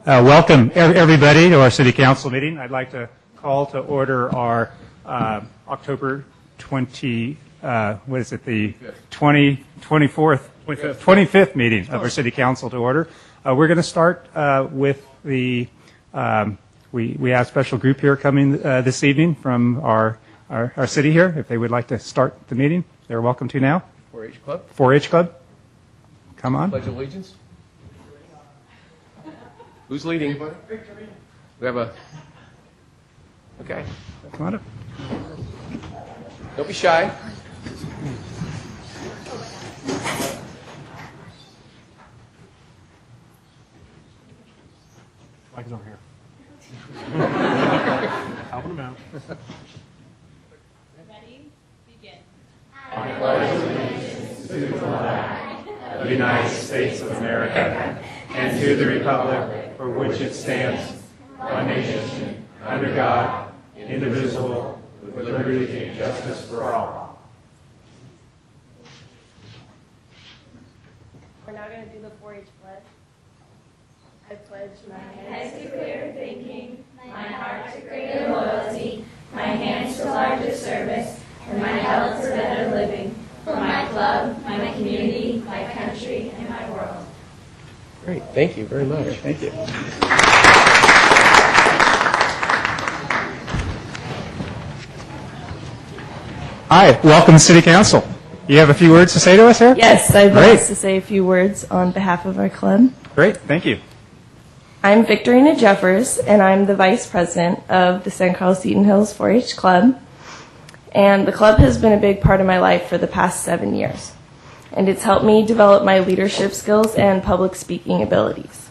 Welcome everybody to our City Council meeting. I'd like to call to order our October 25th meeting of our City Council to order. We're going to start with the, we have a special group here coming this evening from our city here. If they would like to start the meeting, they're welcome to now. 4-H Club. 4-H Club. Come on. Pledge of Allegiance. Who's leading? We have a... Okay. Come on up. Don't be shy. Mike is over here. Helping him out. Ready? Begin. I pledge allegiance to the flag of the United States of America and to the republic for which it stands, one nation, under God, indivisible, with liberty and justice for all. We're now going to do the 4-H pledge. I pledge my head to clear thinking, my heart to greater loyalty, my hands to larger service, and my health to better living, for my club, my community, my country, and my world. Great. Thank you very much. Thank you. Hi, welcome to City Council. You have a few words to say to us here? Yes, I'd Great. like to say a few words on behalf of our club. Great, thank you. I'm Victorina Jeffers, and I'm the Vice President of the San Carlos Eaton Hills 4-H Club. And the club has been a big part of my life for the past 7 years. And it's helped me develop my leadership skills and public speaking abilities.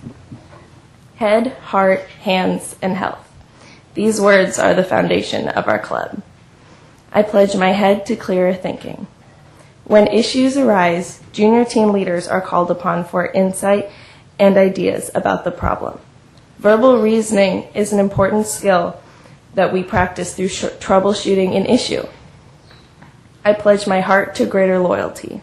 Head, heart, hands, and health. These words are the foundation of our club. I pledge my head to clearer thinking. When issues arise, junior team leaders are called upon for insight and ideas about the problem. Verbal reasoning is an important skill that we practice through troubleshooting an issue. I pledge my heart to greater loyalty.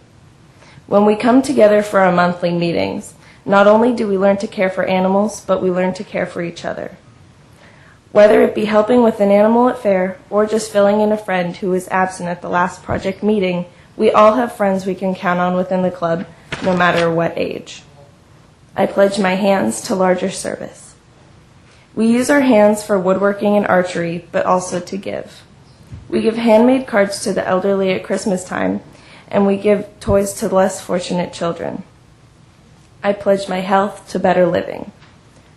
When we come together for our monthly meetings, not only do we learn to care for animals, but we learn to care for each other. Whether it be helping with an animal at fair or just filling in a friend who was absent at the last project meeting, we all have friends we can count on within the club, no matter what age. I pledge my hands to larger service. We use our hands for woodworking and archery, but also to give. We give handmade cards to the elderly at Christmas time, and we give toys to less fortunate children. I pledge my health to better living.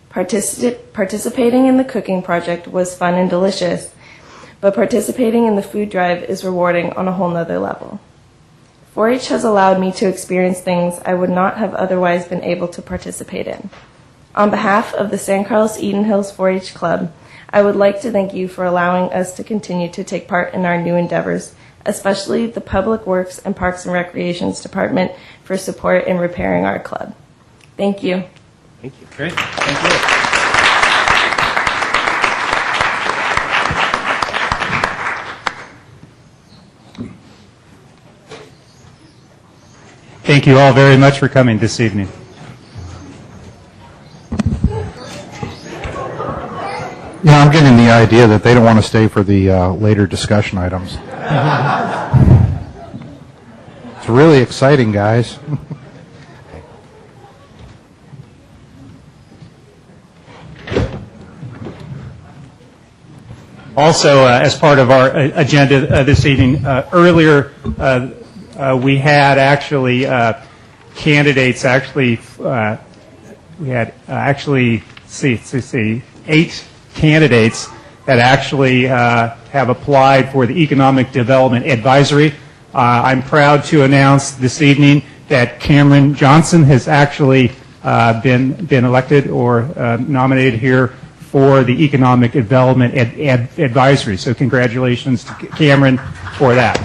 Participating in the cooking project was fun and delicious, but participating in the food drive is rewarding on a whole nother level. 4-H has allowed me to experience things I would not have otherwise been able to participate in. On behalf of the San Carlos Eaton Hills 4-H Club, I would like to thank you for allowing us to continue to take part in our new endeavors, especially the Public Works and Parks and Recreations Department for support in repairing our club. Thank you. Thank you. Great, thank you. Thank you all very much for coming this evening. Yeah, I'm getting the idea that they don't want to stay for the later discussion items. It's really exciting, guys. Also, as part of our agenda this evening, earlier we had actually candidates. Actually, we had 8 candidates that actually have applied for the Economic Development Advisory. I'm proud to announce this evening that Cameron Johnson has actually been elected or nominated here for the Economic Development Advisory. So congratulations to Cameron for that.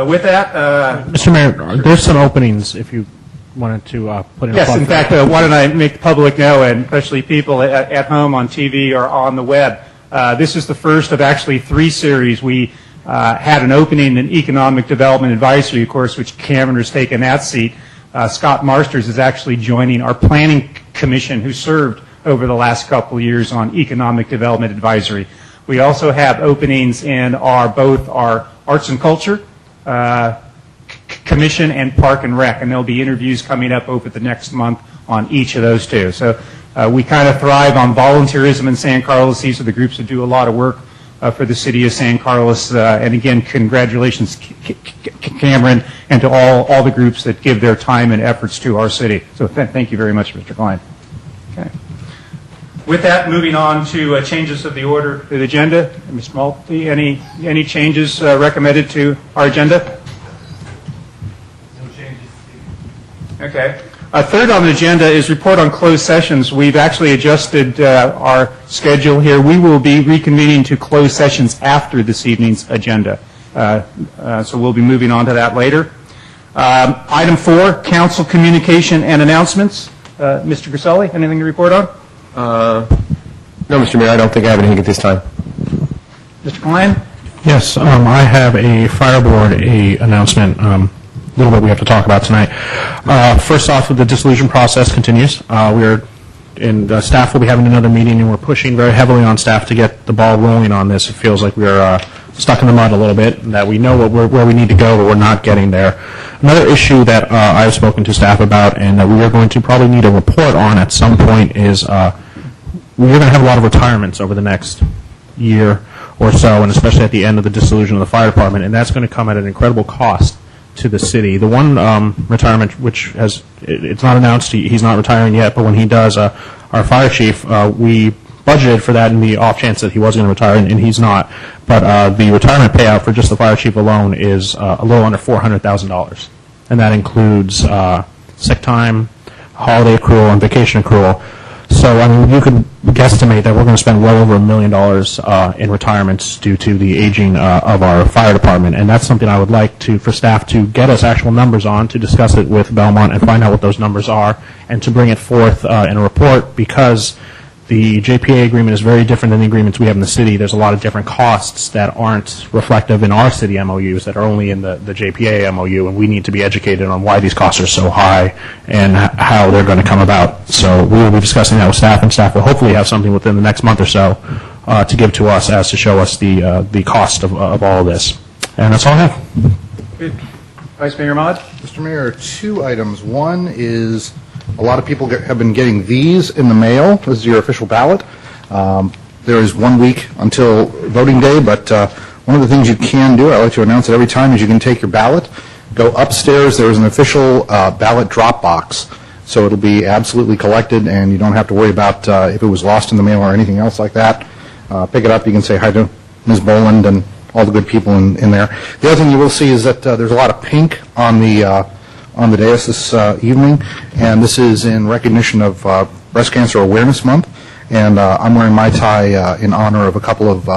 With that, Mr. Mayor, there's some openings if you wanted to put in a yes, plug in for fact, that. why don't I make the public know, and especially people at home on TV or on the web, this is the first of actually 3 series. We had an opening in Economic Development Advisory, of course, which Cameron has taken that seat. Scott Marsters is actually joining our planning commission, who served over the last couple of years on Economic Development Advisory. We also have openings in both our Arts and Culture Commission and Park and Rec, and there'll be interviews coming up over the next month on each of those two. So we kind of thrive on volunteerism in San Carlos. These are the groups that do a lot of work for the city of San Carlos. And again, congratulations, Cameron, and to all the groups that give their time and efforts to our city. So thank you very much, Mr. Klein. Okay. With that, moving on to changes of the order of the agenda. Mr. Malty, any changes recommended to our agenda? No changes. Okay. Third on the agenda is report on closed sessions. We've actually adjusted our schedule here. We will be reconvening to closed sessions after this evening's agenda. So we'll be moving on to that later. Item 4, council communication and announcements. Mr. Griselli, anything to report on? No, Mr. Mayor, I don't think I have anything at this time. Mr. Klein? Yes, I have a fire board announcement. A little bit we have to talk about tonight. First off, the dissolution process continues. Staff will be having another meeting, and we're pushing very heavily on staff to get the ball rolling on this. It feels like we're stuck in the mud a little bit, and that we know where we need to go, but we're not getting there. Another issue that I've spoken to staff about, and that we are going to probably need a report on at some point, is we're going to have a lot of retirements over the next year or so, and especially at the end of the dissolution of the fire department, and that's going to come at an incredible cost to the city. The one retirement, which it's not announced, he's not retiring yet, but when he does, our fire chief, we budgeted for that in the off chance that he was going to retire, and he's not. But the retirement payout for just the fire chief alone is a little under $400,000, and that includes sick time, holiday accrual, and vacation accrual. So, I mean, you could guesstimate that we're going to spend well over $1 million in retirements due to the aging of our fire department, and that's something I would like for staff to get us actual numbers on, to discuss it with Belmont and find out what those numbers are, and to bring it forth in a report, because the JPA agreement is very different than the agreements we have in the city. There's a lot of different costs that aren't reflective in our city MOUs that are only in the JPA MOU, and we need to be educated on why these costs are so high and how they're going to come about. So we will be discussing that with staff, and staff will hopefully have something within the next month or so to give to us as to show us the cost of all of this. And that's all I have. Good. Vice Mayor Ahmad? Mr. Mayor, 2 items. One is a lot of people have been getting these in the mail. This is your official ballot. There is 1 week until voting day, but one of the things you can do, I like to announce it every time, is you can take your ballot, go upstairs. There is an official ballot drop box, so it'll be absolutely collected, and you don't have to worry about if it was lost in the mail or anything else like that. Pick it up. You can say hi to Ms. Boland and all the good people in there. The other thing you will see is that there's a lot of pink on the dais this evening, and this is in recognition of Breast Cancer Awareness Month, and I'm wearing my tie in honor of a couple of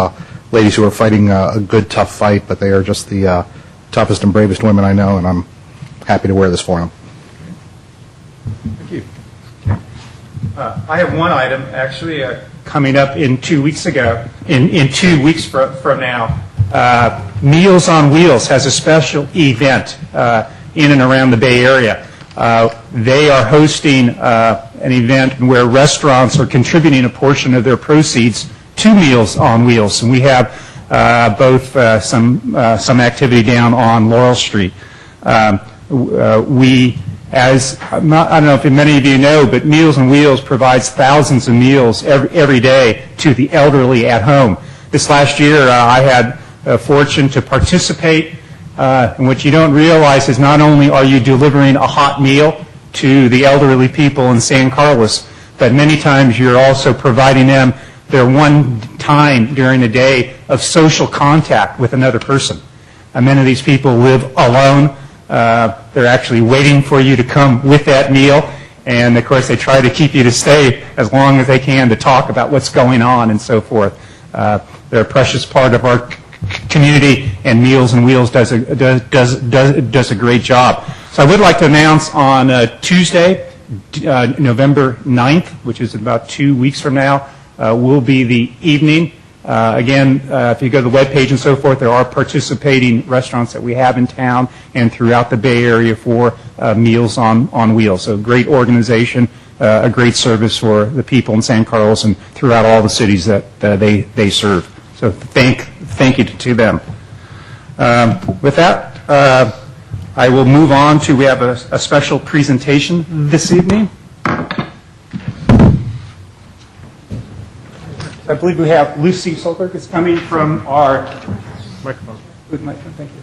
ladies who are fighting a good, tough fight, but they are just the toughest and bravest women I know, and I'm happy to wear this for them. Thank you. I have one item, actually, coming up in 2 weeks ago, in 2 weeks from now. Meals on Wheels has a special event in and around the Bay Area. They are hosting an event where restaurants are contributing a portion of their proceeds to Meals on Wheels, and we have both some activity down on Laurel Street. I don't know if many of you know, but Meals on Wheels provides thousands of meals every day to the elderly at home. This last year, I had a fortune to participate. And what you don't realize is not only are you delivering a hot meal to the elderly people in San Carlos, but many times you're also providing them their one time during the day of social contact with another person. Many of these people live alone. They're actually waiting for you to come with that meal. And, of course, they try to keep you to stay as long as they can to talk about what's going on and so forth. They're a precious part of our community, and Meals on Wheels does a great job. So I would like to announce on Tuesday, November 9th, which is about 2 weeks from now, will be the evening Again, if you go to the webpage and so forth, there are participating restaurants that we have in town and throughout the Bay Area for Meals on Wheels. So great organization, a great service for the people in San Carlos and throughout all the cities that they serve. So thank you to them. With that, I will move on to, we have a special presentation this evening. I believe we have Lucy Solberg is coming from our microphone. Thank you.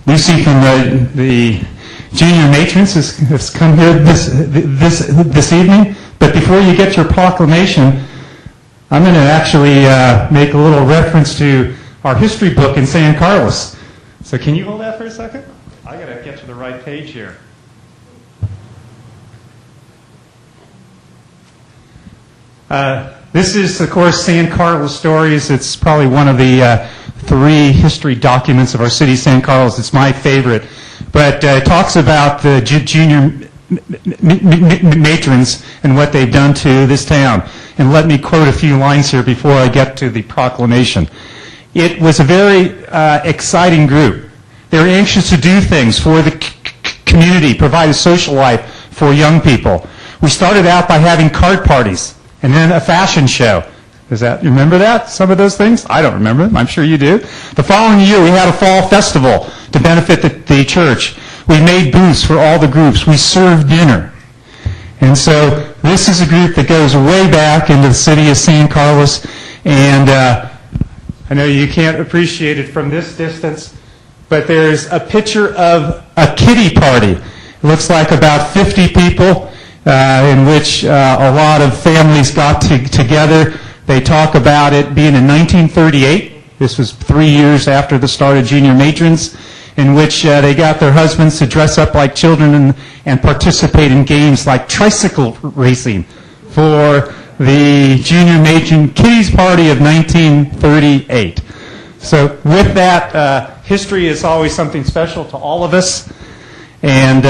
Lucy from the junior matrons has come here this evening. But before you get your proclamation, I'm going to actually make a little reference to our history book in San Carlos. So can you hold that for a second? I got to get to the right page here. This is, of course, San Carlos Stories. It's probably one of the 3 history documents of our city, San Carlos. It's my favorite. But it talks about the junior matrons and what they've done to this town. And let me quote a few lines here before I get to the proclamation. It was a very exciting group. They were anxious to do things for the community, provide a social life for young people. We started out by having card parties and then a fashion show. You remember that? Some of those things? I don't remember them. I'm sure you do. The following year, we had a fall festival to benefit the church. We made booths for all the groups. We served dinner. And so this is a group that goes way back into the city of San Carlos. And I know you can't appreciate it from this distance, but there's a picture of a kiddie party. It looks like about 50 people in which a lot of families got together. They talk about it being in 1938. This was 3 years after the start of Junior Matrons, in which they got their husbands to dress up like children and participate in games like tricycle racing for the Junior Matron Kiddies Party of 1938. So with that, history is always something special to all of us. And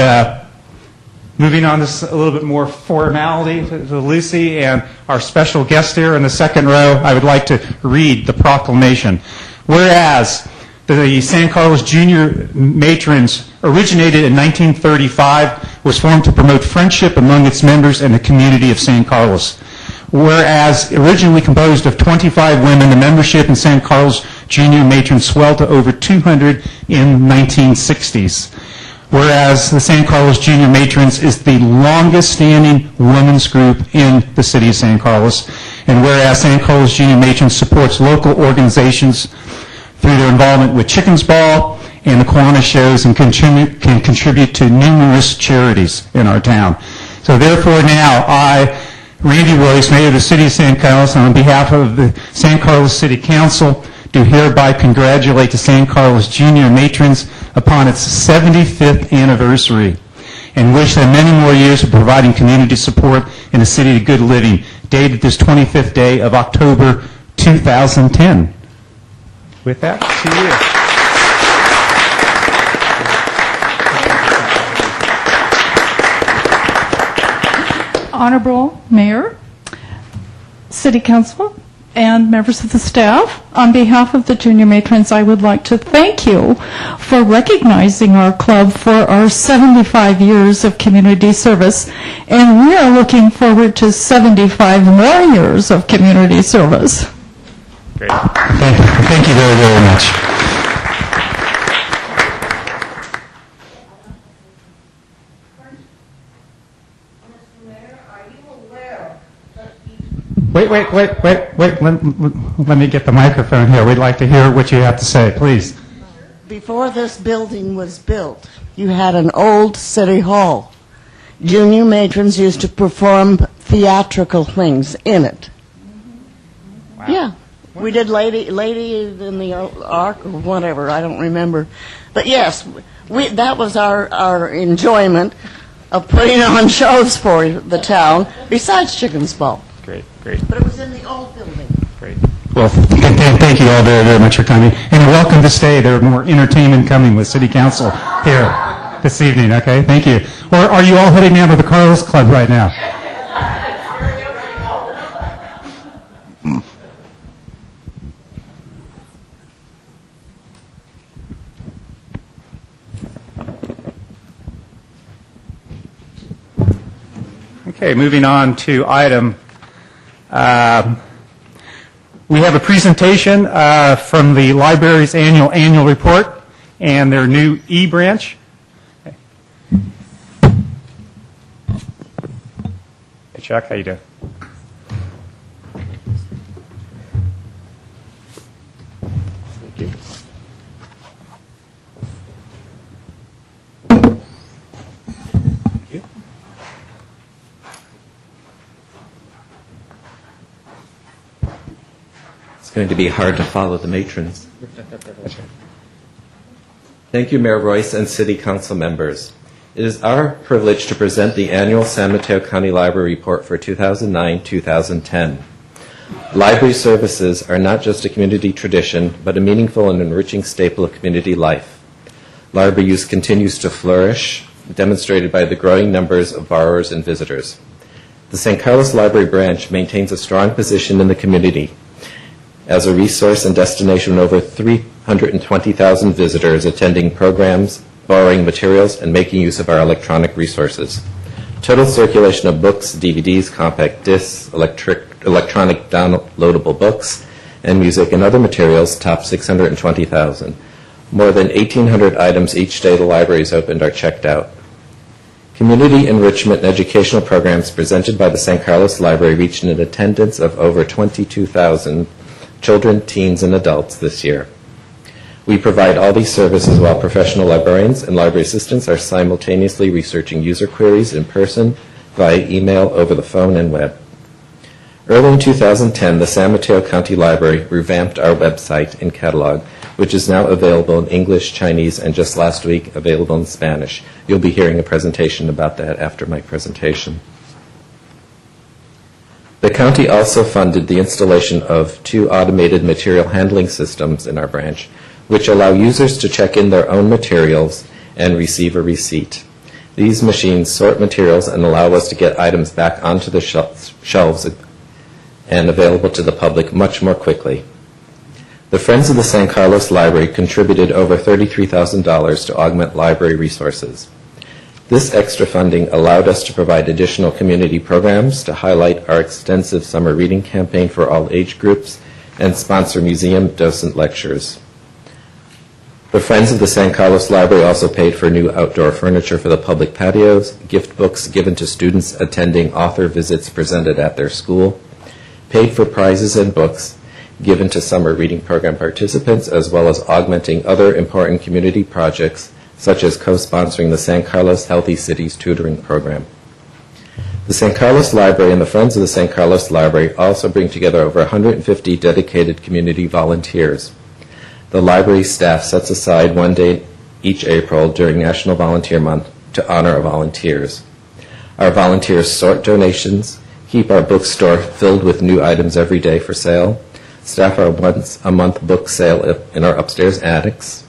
moving on to a little bit more formality to Lucy and our special guest here in the second row, I would like to read the proclamation. Whereas the San Carlos Junior Matrons originated in 1935, was formed to promote friendship among its members and the community of San Carlos. Whereas originally composed of 25 women, the membership in San Carlos Junior Matrons swelled to over 200 in 1960s. Whereas the San Carlos Junior Matrons is the longest-standing women's group in the city of San Carlos. And whereas San Carlos Junior Matrons supports local organizations through their involvement with Chicken's Ball and the Kiwanis shows and can contribute to numerous charities in our town. So therefore now I, Randy Royce, Mayor of the City of San Carlos, on behalf of the San Carlos City Council, do hereby congratulate the San Carlos Junior Matrons upon its 75th anniversary and wish them many more years of providing community support in the city of good living, dated this 25th day of October 2010. With that, to you. Honorable Mayor, City Council, and members of the staff, on behalf of the Junior Matrons, I would like to thank you for recognizing our club for our 75 years of community service, and we are looking forward to 75 more years of community service. Great. Thank you very, very much. Wait. Let me get the microphone here. We'd like to hear what you have to say, please. Before this building was built, you had an old city hall. Junior matrons used to perform theatrical things in it. Wow. Yeah. We did Lady in the Ark or whatever, I don't remember. But yes, that was our enjoyment of putting on shows for the town, besides Chicken's Ball. Great. But it was in the old building. Great. Well, thank you all very, very much for coming. And you're welcome to stay. There are more entertainment coming with City Council here this evening, okay? Thank you. Or are you all heading down to the Carlos Club right now? Okay, moving on to item. We have a presentation from the library's annual report and their new e-branch. Hey, Chuck, how you doing? It's going to be hard to follow the matrons. Thank you, Mayor Royce and City Council members. It is our privilege to present the annual San Mateo County Library Report for 2009-2010. Library services are not just a community tradition, but a meaningful and enriching staple of community life. Library use continues to flourish, demonstrated by the growing numbers of borrowers and visitors. The San Carlos Library Branch maintains a strong position in the community as a resource and destination with over 320,000 visitors attending programs, borrowing materials, and making use of our electronic resources. Total circulation of books, DVDs, compact discs, electronic downloadable books, and music and other materials top 620,000. More than 1,800 items each day the library is opened are checked out. Community enrichment and educational programs presented by the San Carlos Library reached an attendance of over 22,000 children, teens, and adults this year. We provide all these services while professional librarians and library assistants are simultaneously researching user queries in person, via email, over the phone, and web. Early in 2010, the San Mateo County Library revamped our website and catalog, which is now available in English, Chinese, and just last week available in Spanish. You'll be hearing a presentation about that after my presentation. The county also funded the installation of 2 automated material handling systems in our branch, which allow users to check in their own materials and receive a receipt. These machines sort materials and allow us to get items back onto the shelves and available to the public much more quickly. The Friends of the San Carlos Library contributed over $33,000 to augment library resources. This extra funding allowed us to provide additional community programs to highlight our extensive summer reading campaign for all age groups and sponsor museum docent lectures. The Friends of the San Carlos Library also paid for new outdoor furniture for the public patios, gift books given to students attending author visits presented at their school, paid for prizes and books given to summer reading program participants, as well as augmenting other important community projects such as co-sponsoring the San Carlos Healthy Cities Tutoring Program. The San Carlos Library and the Friends of the San Carlos Library also bring together over 150 dedicated community volunteers. The library staff sets aside one day each April during National Volunteer Month to honor our volunteers. Our volunteers sort donations, keep our bookstore filled with new items every day for sale, staff our once-a-month book sale in our upstairs attics.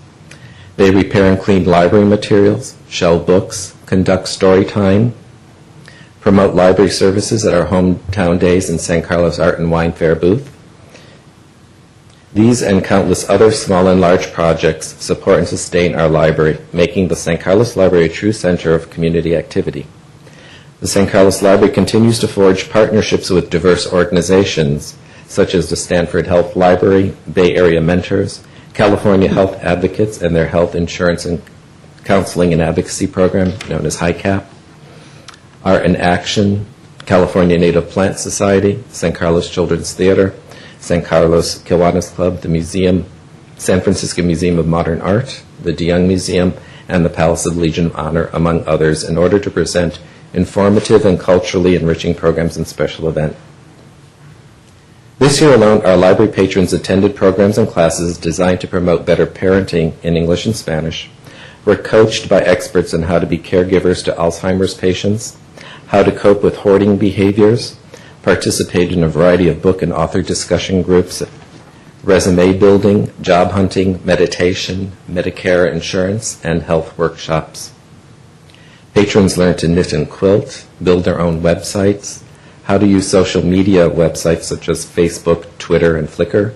They repair and clean library materials, shelve books, conduct story time, promote library services at our hometown days and San Carlos Art and Wine Fair booth. These and countless other small and large projects support and sustain our library, making the San Carlos Library a true center of community activity. The San Carlos Library continues to forge partnerships with diverse organizations, such as the Stanford Health Library, Bay Area Mentors, California Health Advocates and their Health Insurance and Counseling and Advocacy Program, known as HICAP, Art in Action, California Native Plant Society, San Carlos Children's Theater, San Carlos Kiwanis Club, the Museum, San Francisco Museum of Modern Art, the DeYoung Museum, and the Palace of the Legion of Honor, among others, in order to present informative and culturally enriching programs and special events. This year alone, our library patrons attended programs and classes designed to promote better parenting in English and Spanish, were coached by experts on how to be caregivers to Alzheimer's patients, how to cope with hoarding behaviors, participated in a variety of book and author discussion groups, resume building, job hunting, meditation, Medicare insurance, and health workshops. Patrons learned to knit and quilt, build their own websites, how to use social media websites such as Facebook, Twitter, and Flickr,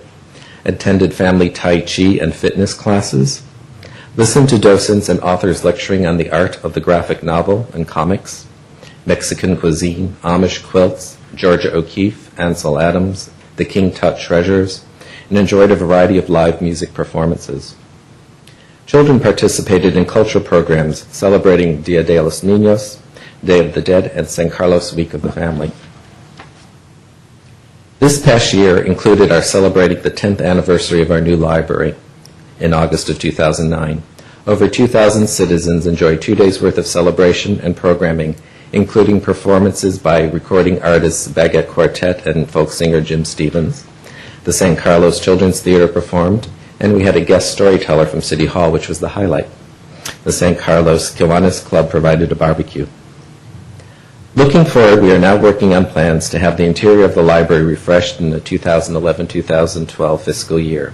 attended family Tai Chi and fitness classes, listened to docents and authors lecturing on the art of the graphic novel and comics, Mexican cuisine, Amish quilts, Georgia O'Keeffe, Ansel Adams, the King Tut Treasures, and enjoyed a variety of live music performances. Children participated in cultural programs celebrating Dia de los Niños, Day of the Dead, and San Carlos Week of the Family. This past year included our celebrating the 10th anniversary of our new library in August of 2009. Over 2,000 citizens enjoyed 2 days' worth of celebration and programming, including performances by recording artists Baguette Quartet and folk singer Jim Stevens. The San Carlos Children's Theater performed, and we had a guest storyteller from City Hall, which was the highlight. The San Carlos Kiwanis Club provided a barbecue. Looking forward, we are now working on plans to have the interior of the library refreshed in the 2011-2012 fiscal year.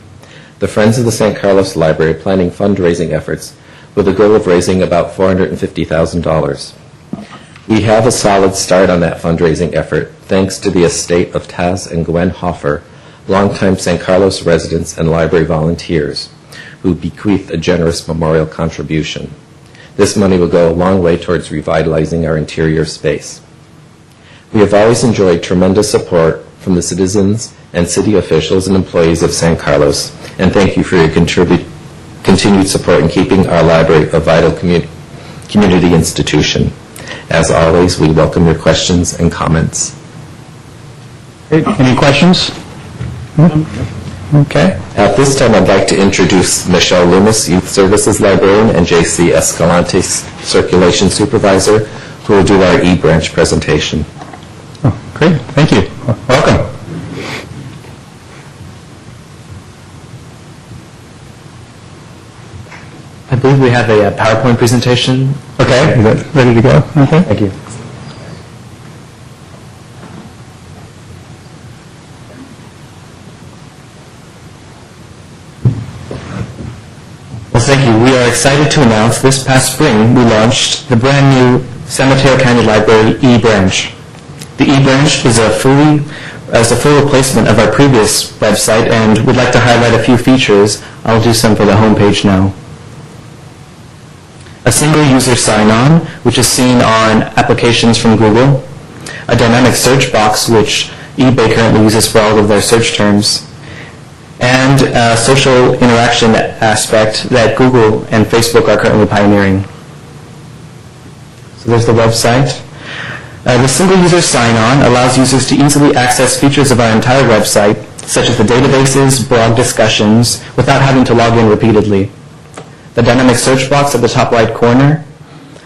The Friends of the San Carlos Library are planning fundraising efforts with a goal of raising about $450,000. We have a solid start on that fundraising effort thanks to the estate of Taz and Gwen Hoffer, longtime San Carlos residents and library volunteers, who bequeathed a generous memorial contribution. This money will go a long way towards revitalizing our interior space. We have always enjoyed tremendous support from the citizens and city officials and employees of San Carlos, and thank you for your continued support in keeping our library a vital community institution. As always, we welcome your questions and comments. Any questions? Okay. At this time, I'd like to introduce Michelle Loomis, Youth Services Librarian, and J.C. Escalante, Circulation Supervisor, who will do our E-Branch presentation. Oh, great. Thank you. Welcome. I believe we have a PowerPoint presentation. Okay. Is that ready to go? Okay. Thank you. Well, thank you. We are excited to announce this past spring we launched the brand new San Mateo County Library E-Branch. The E-Branch is a full replacement of our previous website, and we'd like to highlight a few features. I'll do some for the homepage now. A single user sign-on, which is seen on applications from Google. A dynamic search box, which eBay currently uses for all of their search terms. And a social interaction aspect that Google and Facebook are currently pioneering. So there's the website. The single user sign-on allows users to easily access features of our entire website, such as the databases, blog discussions, without having to log in repeatedly. The dynamic search box at the top right corner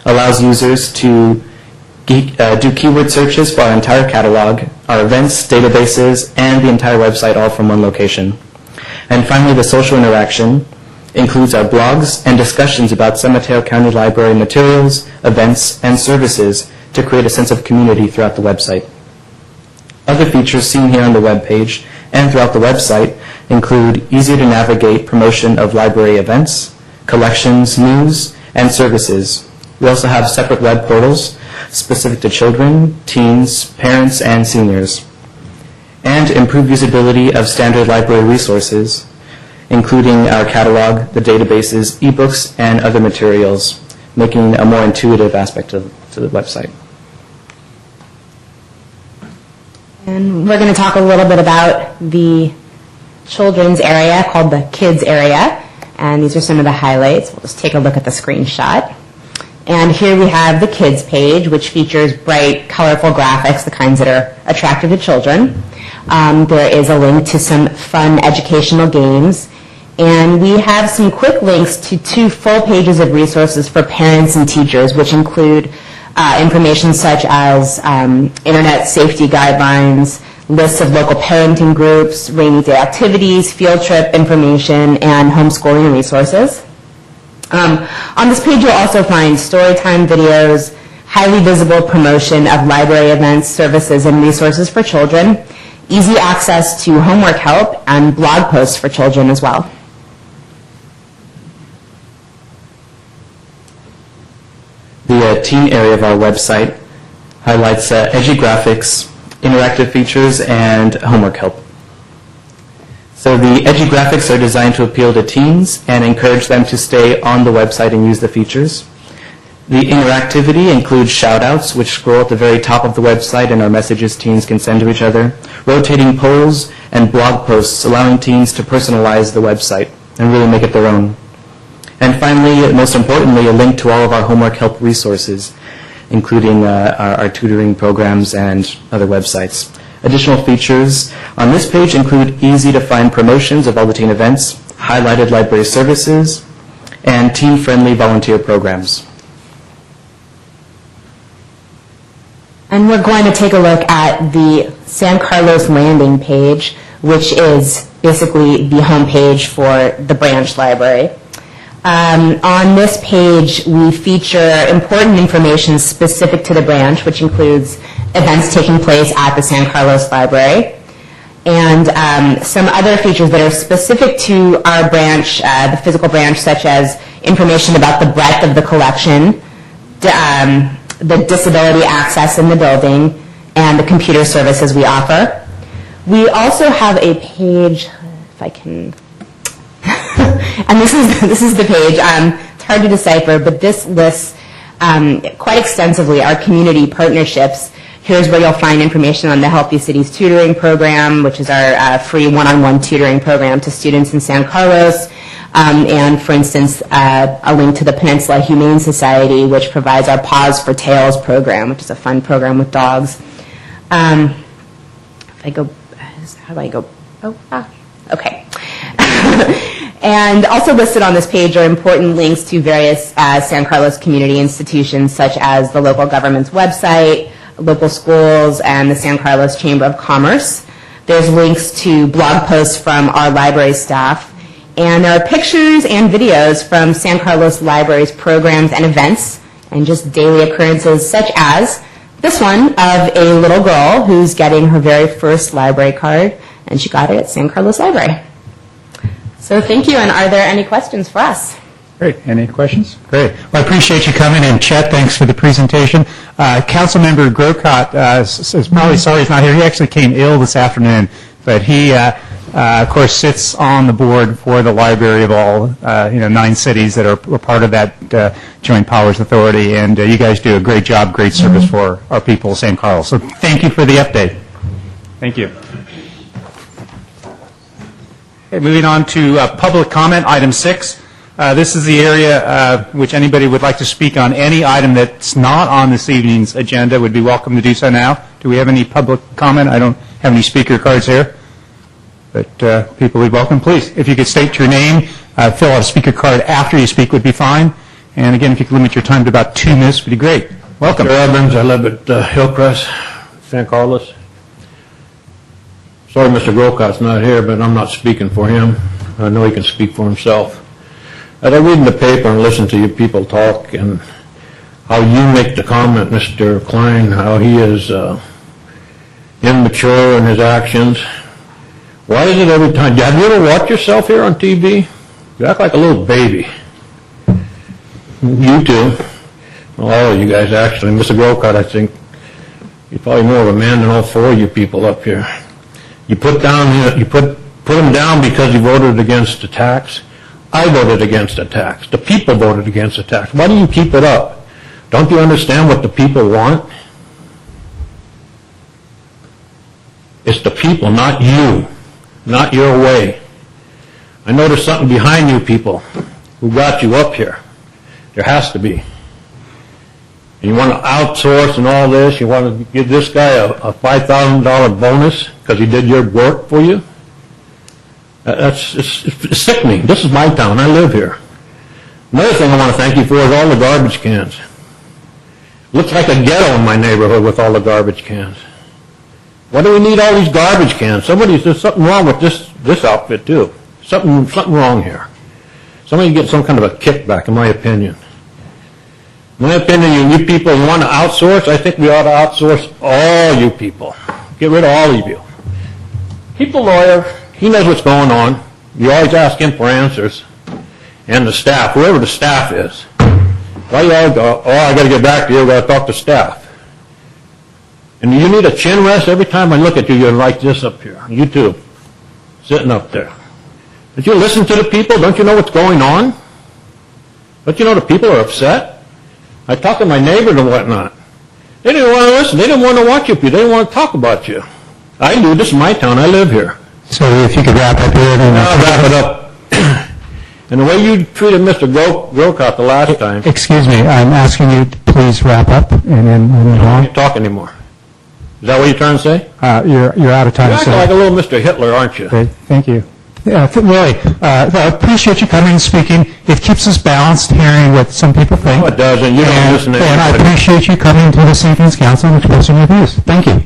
allows users to do keyword searches for our entire catalog, our events, databases, and the entire website all from one location. And finally, the social interaction includes our blogs and discussions about San Mateo County Library materials, events, and services to create a sense of community throughout the website. Other features seen here on the web page and throughout the website include easy-to-navigate promotion of library events, collections, news, and services. We also have separate web portals specific to children, teens, parents, and seniors. And improved usability of standard library resources, including our catalog, the databases, ebooks, and other materials, making a more intuitive aspect to the website. And we're going to talk a little bit about the children's area called the kids area. And these are some of the highlights. We'll just take a look at the screenshot. And here we have the kids page, which features bright, colorful graphics, the kinds that are attractive to children. There is a link to some fun educational games. And we have some quick links to 2 full pages of resources for parents and teachers, which include information such as internet safety guidelines, lists of local parenting groups, rainy day activities, field trip information, and homeschooling resources. On this page, you'll also find storytime videos, highly visible promotion of library events, services, and resources for children, easy access to homework help, and blog posts for children as well. The teen area of our website highlights edgy graphics, interactive features, and homework help. So the edgy graphics are designed to appeal to teens and encourage them to stay on the website and use the features. The interactivity includes shout-outs, which scroll at the very top of the website and are messages teens can send to each other, rotating polls, and blog posts allowing teens to personalize the website and really make it their own. And finally, most importantly, a link to all of our homework help resources, including our tutoring programs and other websites. Additional features on this page include easy-to-find promotions of all the teen events, highlighted library services, and teen-friendly volunteer programs. And we're going to take a look at the San Carlos landing page, which is basically the home page for the branch library. On this page, we feature important information specific to the branch, which includes events taking place at the San Carlos Library, and some other features that are specific to our branch, the physical branch, such as information about the breadth of the collection, the disability access in the building, and the computer services we offer. We also have a page, if I can, and this is the page. It's hard to decipher, but this lists quite extensively our community partnerships. Here's where you'll find information on the Healthy Cities Tutoring Program, which is our free one-on-one tutoring program to students in San Carlos. And, for instance, a link to the Peninsula Humane Society, which provides our Paws for Tails program, which is a fun program with dogs. If I go, how do I go? Okay. And also listed on this page are important links to various San Carlos community institutions, such as the local government's website, local schools, and the San Carlos Chamber of Commerce. There's links to blog posts from our library staff. And there are pictures and videos from San Carlos Library's programs and events, and just daily occurrences such as this one of a little girl who's getting her very first library card, and she got it at San Carlos Library. So thank you, and are there any questions for us? Great. Any questions? Great. Well, I appreciate you coming, and Chet, thanks for the presentation. Councilmember Grocott is probably sorry he's not here. He actually came ill this afternoon, but he, of course, sits on the board for the library of all 9 cities that are part of that Joint Powers Authority, and you guys do a great job, great service for our people of San Carlos. So thank you for the update. Thank you. Okay, moving on to public comment, item 6. This is the area which anybody would like to speak on any item that's not on this evening's agenda would be welcome to do so now. Do we have any public comment? I don't have any speaker cards here, but people would be welcome. Please, if you could state your name, fill out a speaker card after you speak would be fine. And again, if you could limit your time to about 2 minutes would be great. Welcome. Mr. Evans, I live at Hillcrest, San Carlos. Sorry Mr. Grocott's not here, but I'm not speaking for him. I know he can speak for himself. As I read in the paper and listen to you people talk and how you make the comment, Mr. Klein, how he is immature in his actions. Why is it every time? Have you ever watched yourself here on TV? You act like a little baby. You too. Well, all of you guys actually. Mr. Grocott, I think you're probably more of a man than all 4 of you people up here. You put him down because he voted against the tax. I voted against the tax. The people voted against the tax. Why do you keep it up? Don't you understand what the people want? It's the people, not you, not your way. I know there's something behind you people who got you up here. There has to be. And you want to outsource and all this. You want to give this guy a $5,000 bonus because he did your work for you. It's sickening. This is my town. I live here. Another thing I want to thank you for is all the garbage cans. Looks like a ghetto in my neighborhood with all the garbage cans. Why do we need all these garbage cans? There's something wrong with this outfit too. Something wrong here. Somebody get some kind of a kickback, in my opinion. In my opinion, you people want to outsource. I think we ought to outsource all you people. Get rid of all of you. Keep the lawyer. He knows what's going on. You always ask him for answers. And the staff, whoever the staff is. Why you all go, I got to get back to you, I've got to talk to staff. And you need a chin rest every time I look at you, you're like this up here. You too, sitting up there. Did you listen to the people? Don't you know what's going on? Don't you know the people are upset? I talked to my neighbors and whatnot. They didn't want to listen. They didn't want to watch you. They didn't want to talk about you. I do. This is my town. I live here. So if you could wrap up here. I'll wrap it up. And the way you treated Mr. Grocott the last time, Excuse me, I'm asking you to please wrap up and then we'll move I on. can't talk anymore. Is that what you're trying to say? You're out of time, You're acting sir. like a little Mr. Hitler, aren't you? Okay, thank you. Yeah, really, I appreciate you coming and speaking. It keeps us balanced, hearing what some people think. No, it doesn't. You don't listen to And I anybody. appreciate you coming to this evening's council and expressing your views. Thank you.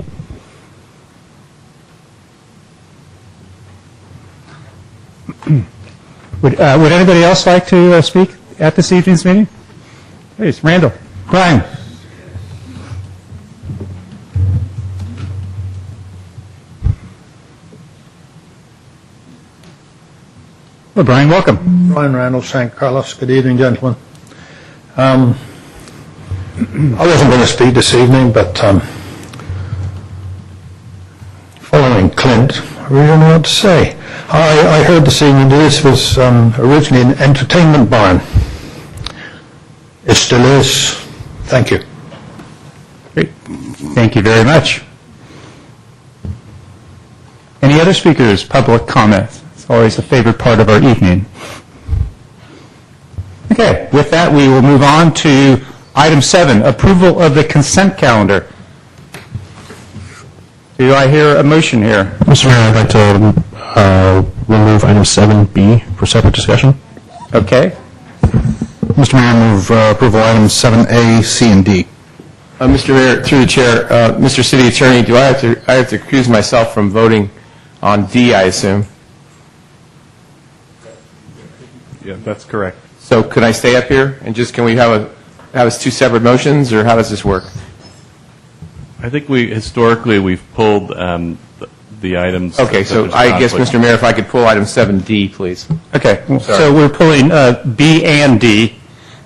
Would anybody else like to speak at this evening's meeting? Please, Randall. Brian. Well, Brian, welcome. Brian Randall, St. Carlos. Good evening, gentlemen. I wasn't going to speak this evening, but following Clint, I really don't know what to say. I heard this evening that this was originally an entertainment barn. It still is. Thank you. Great. Thank you very much. Any other speakers? Public comments. It's always a favorite part of our evening. Okay, with that, we will move on to item 7, approval of the consent calendar. Do I hear a motion here? Mr. Mayor, I'd like to remove item 7B for separate discussion. Okay. Mr. Mayor, I move approval items 7A, C, and D. Mr. Mayor, through the chair, Mr. City Attorney, do I have to recuse myself from voting on D, I assume? Yeah, that's correct. So could I stay up here and can we have us two separate motions, or how does this work? I think historically we've pulled the items. Okay, so I guess, Mr. Mayor, if I could pull item 7D, please. Okay, Sorry. so we're pulling B and D.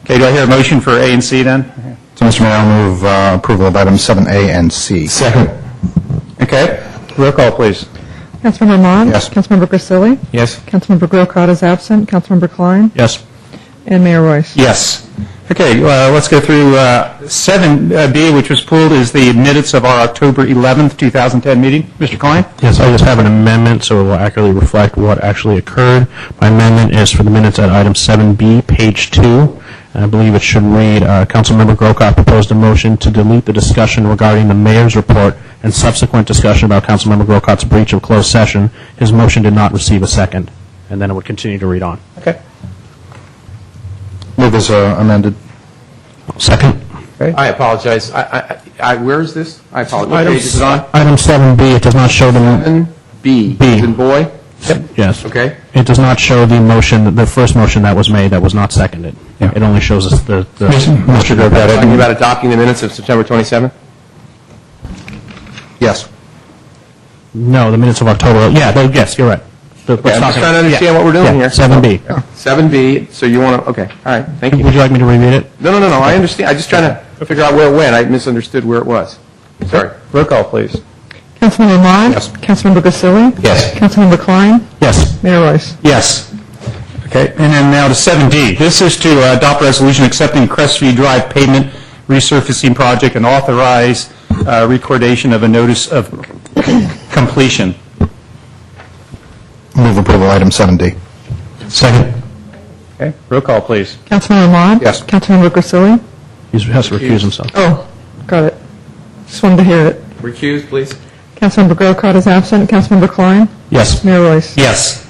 Okay, do I hear a motion for A and C then? So, Mr. Mayor, I'll move approval of items 7A and C. Second. Okay, roll call, please. Councilmember Mon? Yes. Councilmember Grisilli? Yes. Councilmember Grocott is absent. Councilmember Klein? Yes. And Mayor Royce? Yes. Okay, let's go through 7B, which was pulled, is the minutes of our October 11th, 2010 meeting. Mr. Klein? Yes, I just have an amendment so it will accurately reflect what actually occurred. My amendment is for the minutes at item 7B, page 2. And I believe it should read, Councilmember Grocott proposed a motion to delete the discussion regarding the mayor's report and subsequent discussion about Councilmember Grocott's breach of closed session. His motion did not receive a second. And then it would continue to read on. Okay. Move as amended. Second. Okay. I apologize. Where is this? I apologize. What page is it on? Item 7B, it does not show the... 7B. B. As in boy? Yes. Okay. It does not show the motion, the first motion that was made that was not seconded. Yeah. It only shows us the Mr. Grocott. Talking about adopting the minutes of September 27th? Yes. No, the minutes of October. Yeah, yes, you're right. I'm just trying to understand what we're doing here. 7B. 7B, so you want to, okay, all right, thank you. Would you like me to reread it? No, I understand. I'm just trying to figure out where it went. I misunderstood where it was. Sorry. Roll call, please. Councilmember Mon? Yes. Councilmember Grisilli? Yes. Councilmember Klein? Yes. Mayor Royce? Yes. Okay, and then now to 7D. This is to adopt resolution accepting Crestview Drive pavement resurfacing project and authorize recordation of a notice of completion. Move approval item 7D. Second. Okay, roll call, please. Councilmember Mon? Yes. Councilmember Grisilli? He has to recuse himself. Oh, got it. Just wanted to hear it. Recused, please. Councilmember Grocott is absent. Councilmember Klein? Yes. Mayor Royce? Yes.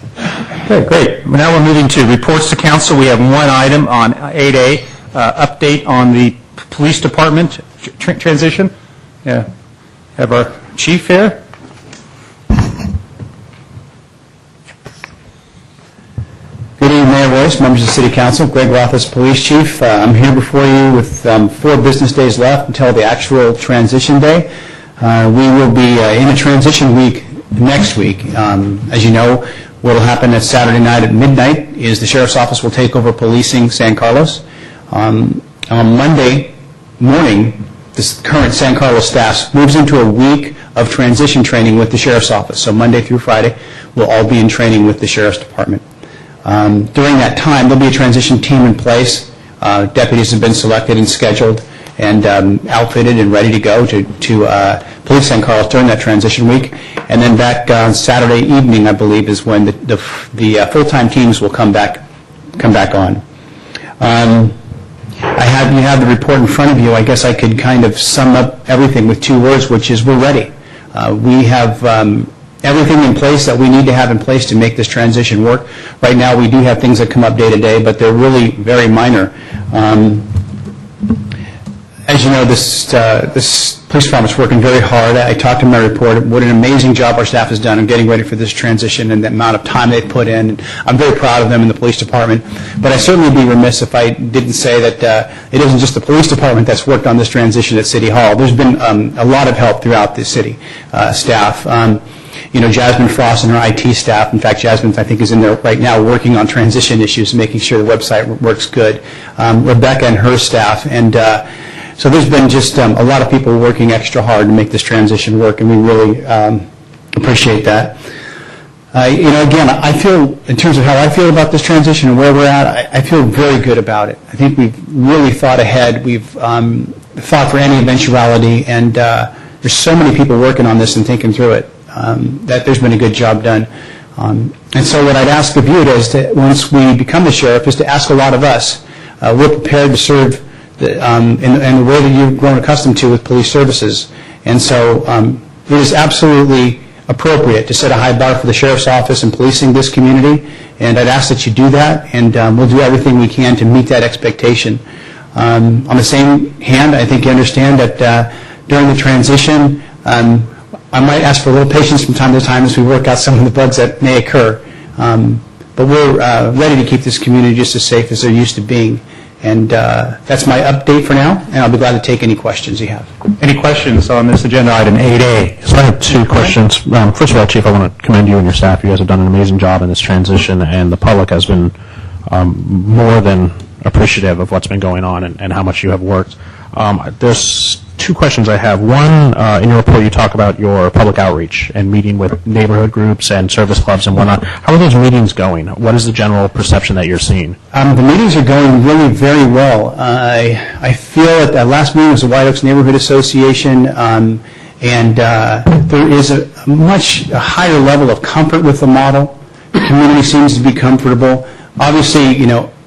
Okay, great. Now we're moving to reports to council. We have one item on 8A, update on the police department transition. Yeah. Have our chief here. Good evening, Mayor Royce, members of the City Council. Greg Rothus, Police Chief. I'm here before you with 4 business days left until the actual transition day. We will be in a transition week next week. As you know, what will happen at Saturday night at midnight is the Sheriff's Office will take over policing San Carlos. On Monday morning, this current San Carlos staff moves into a week of transition training with the Sheriff's Office. So Monday through Friday, we'll all be in training with the Sheriff's Department. During that time, there'll be a transition team in place Deputies have been selected and scheduled and outfitted and ready to go to Police St. Carl's during that transition week. And then back on Saturday evening, I believe, is when the full-time teams will come back on. You have the report in front of you. I guess I could kind of sum up everything with 2 words, which is we're ready. We have everything in place that we need to have in place to make this transition work. Right now, we do have things that come up day to day, but they're really very minor. As you know, this police department is working very hard. I talked in my report what an amazing job our staff has done in getting ready for this transition and the amount of time they've put in. And I'm very proud of them in the police department. But I'd certainly be remiss if I didn't say that it isn't just the police department that's worked on this transition at City Hall. There's been a lot of help throughout the city staff. Jasmine Frost and her IT staff. In fact, Jasmine, I think, is in there right now working on transition issues, making sure the website works good. Rebecca and her staff. And so there's been just a lot of people working extra hard to make this transition work, and we really appreciate that. Again, I feel, in terms of how I feel about this transition and where we're at, I feel very good about it. I think we've really thought ahead. We've thought for any eventuality, and there's so many people working on this and thinking through it that there's been a good job done. And so what I'd ask of you is to, once we become the sheriff, is to ask a lot of us. We're prepared to serve in the way that you've grown accustomed to with police services. And so it is absolutely appropriate to set a high bar for the sheriff's office in policing this community, and I'd ask that you do that, and we'll do everything we can to meet that expectation. On the same hand, I think you understand that during the transition, I might ask for a little patience from time to time as we work out some of the bugs that may occur. But we're ready to keep this community just as safe as they're used to being. And that's my update for now, and I'll be glad to take any questions you have. Any questions on this agenda item 8A? So I have 2 questions. First of all, Chief, I want to commend you and your staff. You guys have done an amazing job in this transition, and the public has been more than appreciative of what's been going on and how much you have worked. There's 2 questions I have. One, in your report you talk about your public outreach and meeting with neighborhood groups and service clubs and whatnot. How are those meetings going? What is the general perception that you're seeing? The meetings are going really very well. I feel that the last meeting was the White Oaks Neighborhood Association, and there is a much higher level of comfort with the model. The community seems to be comfortable. Obviously,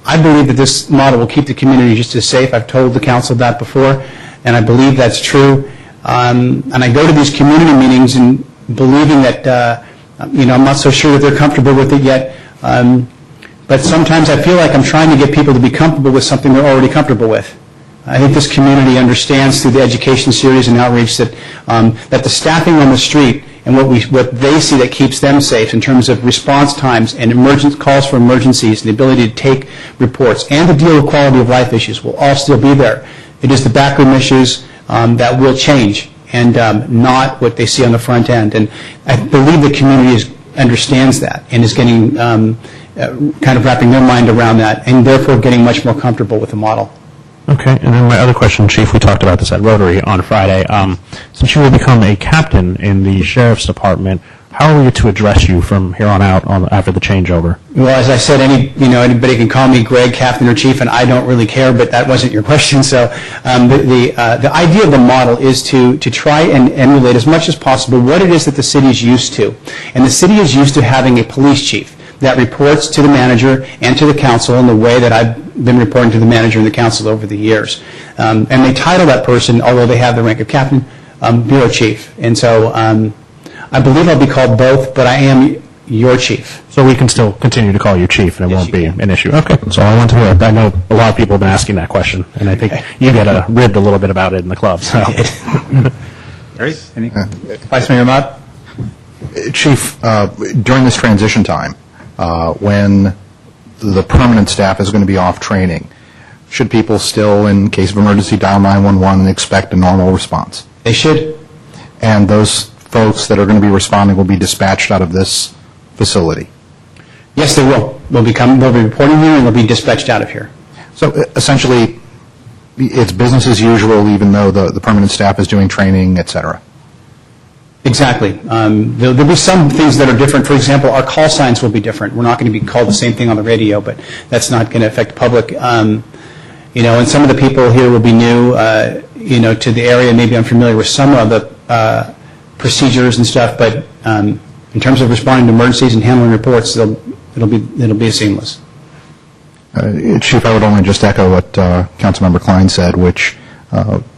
I believe that this model will keep the community just as safe. I've told the council that before, and I believe that's true. And I go to these community meetings and believing that, I'm not so sure that they're comfortable with it yet. But sometimes I feel like I'm trying to get people to be comfortable with something they're already comfortable with. I think this community understands through the education series and outreach that the staffing on the street and what they see that keeps them safe in terms of response times and calls for emergencies and the ability to take reports and to deal with quality of life issues will all still be there. It is the backroom issues that will change and not what they see on the front end. And I believe the community understands that and is getting kind of wrapping their mind around that and therefore getting much more comfortable with the model. Okay, and then my other question, Chief, we talked about this at Rotary on Friday. Since you will become a captain in the Sheriff's Department, how are we to address you from here on out after the changeover? Well, as I said, anybody can call me Greg, Captain, or Chief, and I don't really care, but that wasn't your question. So the idea of the model is to try and emulate as much as possible what it is that the city is used to. And the city is used to having a police chief that reports to the manager and to the council in the way that I've been reporting to the manager and the council over the years. And they title that person, although they have the rank of captain, bureau chief. And so I believe I'll be called both, but I am your chief. So we can still continue to call you Chief, and it won't be an issue. Okay, so I want to hear. I know a lot of people have been asking that question, and I think you get ribbed a little bit about it in the club. So. Vice Mayor Ahmad? Chief, during this transition time, when the permanent staff is going to be off training, should people still, in case of emergency, dial 911 and expect a normal response? They should. And those folks that are going to be responding will be dispatched out of this facility? Yes, they will. They'll be reporting here and they'll be dispatched out of here. So essentially, it's business as usual, even though the permanent staff is doing training, et cetera? Exactly. There'll be some things that are different. For example, our call signs will be different. We're not going to be called the same thing on the radio, but that's not going to affect the public. And some of the people here will be new, to the area, maybe unfamiliar with some of the procedures and stuff, but in terms of responding to emergencies and handling reports, it'll be seamless. Chief, I would only just echo what Councilmember Klein said, which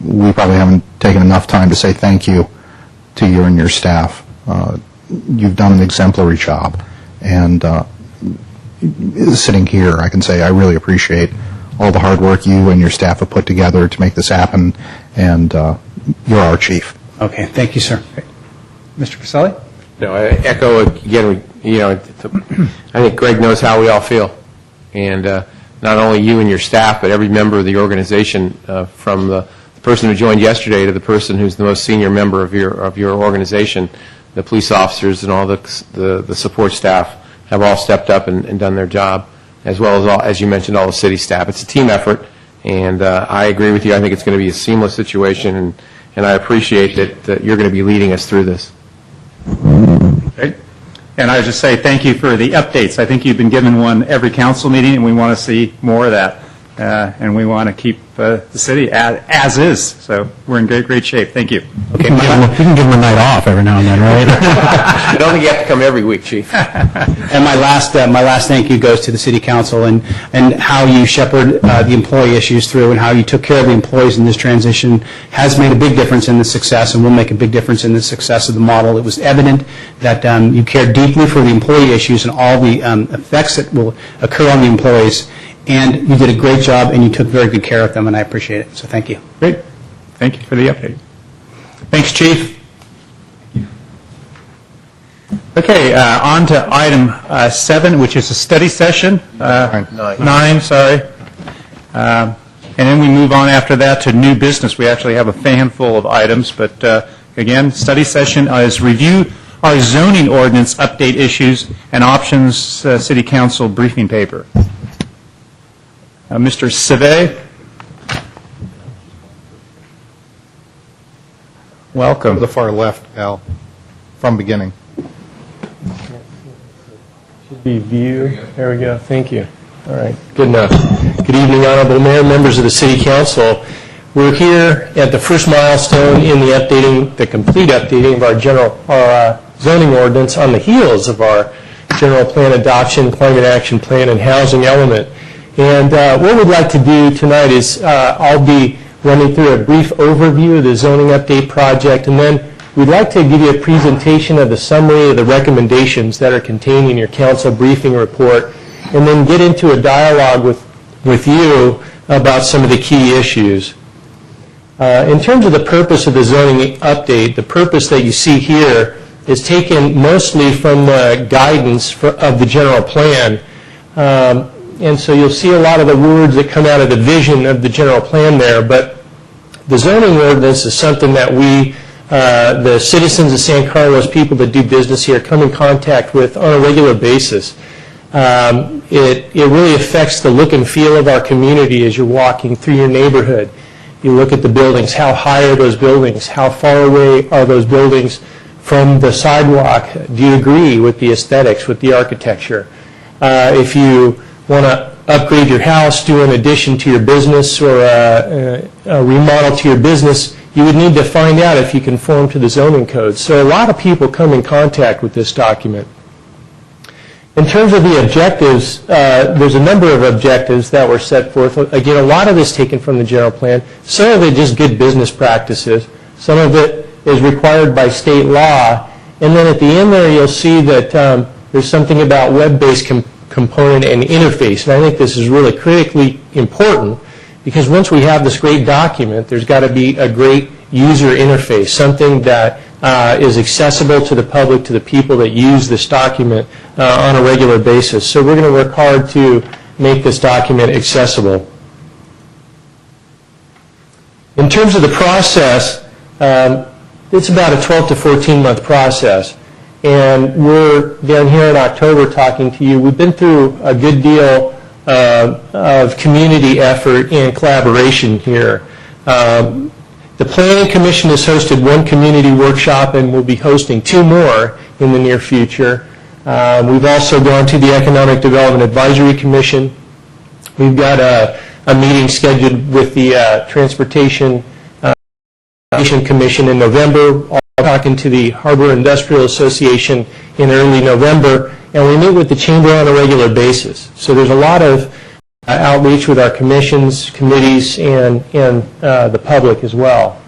we probably haven't taken enough time to say thank you to you and your staff. You've done an exemplary job, and sitting here, I can say I really appreciate all the hard work you and your staff have put together to make this happen, and you're our chief. Okay, thank you, sir. Mr. Caselli? No, I echo again, I think Greg knows how we all feel. And not only you and your staff, but every member of the organization, from the person who joined yesterday to the person who's the most senior member of your organization, the police officers and all the support staff have all stepped up and done their job, as well as you mentioned, all the city staff. It's a team effort, and I agree with you. I think it's going to be a seamless situation, and I appreciate that you're going to be leading us through this. Great. And I would just say thank you for the updates. I think you've been given one every council meeting, and we want to see more of that. And we want to keep the city as is. So we're in great shape. Thank you. Okay, we can give them a night off every now and then, right? I don't think you have to come every week, Chief. And my last thank you goes to the City Council and how you shepherd the employee issues through and how you took care of the employees in this transition has made a big difference in the success and will make a big difference in the success of the model. It was evident that you cared deeply for the employee issues and all the effects that will occur on the employees. And you did a great job, and you took very good care of them, and I appreciate it. So thank you. Great. Thank you for the update. Thanks, Chief. Okay, on to item 7, which is a study session. 9, sorry. And then we move on after that to new business. We actually have a handful of items, but again, study session is review our zoning ordinance update issues and options City Council briefing paper. Mr. Civet, welcome. To the far left, Al, from beginning. Should be view. There we go. Thank you. All right. Good enough. Good evening, Honorable Mayor, members of the City Council. We're here at the first milestone in the complete updating of our zoning ordinance on the heels of our general plan adoption, climate action plan, and housing element. And what we'd like to do tonight is I'll be running through a brief overview of the zoning update project, and then we'd like to give you a presentation of the summary of the recommendations that are contained in your council briefing report, and then get into a dialogue with you about some of the key issues. In terms of the purpose of the zoning update, the purpose that you see here is taken mostly from the guidance of the general plan. And so you'll see a lot of the words that come out of the vision of the general plan there, but the zoning ordinance is something that we, the citizens of San Carlos, people that do business here, come in contact with on a regular basis. It really affects the look and feel of our community as you're walking through your neighborhood. You look at the buildings, how high are those buildings? How far away are those buildings from the sidewalk? Do you agree with the aesthetics, with the architecture? If you want to upgrade your house, do an addition to your business or a remodel to your business, you would need to find out if you conform to the zoning code. So a lot of people come in contact with this document. In terms of the objectives, there's a number of objectives that were set forth. Again, a lot of this taken from the general plan. Some of it just good business practices. Some of it is required by state law. And then at the end there, you'll see that there's something about web-based component and interface. And I think this is really critically important because once we have this great document, there's got to be a great user interface, something that is accessible to the public, to the people that use this document on a regular basis. So we're going to work hard to make this document accessible. In terms of the process, it's about a 12 to 14 month process. And we're down here in October talking to you. We've been through a good deal of community effort and collaboration here. The Planning Commission has hosted one community workshop and will be hosting 2 more in the near future. We've also gone to the Economic Development Advisory Commission. We've got a meeting scheduled with the Transportation Commission in November, talking to the Harbor Industrial Association in early November, and we meet with the Chamber on a regular basis. So there's a lot of outreach with our commissions, committees, and the public as well.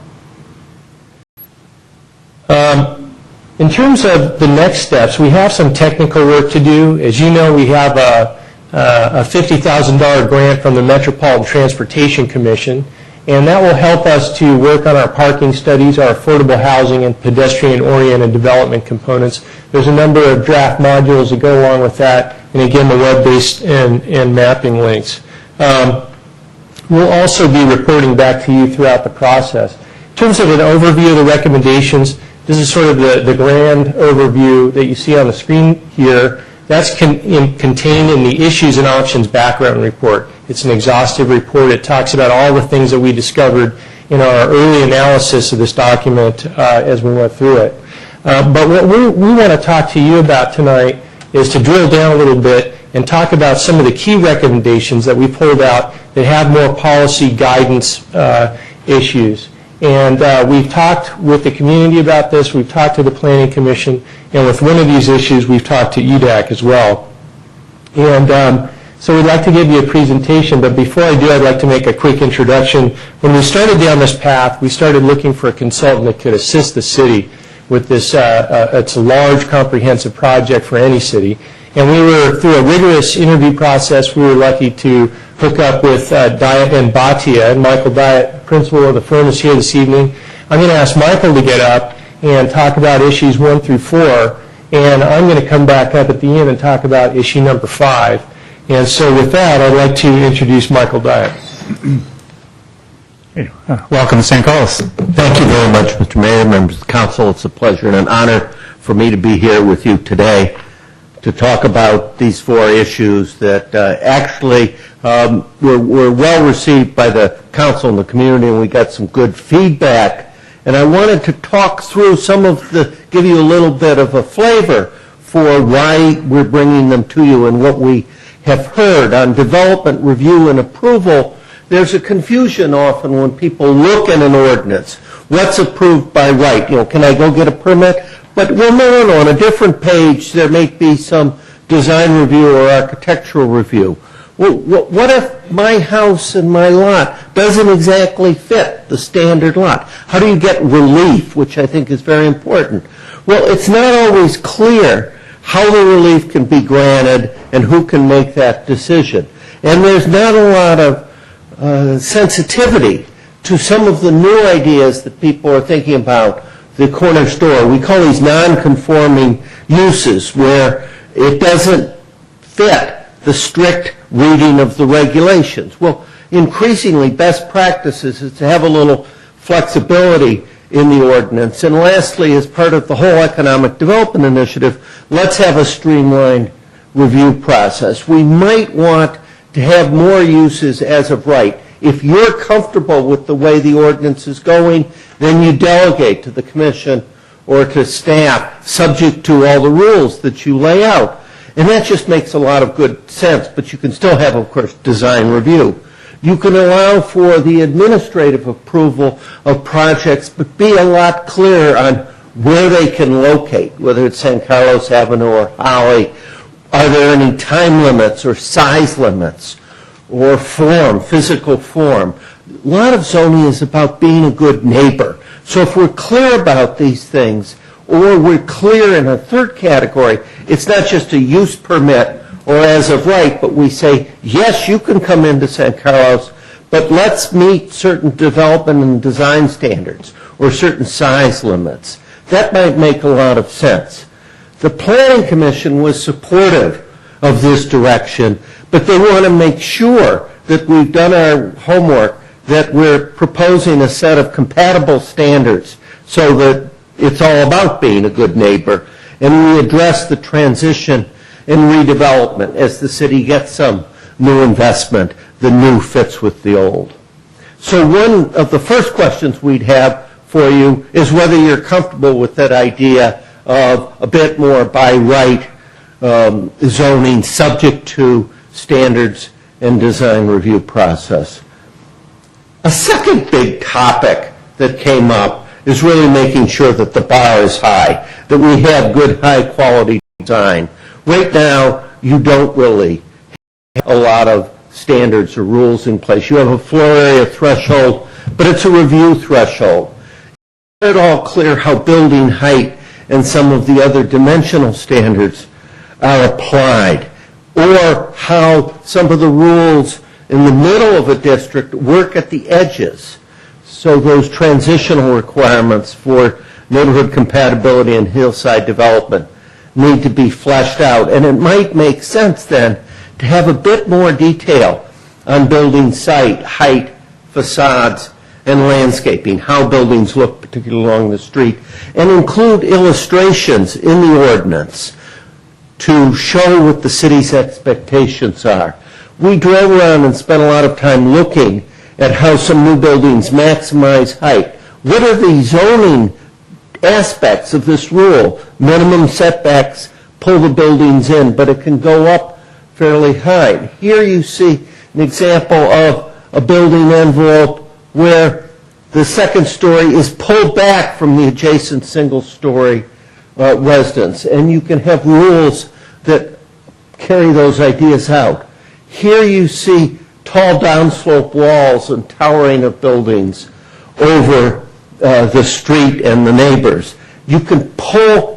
In terms of the next steps, we have some technical work to do. As you know, we have a $50,000 grant from the Metropolitan Transportation Commission, and that will help us to work on our parking studies, our affordable housing, and pedestrian-oriented development components. There's a number of draft modules that go along with that, and again, the web-based and mapping links. We'll also be reporting back to you throughout the process. In terms of an overview of the recommendations, this is sort of the grand overview that you see on the screen here. That's contained in the Issues and Options Background Report. It's an exhaustive report. It talks about all the things that we discovered in our early analysis of this document as we went through it. But what we want to talk to you about tonight is to drill down a little bit and talk about some of the key recommendations that we pulled out that have more policy guidance issues. And we've talked with the community about this. We've talked to the Planning Commission. And with one of these issues, we've talked to EDAC as well. And so we'd like to give you a presentation. But before I do, I'd like to make a quick introduction. When we started down this path, we started looking for a consultant that could assist the city with this. It's a large, comprehensive project for any city. And we were, through a rigorous interview process, we were lucky to hook up with Diet and Bhatia. And Michael Diet, principal of the firm, is here this evening. I'm going to ask Michael to get up and talk about issues 1 through 4. And I'm going to come back up at the end and talk about issue number 5. And so with that, I'd like to introduce Michael Diet. Welcome to St. Carlos. Thank you very much, Mr. Mayor, members of the council. It's a pleasure and an honor for me to be here with you today to talk about these 4 issues that actually were well received by the council and the community, and we got some good feedback. And I wanted to talk through some of give you a little bit of a flavor for why we're bringing them to you and what we have heard on development, review, and approval. There's a confusion often when people look at an ordinance. What's approved by right? Can I go get a permit? But no. On a different page, there may be some design review or architectural review. Well, what if my house and my lot doesn't exactly fit the standard lot? How do you get relief, which I think is very important? Well, it's not always clear how the relief can be granted and who can make that decision. And there's not a lot of sensitivity to some of the new ideas that people are thinking about. The corner store, we call these non-conforming uses where it doesn't fit the strict reading of the regulations. Well, increasingly best practices is to have a little flexibility in the ordinance. And lastly, as part of the whole economic development initiative, let's have a streamlined review process. We might want to have more uses as of right. If you're comfortable with the way the ordinance is going, then you delegate to the commission or to staff, subject to all the rules that you lay out. And that just makes a lot of good sense, but you can still have, of course, design review. You can allow for the administrative approval of projects, but be a lot clearer on where they can locate, whether it's San Carlos Avenue or Holly. Are there any time limits or size limits or form, physical form? A lot of zoning is about being a good neighbor. So if we're clear about these things, or we're clear in a third category, it's not just a use permit or as of right, but we say, yes, you can come into San Carlos, but let's meet certain development and design standards or certain size limits. That might make a lot of sense. The Planning Commission was supportive of this direction, but they want to make sure that we've done our homework, that we're proposing a set of compatible standards so that it's all about being a good neighbor. And we address the transition and redevelopment as the city gets some new investment. The new fits with the old. So one of the first questions we'd have for you is whether you're comfortable with that idea of a bit more by right zoning subject to standards and design review process. A second big topic that came up is really making sure that the bar is high, that we have good, high-quality design. Right now, you don't really have a lot of standards or rules in place. You have a floor area threshold, but it's a review threshold. It's not at all clear how building height and some of the other dimensional standards are applied, or how some of the rules in the middle of a district work at the edges. So those transitional requirements for neighborhood compatibility and hillside development need to be fleshed out. And it might make sense then to have a bit more detail on building site, height, facades, and landscaping, how buildings look, particularly along the street, and include illustrations in the ordinance to show what the city's expectations are. We drove around and spent a lot of time looking at how some new buildings maximize height. What are the zoning aspects of this rule? Minimum setbacks pull the buildings in, but it can go up fairly high. Here you see an example of a building envelope where the second story is pulled back from the adjacent single-story residence, and you can have rules that carry those ideas out. Here you see tall downslope walls and towering of buildings over the street and the neighbors. You can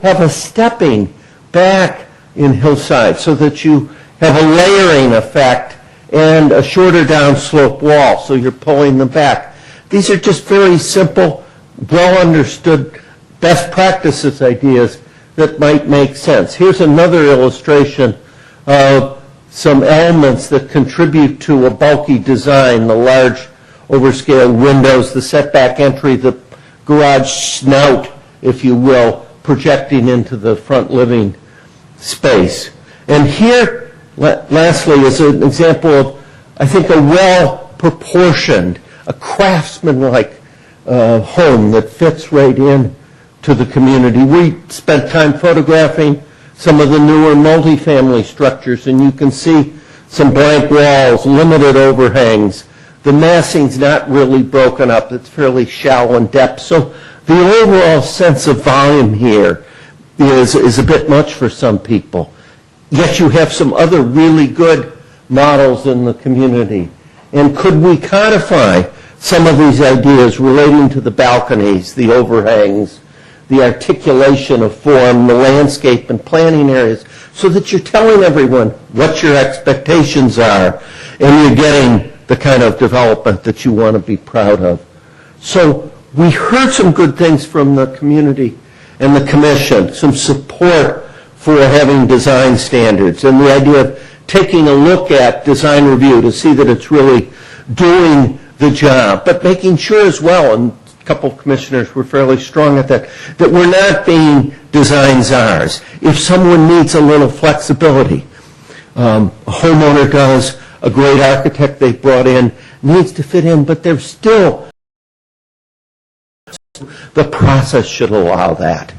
have a stepping back in hillside so that you have a layering effect and a shorter downslope wall, so you're pulling them back. These are just very simple, well-understood best practices ideas that might make sense. Here's another illustration of some elements that contribute to a bulky design, the large overscale windows, the setback entry, the garage snout, if you will, projecting into the front living space. And here, lastly, is an example of, I think, a well-proportioned, a craftsman-like home that fits right in to the community. We spent time photographing some of the newer multifamily structures, and you can see some blank walls, limited overhangs. The massing's not really broken up. It's fairly shallow in depth. So the overall sense of volume here is a bit much for some people. Yet you have some other really good models in the community. And could we codify some of these ideas relating to the balconies, the overhangs, the articulation of form, the landscape and planning areas, so that you're telling everyone what your expectations are and you're getting the kind of development that you want to be proud of. So we heard some good things from the community and the commission, some support for having design standards and the idea of taking a look at design review to see that it's really doing the job, but making sure as well, and a couple of commissioners were fairly strong at that we're not being design czars. If someone needs a little flexibility, a homeowner does, a great architect they brought in needs to fit in, but there's still, the process should allow that.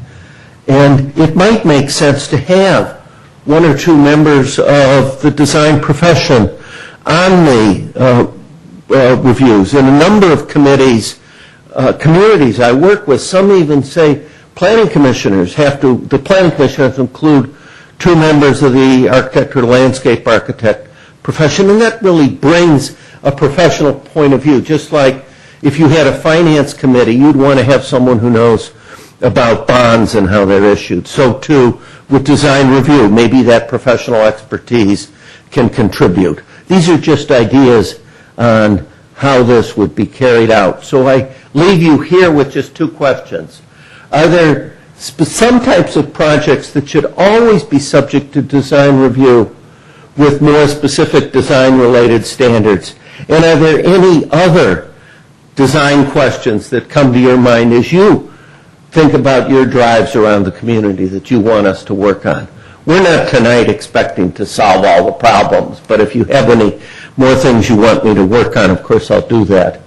And it might make sense to have one or two members of the design profession on the reviews. In a number of committees, communities I work with, some even say planning commissioners the planning commission has to include two members of the architect or landscape architect profession, and that really brings a professional point of view. Just like if you had a finance committee, you'd want to have someone who knows about bonds and how they're issued. So too with design review, maybe that professional expertise can contribute. These are just ideas on how this would be carried out. So I leave you here with just two questions. Are there some types of projects that should always be subject to design review with more specific design-related standards? And are there any other design questions that come to your mind as you think about your drives around the community that you want us to work on? We're not tonight expecting to solve all the problems, but if you have any more things you want me to work on, of course I'll do that.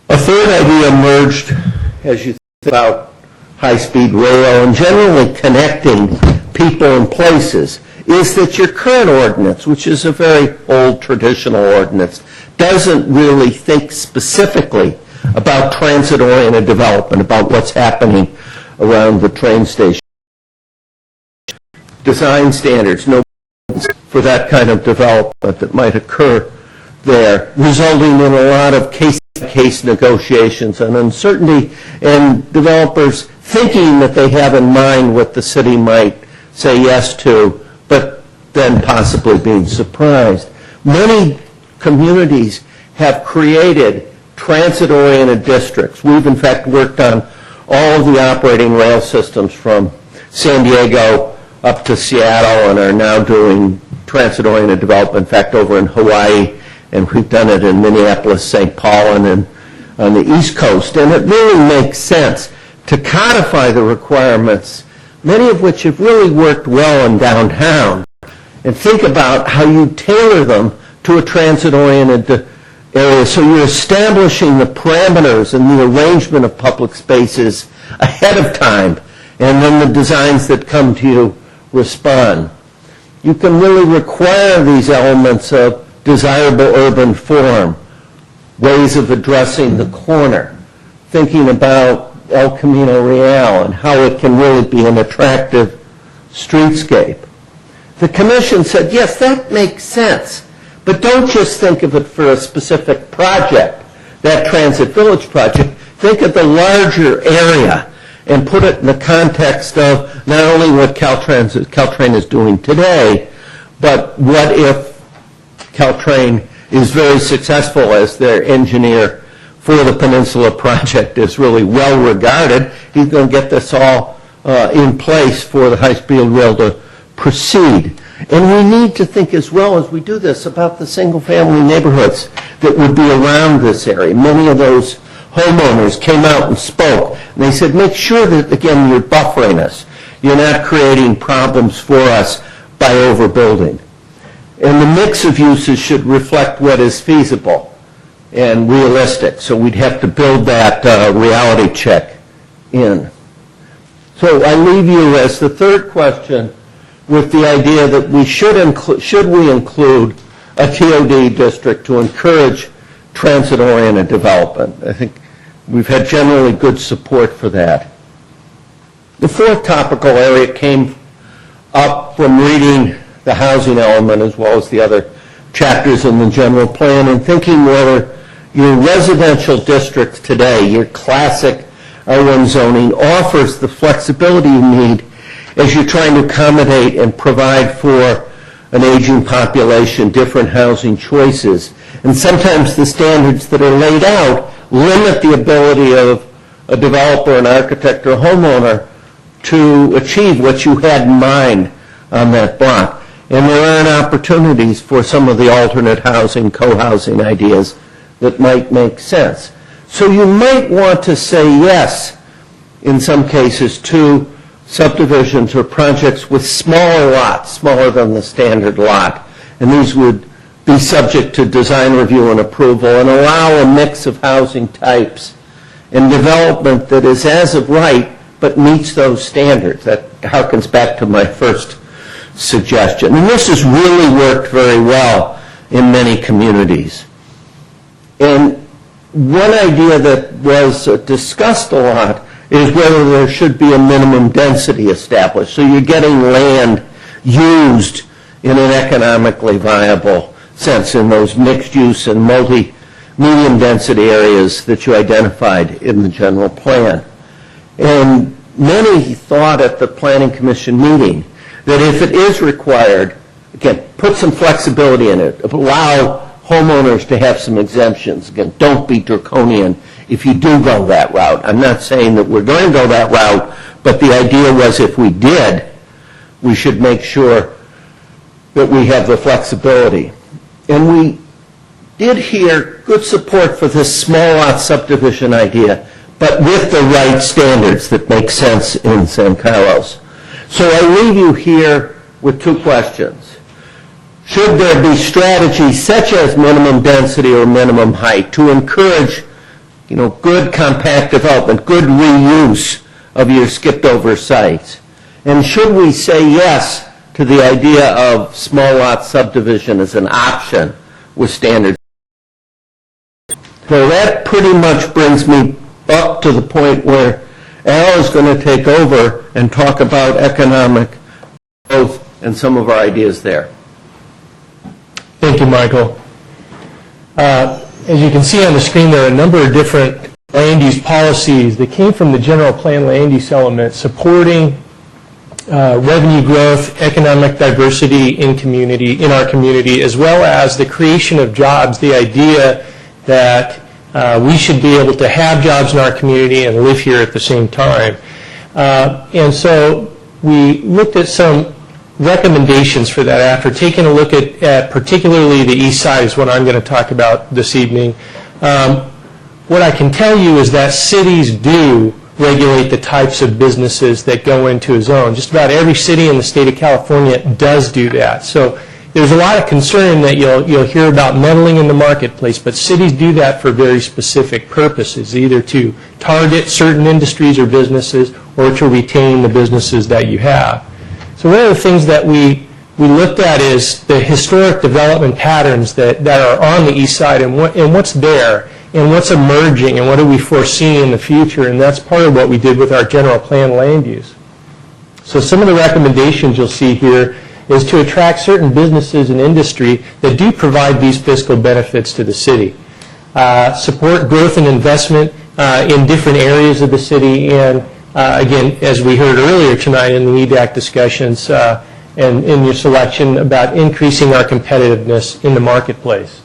A third idea emerged as you think about high-speed rail and generally connecting people and places, is that your current ordinance, which is a very old traditional ordinance, doesn't really think specifically about transit-oriented development, about what's happening around the train station. Design standards, no for that kind of development that might occur there, resulting in a lot of case-by-case negotiations and uncertainty, and developers thinking that they have in mind what the city might say yes to, but then possibly being surprised. Many communities have created transit-oriented districts. We've, in fact, worked on all of the operating rail systems from San Diego up to Seattle and are now doing transit-oriented development, in fact, over in Hawaii, and we've done it in Minneapolis, St. Paul, and on the East Coast. And it really makes sense to codify the requirements, many of which have really worked well in downtown, and think about how you tailor them to a transit-oriented area. So you're establishing the parameters and the arrangement of public spaces ahead of time, and then the designs that come to you respond. You can really require these elements of desirable urban form, ways of addressing the corner, thinking about El Camino Real and how it can really be an attractive streetscape. The commission said, yes, that makes sense, but don't just think of it for a specific project, that Transit Village project. Think of the larger area and put it in the context of not only what Caltrain is doing today, but what if Caltrain is very successful as their engineer for the Peninsula project, is really well regarded. He's going to get this all in place for the high-speed rail to proceed. And we need to think as well as we do this about the single-family neighborhoods that would be around this area. Many of those homeowners came out and spoke, and they said, make sure that, again, you're buffering us. You're not creating problems for us by overbuilding. And the mix of uses should reflect what is feasible and realistic. So we'd have to build that reality check in. So I leave you as the third question with the idea that we should we include a TOD district to encourage transit-oriented development. I think we've had generally good support for that. The fourth topical area came up from reading the housing element as well as the other chapters in the general plan and thinking whether your residential district today, your classic R1 zoning, offers the flexibility you need as you're trying to accommodate and provide for an aging population, different housing choices. And sometimes the standards that are laid out limit the ability of a developer, an architect, or a homeowner to achieve what you had in mind on that block. And there aren't opportunities for some of the alternate housing, co-housing ideas that might make sense. So you might want to say yes, in some cases, to subdivisions or projects with smaller lots, smaller than the standard lot. And these would be subject to design review and approval and allow a mix of housing types and development that is as of right but meets those standards. That harkens back to my first suggestion. And this has really worked very well in many communities. And one idea that was discussed a lot is whether there should be a minimum density established. So you're getting land used in an economically viable sense in those mixed-use and medium density areas that you identified in the general plan. And many thought at the Planning Commission meeting that if it is required, again, put some flexibility in it, allow homeowners to have some exemptions. Again, don't be draconian if you do go that route. I'm not saying that we're going to go that route, but the idea was if we did, we should make sure that we have the flexibility. And we did hear good support for this small lot subdivision idea, but with the right standards that make sense in San Carlos. So I leave you here with two questions. Should there be strategies such as minimum density or minimum height to encourage, good compact development, good reuse of your skipped over sites? And should we say yes to the idea of small lot subdivision as an option with standard? So that pretty much brings me up to the point where Al is going to take over and talk about economic growth and some of our ideas there. Thank you, Michael. As you can see on the screen, there are a number of different land use policies that came from the general plan land use element supporting revenue growth, economic diversity in our community, as well as the creation of jobs, the idea that we should be able to have jobs in our community and live here at the same time. And so we looked at some recommendations for that after taking a look at particularly the east side is what I'm going to talk about this evening. What I can tell you is that cities do regulate the types of businesses that go into a zone. Just about every city in the state of California does do that. So there's a lot of concern that you'll hear about meddling in the marketplace, but cities do that for very specific purposes, either to target certain industries or businesses or to retain the businesses that you have. So one of the things that we looked at is the historic development patterns that are on the east side and what's there and what's emerging and what do we foresee in the future, and that's part of what we did with our general plan land use. So some of the recommendations you'll see here is to attract certain businesses and industry that do provide these fiscal benefits to the city. Support growth and investment in different areas of the city, and again, as we heard earlier tonight in the EDAC discussions and in your selection about increasing our competitiveness in the marketplace.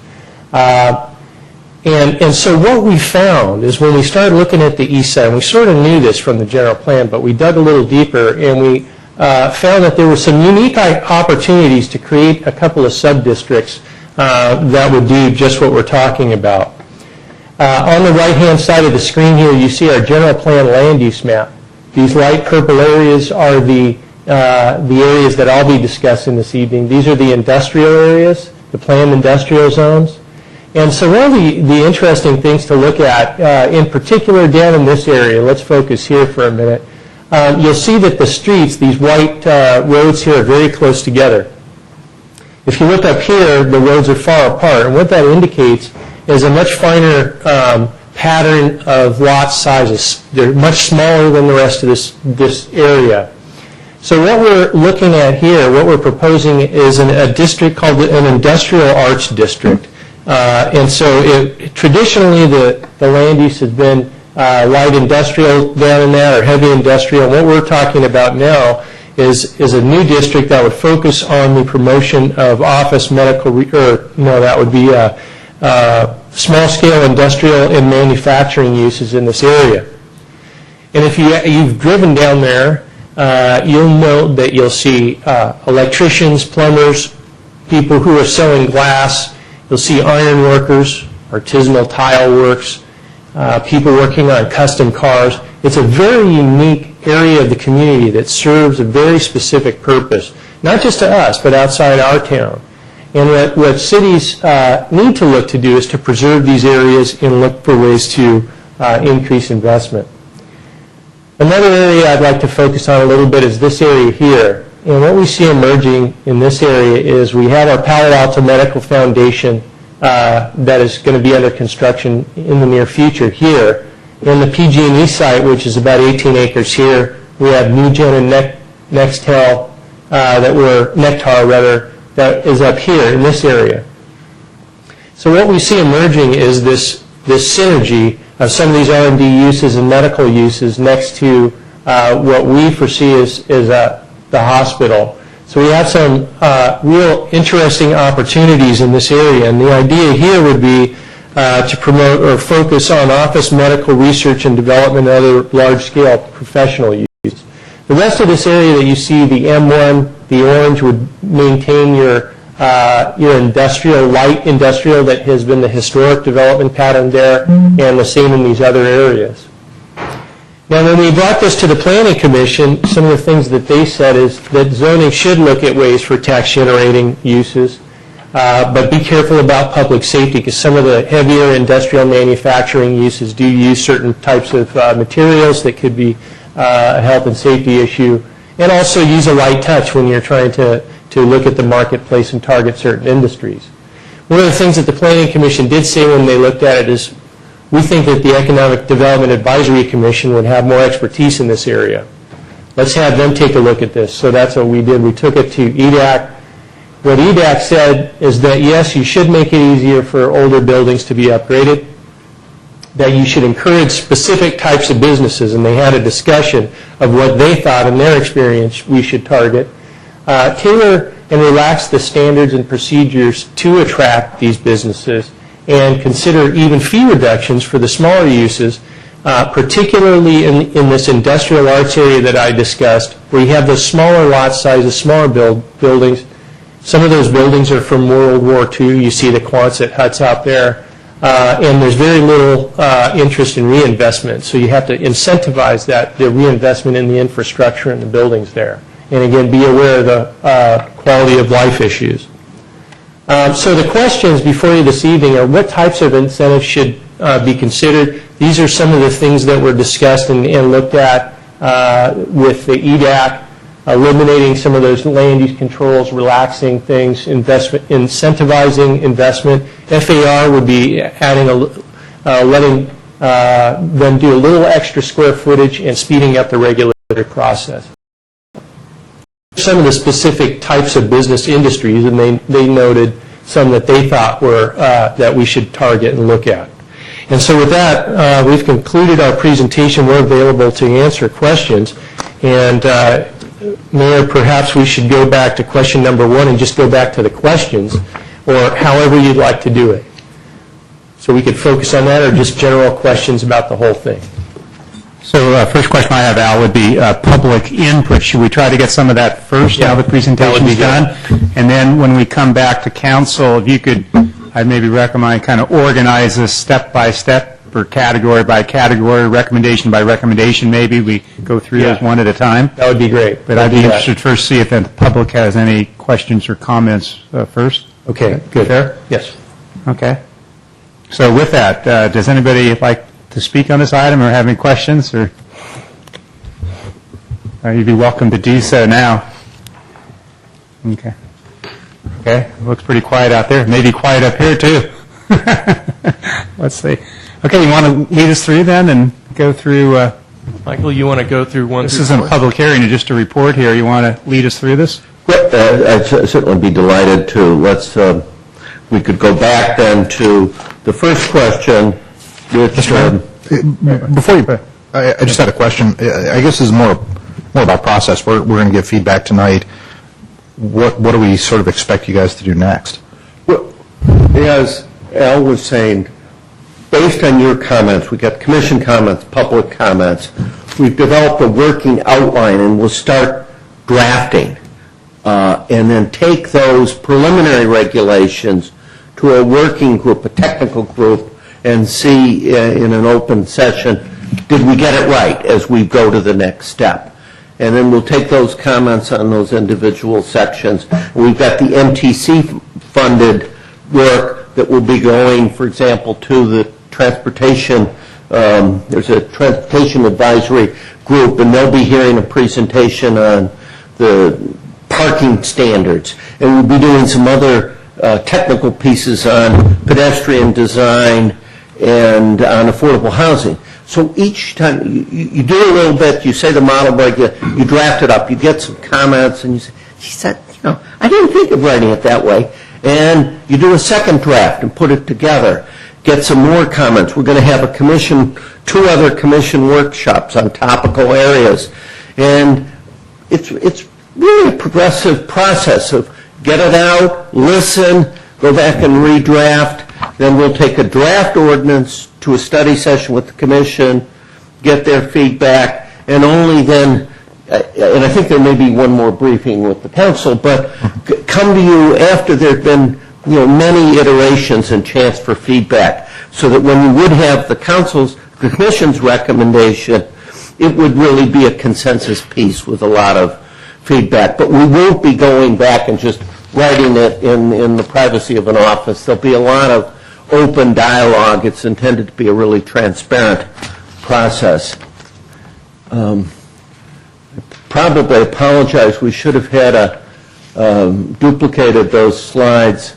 And so what we found is when we started looking at the east side, and we sort of knew this from the general plan, but we dug a little deeper and we found that there were some unique opportunities to create a couple of sub-districts that would do just what we're talking about. On the right-hand side of the screen here, you see our general plan land use map. These light purple areas are the areas that I'll be discussing this evening. These are the industrial areas, the planned industrial zones. And so one of the interesting things to look at, in particular down in this area, let's focus here for a minute, you'll see that the streets, these white roads here, are very close together. If you look up here, the roads are far apart, and what that indicates is a much finer pattern of lot sizes. They're much smaller than the rest of this area. So what we're looking at here, what we're proposing is a district called an industrial arts district. And so traditionally the land use has been light industrial down in that or heavy industrial. What we're talking about now is a new district that would focus on the promotion of office, medical, that would be small-scale industrial and manufacturing uses in this area. And if you've driven down there, you'll note that you'll see electricians, plumbers, people who are selling glass. You'll see iron workers, artisanal tile works, people working on custom cars. It's a very unique area of the community that serves a very specific purpose, not just to us, but outside our town. And what cities need to look to do is to preserve these areas and look for ways to increase investment. Another area I'd like to focus on a little bit is this area here. And what we see emerging in this area is we have our Palo Alto Medical Foundation that is going to be under construction in the near future here. In the PG&E site, which is about 18 acres here, we have NewGen and Nectar that is up here in this area. So what we see emerging is this synergy of some of these R&D uses and medical uses next to what we foresee as the hospital. So we have some real interesting opportunities in this area, and the idea here would be to promote or focus on office medical research and development and other large-scale professional uses. The rest of this area that you see, the M1, the orange, would maintain your industrial, light industrial that has been the historic development pattern there, and the same in these other areas. Now, when we brought this to the Planning Commission, some of the things that they said is that zoning should look at ways for tax-generating uses, but be careful about public safety because some of the heavier industrial manufacturing uses do use certain types of materials that could be a health and safety issue. and also use a light touch when you're trying to look at the marketplace and target certain industries. One of the things that the Planning Commission did say when they looked at it is, we think that the Economic Development Advisory Commission would have more expertise in this area. Let's have them take a look at this. So that's what we did. We took it to EDAC. What EDAC said is that, yes, you should make it easier for older buildings to be upgraded, that you should encourage specific types of businesses, and they had a discussion of what they thought in their experience we should target. Tailor and relax the standards and procedures to attract these businesses, and consider even fee reductions for the smaller uses, particularly in this industrial arts area that I discussed, where you have those smaller lot sizes, smaller buildings. Some of those buildings are from World War II. You see the Quonset huts out there. And there's very little interest in reinvestment. So you have to incentivize the reinvestment in the infrastructure and the buildings there. And again, be aware of the quality of life issues. So the questions before you this evening are, what types of incentives should be considered? These are some of the things that were discussed and looked at with the EDAC, eliminating some of those land use controls, relaxing things, incentivizing investment. FAR would be adding letting them do a little extra square footage and speeding up the regulatory process. Some of the specific types of business industries, and they noted some that they thought were that we should target and look at. And so with that, we've concluded our presentation. We're available to answer questions. And Mayor, perhaps we should go back to question number 1 and just go back to the questions, or however you'd like to do it. So we could focus on that, or just general questions about the whole thing. So first question I have, Al, would be public input. Should we try to get some of that first now the presentation is done? And then when we come back to council, if you could, I'd maybe recommend kind of organize this step by step or category by category, recommendation by recommendation, maybe. We go through those one at a time. That would be great. But I'd be interested first to see if the public has any questions or comments first. Okay, good. Fair? Yes. Okay. So with that, does anybody like to speak on this item or have any questions? Or you'd be welcome to do so now. Okay. Okay. Looks pretty quiet out there. Maybe quiet up here too. Let's see. Okay, you want to lead us through then and go through... Michael, you want to go through one This isn't a public hearing, just a report here. You want to lead us through this? I'd certainly be delighted to. We could go back then to the first question, which... Before you... I just had a question. I guess this is more about process. We're going to give feedback tonight. What do we sort of expect you guys to do next? Well, as Al was saying, based on your comments, we got commission comments, public comments, we've developed a working outline, and we'll start drafting and then take those preliminary regulations to a working group, a technical group, and see in an open session, did we get it right as we go to the next step? And then we'll take those comments on those individual sections. We've got the MTC-funded work that will be going, for example, to the transportation. There's a transportation advisory group, and they'll be hearing a presentation on the parking standards. And we'll be doing some other technical pieces on pedestrian design and on affordable housing. So each time you do a little bit, you say the model break, you draft it up, you get some comments, and you say, he said, I didn't think of writing it that way. And you do a second draft and put it together, get some more comments. We're going to have two other commission workshops on topical areas. And it's really a progressive process of get it out, listen, go back and redraft. Then we'll take a draft ordinance to a study session with the commission, get their feedback, and only then, and I think there may be one more briefing with the council, but come to you after there have been many iterations and chance for feedback, so that when we would have the commission's recommendation, it would really be a consensus piece with a lot of feedback. But we won't be going back and just writing it in the privacy of an office. There'll be a lot of open dialogue. It's intended to be a really transparent process. probably apologize. We should have had duplicated those slides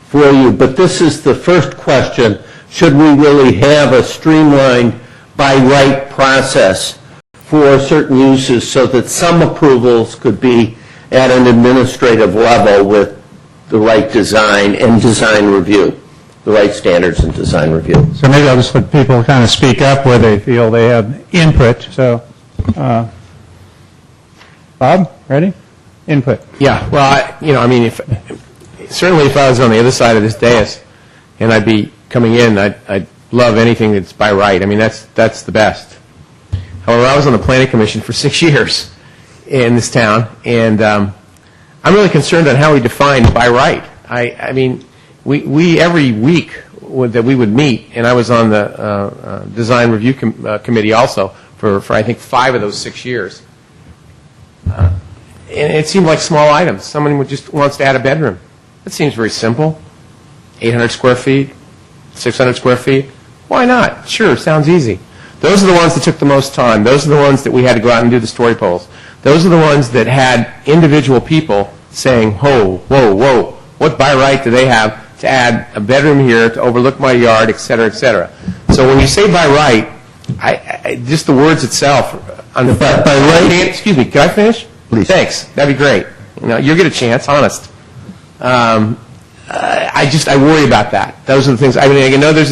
for you. But this is the first question. Should we really have a streamlined by right process for certain uses so that some approvals could be at an administrative level with the right design and design review, the right standards and design review? So maybe I'll just let people kind of speak up where they feel they have input. So, Bob, ready? Input. Yeah, well, certainly if I was on the other side of this dais and I'd be coming in, I'd love anything that's by right. I mean, that's the best. However, I was on the Planning Commission for 6 years in this town, and I'm really concerned on how we define by right. I mean, we every week that we would meet, and I was on the Design Review Committee also for I think 5 of those 6 years. And it seemed like small items. Someone just wants to add a bedroom. That seems very simple. 800 square feet, 600 square feet. Why not? Sure, sounds easy. Those are the ones that took the most time. Those are the ones that we had to go out and do the story polls. Those are the ones that had individual people saying, whoa, whoa, whoa, what by right do they have to add a bedroom here to overlook my yard, et cetera, et cetera. So when you say by right, just the words itself. By right? Excuse me, can I finish? Please. Thanks. That'd be great. You'll get a chance, honest. I worry about that. Those are the things. I mean, I know there's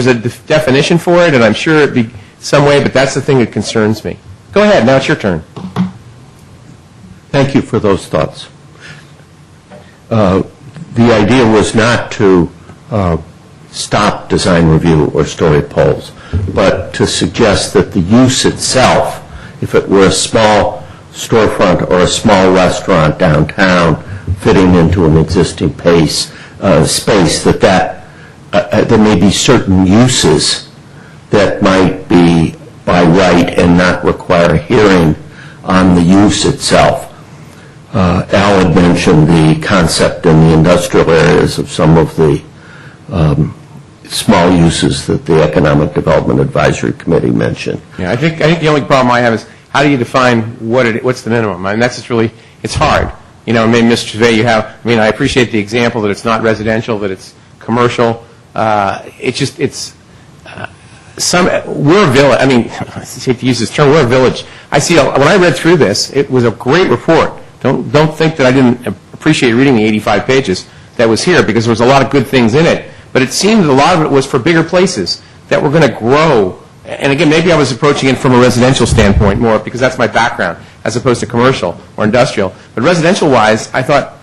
a definition for it, and I'm sure it'd be some way, but that's the thing that concerns me. Go ahead. Now it's your turn. Thank you for those thoughts. The idea was not to stop design review or story polls, but to suggest that the use itself, if it were a small storefront or a small restaurant downtown fitting into an existing space, that there may be certain uses that might be by right and not require hearing on the use itself. Al had mentioned the concept in the industrial areas of some of the small uses that the Economic Development Advisory Committee mentioned. Yeah, I think the only problem I have is how do you define what's the minimum? I mean, that's just really, it's hard. Maybe Mr. Gervais, I appreciate the example that it's not residential, that it's commercial. We're a village. I mean, I hate to use this term, we're a village. When I read through this, it was a great report. Don't think that I didn't appreciate reading the 85 pages that was here, because there was a lot of good things in it. But it seemed that a lot of it was for bigger places that were going to grow. And again, maybe I was approaching it from a residential standpoint more, because that's my background, as opposed to commercial or industrial. But residential-wise, I thought,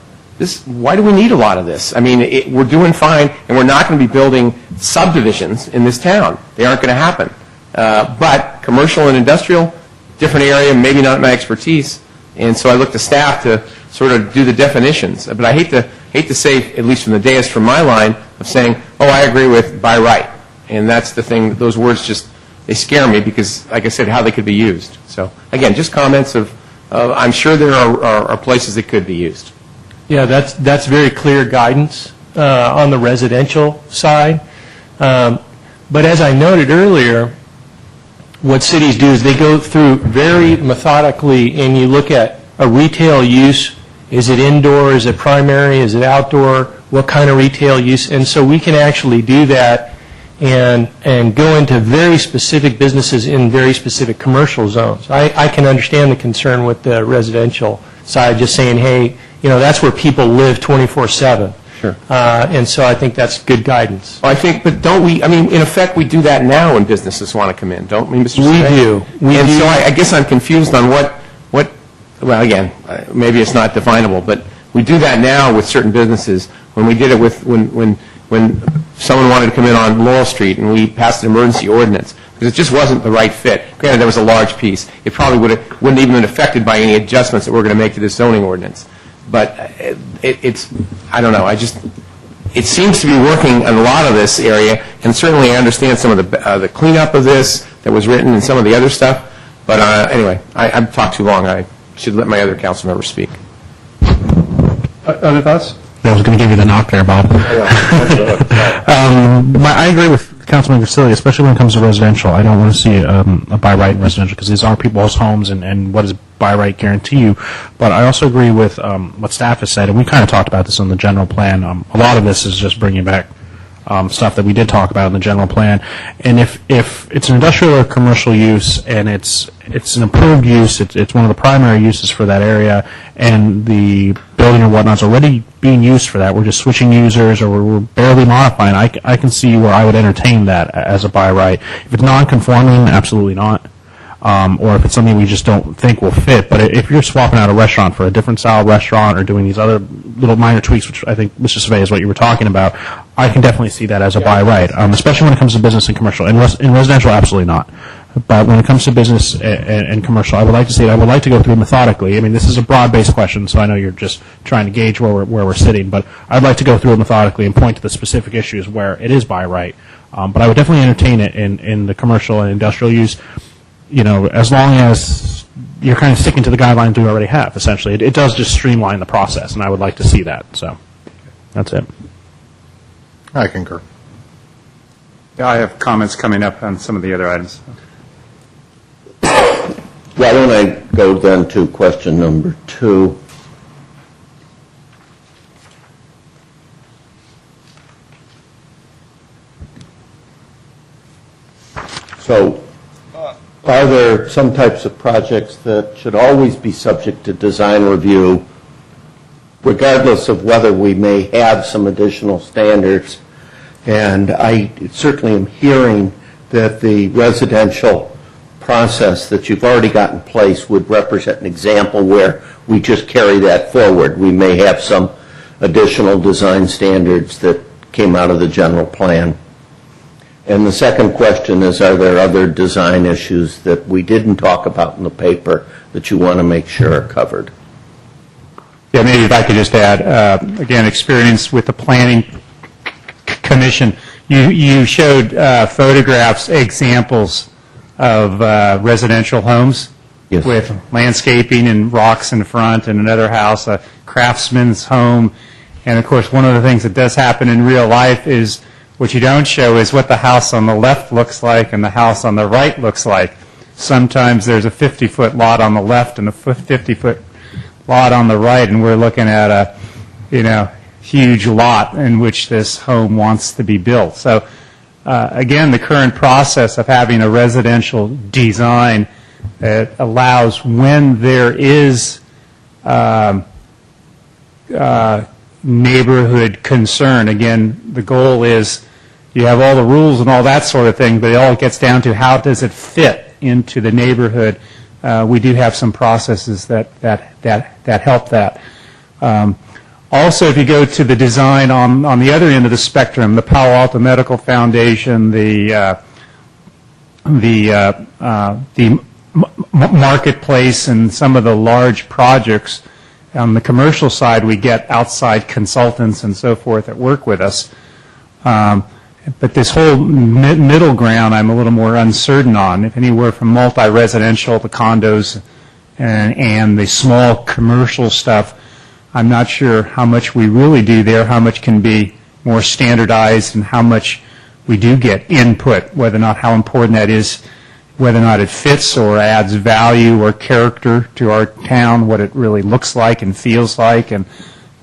why do we need a lot of this? I mean, we're doing fine, and we're not going to be building subdivisions in this town. They aren't going to happen. But commercial and industrial, different area, maybe not my expertise. And so I looked to staff to sort of do the definitions. But I hate to say, at least from the dais, from my line of saying, I agree with by right. And that's the thing, those words just, they scare me because, like I said, how they could be used. So, again, just comments of I'm sure there are places that could be used. Yeah, that's very clear guidance on the residential side. But as I noted earlier, what cities do is they go through very methodically, and you look at a retail use. Is it indoor? Is it primary? Is it outdoor? What kind of retail use? And so we can actually do that and go into very specific businesses in very specific commercial zones. I can understand the concern with the residential side, just saying, hey, that's where people live 24/7. Sure. And so I think that's good guidance. But don't we, in effect, we do that now when businesses want to come in, don't we, Mr. We do. So I guess I'm confused on well, again, maybe it's not definable, but we do that now with certain businesses. When we did it when someone wanted to come in on Laurel Street and we passed an emergency ordinance, because it just wasn't the right fit. Granted, there was a large piece. It probably wouldn't even been affected by any adjustments that we're going to make to this zoning ordinance. But it's, I don't know, it seems to be working in a lot of this area, and certainly I understand some of the cleanup of this that was written and some of the other stuff. But anyway, I've talked too long. I should let my other council members speak. Other thoughts? I was going to give you the knock there, Bob. I agree with Councilman Vasili, especially when it comes to residential. I don't want to see a by right in residential, because these are people's homes, and what is by right guarantee you. But I also agree with what staff has said, and we kind of talked about this in the general plan. A lot of this is just bringing back stuff that we did talk about in the general plan. And if it's an industrial or commercial use and it's an approved use, it's one of the primary uses for that area, and the building or whatnot's already being used for that, we're just switching users or we're barely modifying, I can see where I would entertain that as a by right. If it's non-conforming, absolutely not. Or if it's something we just don't think will fit. But if you're swapping out a restaurant for a different style restaurant or doing these other little minor tweaks, which I think, Mr. Survey, is what you were talking about, I can definitely see that as a by right, especially when it comes to business and commercial. In residential, absolutely not. But when it comes to business and commercial, I would like to see it. I would like to go through methodically. I mean, this is a broad-based question, so I know you're just trying to gauge where we're sitting. But I'd like to go through it methodically and point to the specific issues where it is by right. But I would definitely entertain it in the commercial and industrial use, as long as you're kind of sticking to the guidelines we already have, essentially. It does just streamline the process, and I would like to see that. So that's it. I concur. Yeah, I have comments coming up on some of the other items. Why don't I go then to question number 2? So, are there some types of projects that should always be subject to design review, regardless of whether we may have some additional standards? And I certainly am hearing that the residential process that you've already got in place would represent an example where we just carry that forward. We may have some additional design standards that came out of the general plan. And the second question is, are there other design issues that we didn't talk about in the paper that you want to make sure are covered? Yeah, maybe if I could just add, again, experience with the Planning Commission. You showed photographs, examples of residential homes with landscaping and rocks in front, and another house, a craftsman's home. And, of course, one of the things that does happen in real life is what you don't show is what the house on the left looks like and the house on the right looks like. Sometimes there's a 50-foot lot on the left and a 50-foot lot on the right, and we're looking at a, huge lot in which this home wants to be built. So, again, the current process of having a residential design that allows when there is neighborhood concern. Again, the goal is you have all the rules and all that sort of thing, but it all gets down to how does it fit into the neighborhood. We do have some processes that help that. Also, if you go to the design on the other end of the spectrum, the Palo Alto Medical Foundation, the marketplace, and some of the large projects, on the commercial side, we get outside consultants and so forth that work with us. But this whole middle ground, I'm a little more uncertain on. If anywhere from multi-residential to condos and the small commercial stuff, I'm not sure how much we really do there, how much can be more standardized, and how much we do get input, whether or not how important that is, whether or not it fits or adds value or character to our town, what it really looks like and feels like, and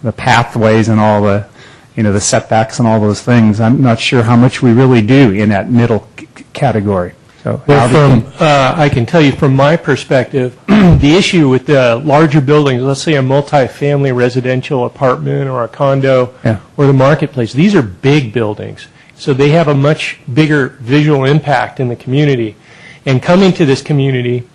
the pathways and all the, the setbacks and all those things. I'm not sure how much we really do in that middle category. So, I can tell you from my perspective, the issue with the larger buildings, let's say a multi-family residential apartment or a condo or the marketplace, these are big buildings. So they have a much bigger visual impact in the community. And coming to this community,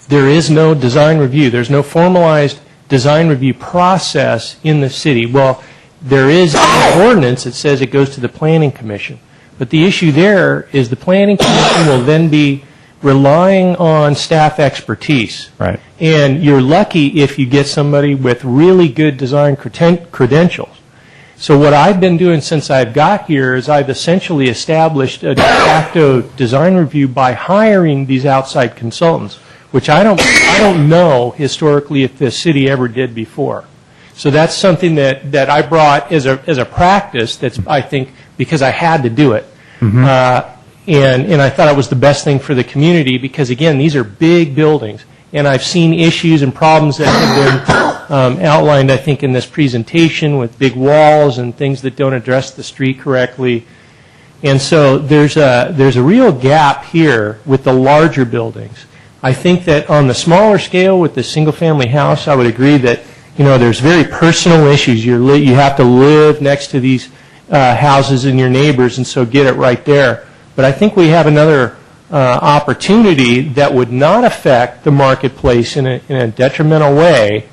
there is no design review. There's no formalized design review process in the city. Well, there is an ordinance that says it goes to the Planning Commission. But the issue there is the Planning Commission will then be relying on staff expertise. Right. And you're lucky if you get somebody with really good design credentials. So what I've been doing since I've got here is I've essentially established a de facto design review by hiring these outside consultants, which I don't know historically if the city ever did before. So that's something that I brought as a practice that's, I think, because I had to do it. Mm-hmm. And I thought it was the best thing for the community because, again, these are big buildings. and I've seen issues and problems that have been outlined, I think, in this presentation with big walls and things that don't address the street correctly. And so there's a real gap here with the larger buildings. I think that on the smaller scale with the single-family house, I would agree that, there's very personal issues. You have to live next to these houses and your neighbors, and so get it right there. But I think we have another opportunity that would not affect the marketplace in a detrimental way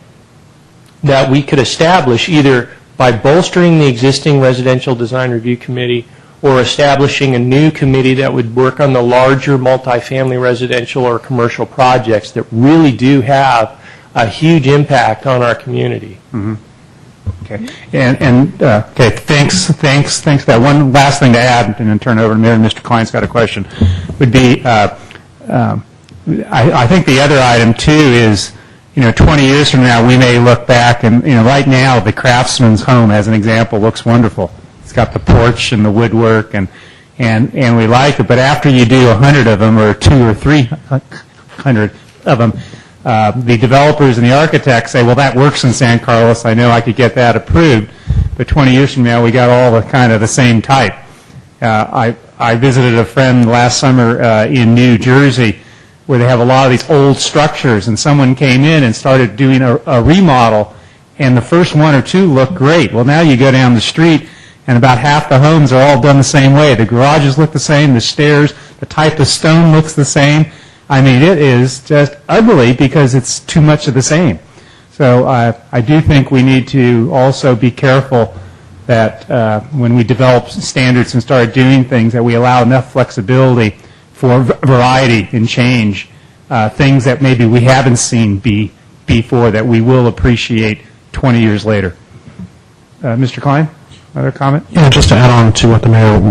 that we could establish either by bolstering the existing residential design review committee or establishing a new committee that would work on the larger multifamily residential or commercial projects that really do have a huge impact on our community. Mm-hmm. Okay. Okay. Thanks for that. One last thing to add, and then turn it over to Mayor. And Mr. Klein's got a question. Would be, I think the other item too is, 20 years from now we may look back and right now the Craftsman's home, as an example, looks wonderful. It's got the porch and the woodwork and we like it. But after you do 100 of them or 200 or 300 of them, the developers and the architects say, well, that works in San Carlos. I know I could get that approved. But 20 years from now, we got all the kind of the same type. I visited a friend last summer in New Jersey where they have a lot of these old structures, and someone came in and started doing a remodel, and the first one or two looked great. Well, now you go down the street, and about half the homes are all done the same way. The garages look the same, the stairs, the type of stone looks the same. I mean, it is just ugly because it's too much of the same. So I do think we need to also be careful that when we develop standards and start doing things, that we allow enough flexibility for variety and change, things that maybe we haven't seen before that we will appreciate 20 years later. Mr. Klein, another comment? Yeah, just to add on to what the mayor,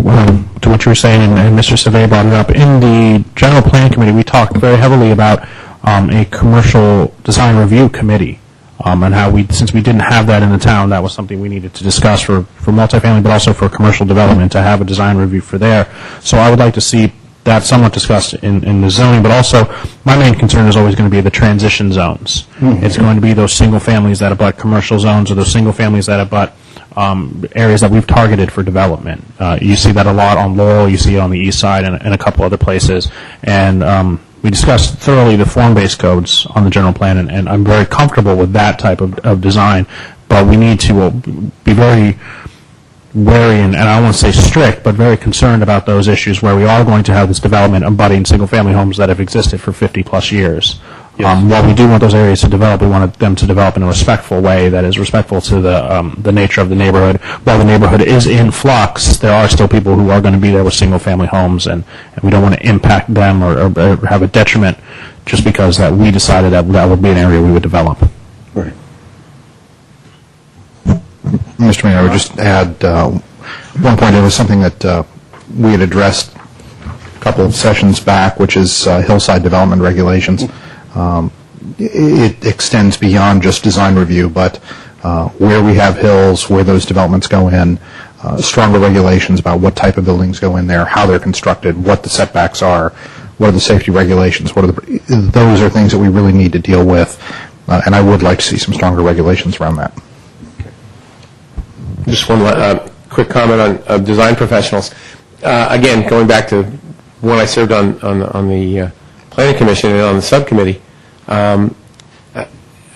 to what you were saying, and Mr. Savay brought it up. In the General Plan Committee, we talked very heavily about a commercial design review committee, and how since we didn't have that in the town, that was something we needed to discuss for multifamily, but also for commercial development to have a design review for there. So I would like to see that somewhat discussed in the zoning, but also my main concern is always going to be the transition zones. Mm-hmm. It's going to be those single families that abut commercial zones or those single families that abut areas that we've targeted for development. You see that a lot on Laurel, you see it on the east side and a couple other places. And we discussed thoroughly the form-based codes on the general plan, and I'm very comfortable with that type of design, but we need to be very wary, and I don't want to say strict, but very concerned about those issues where we are going to have this development abutting single-family homes that have existed for 50-plus years. Yes. While we do want those areas to develop, we want them to develop in a respectful way that is respectful to the nature of the neighborhood. While the neighborhood is in flux, there are still people who are going to be there with single-family homes, and we don't want to impact them or have a detriment just because that we decided that would be an area we would develop. Right. Mr. Mayor, I would just add one point. It was something that we had addressed a couple of sessions back, which is hillside development regulations. It extends beyond just design review, but where we have hills, where those developments go in, stronger regulations about what type of buildings go in there, how they're constructed, what the setbacks are, what are the safety regulations, those are things that we really need to deal with, and I would like to see some stronger regulations around that. Just one quick comment on design professionals. Again, going back to when I served on the Planning Commission and on the subcommittee, a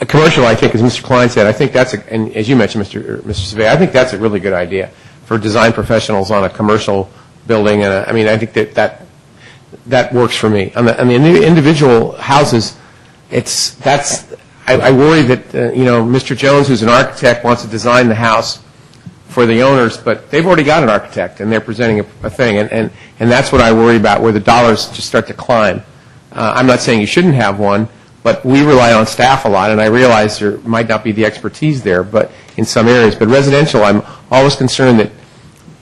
commercial, I think, as Mr. Klein said, I think that's, and as you mentioned, Mr. Savay, I think that's a really good idea for design professionals on a commercial building. And I mean, I think that works for me. On the individual houses, I worry that Mr. Jones, who's an architect, wants to design the house for the owners, but they've already got an architect and they're presenting a thing, and that's what I worry about, where the dollars just start to climb. I'm not saying you shouldn't have one, but we rely on staff a lot, and I realize there might not be the expertise there, but in some areas. But residential, I'm always concerned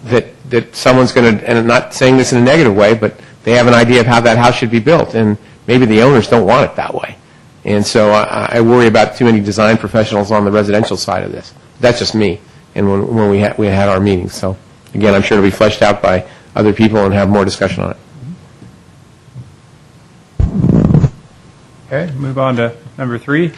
that someone's going to, and I'm not saying this in a negative way, but they have an idea of how that house should be built, and maybe the owners don't want it that way. And so I worry about too many design professionals on the residential side of this. That's just me, and when we had our meetings. So, again, I'm sure it'll be fleshed out by other people and have more discussion on it. Okay, move on to number 3.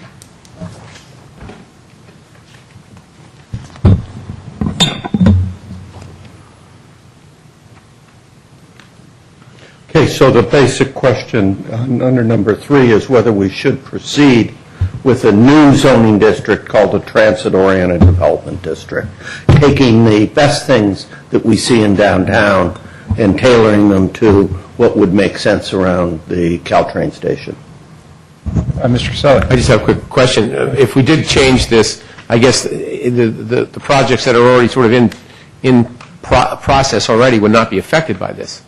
Okay, so the basic question under number 3 is whether we should proceed with a new zoning district called a transit-oriented development district, taking the best things that we see in downtown and tailoring them to what would make sense around the Caltrain station. Mr. Casella. I just have a quick question. If we did change this, I guess the projects that are already sort of in process already would not be affected by this.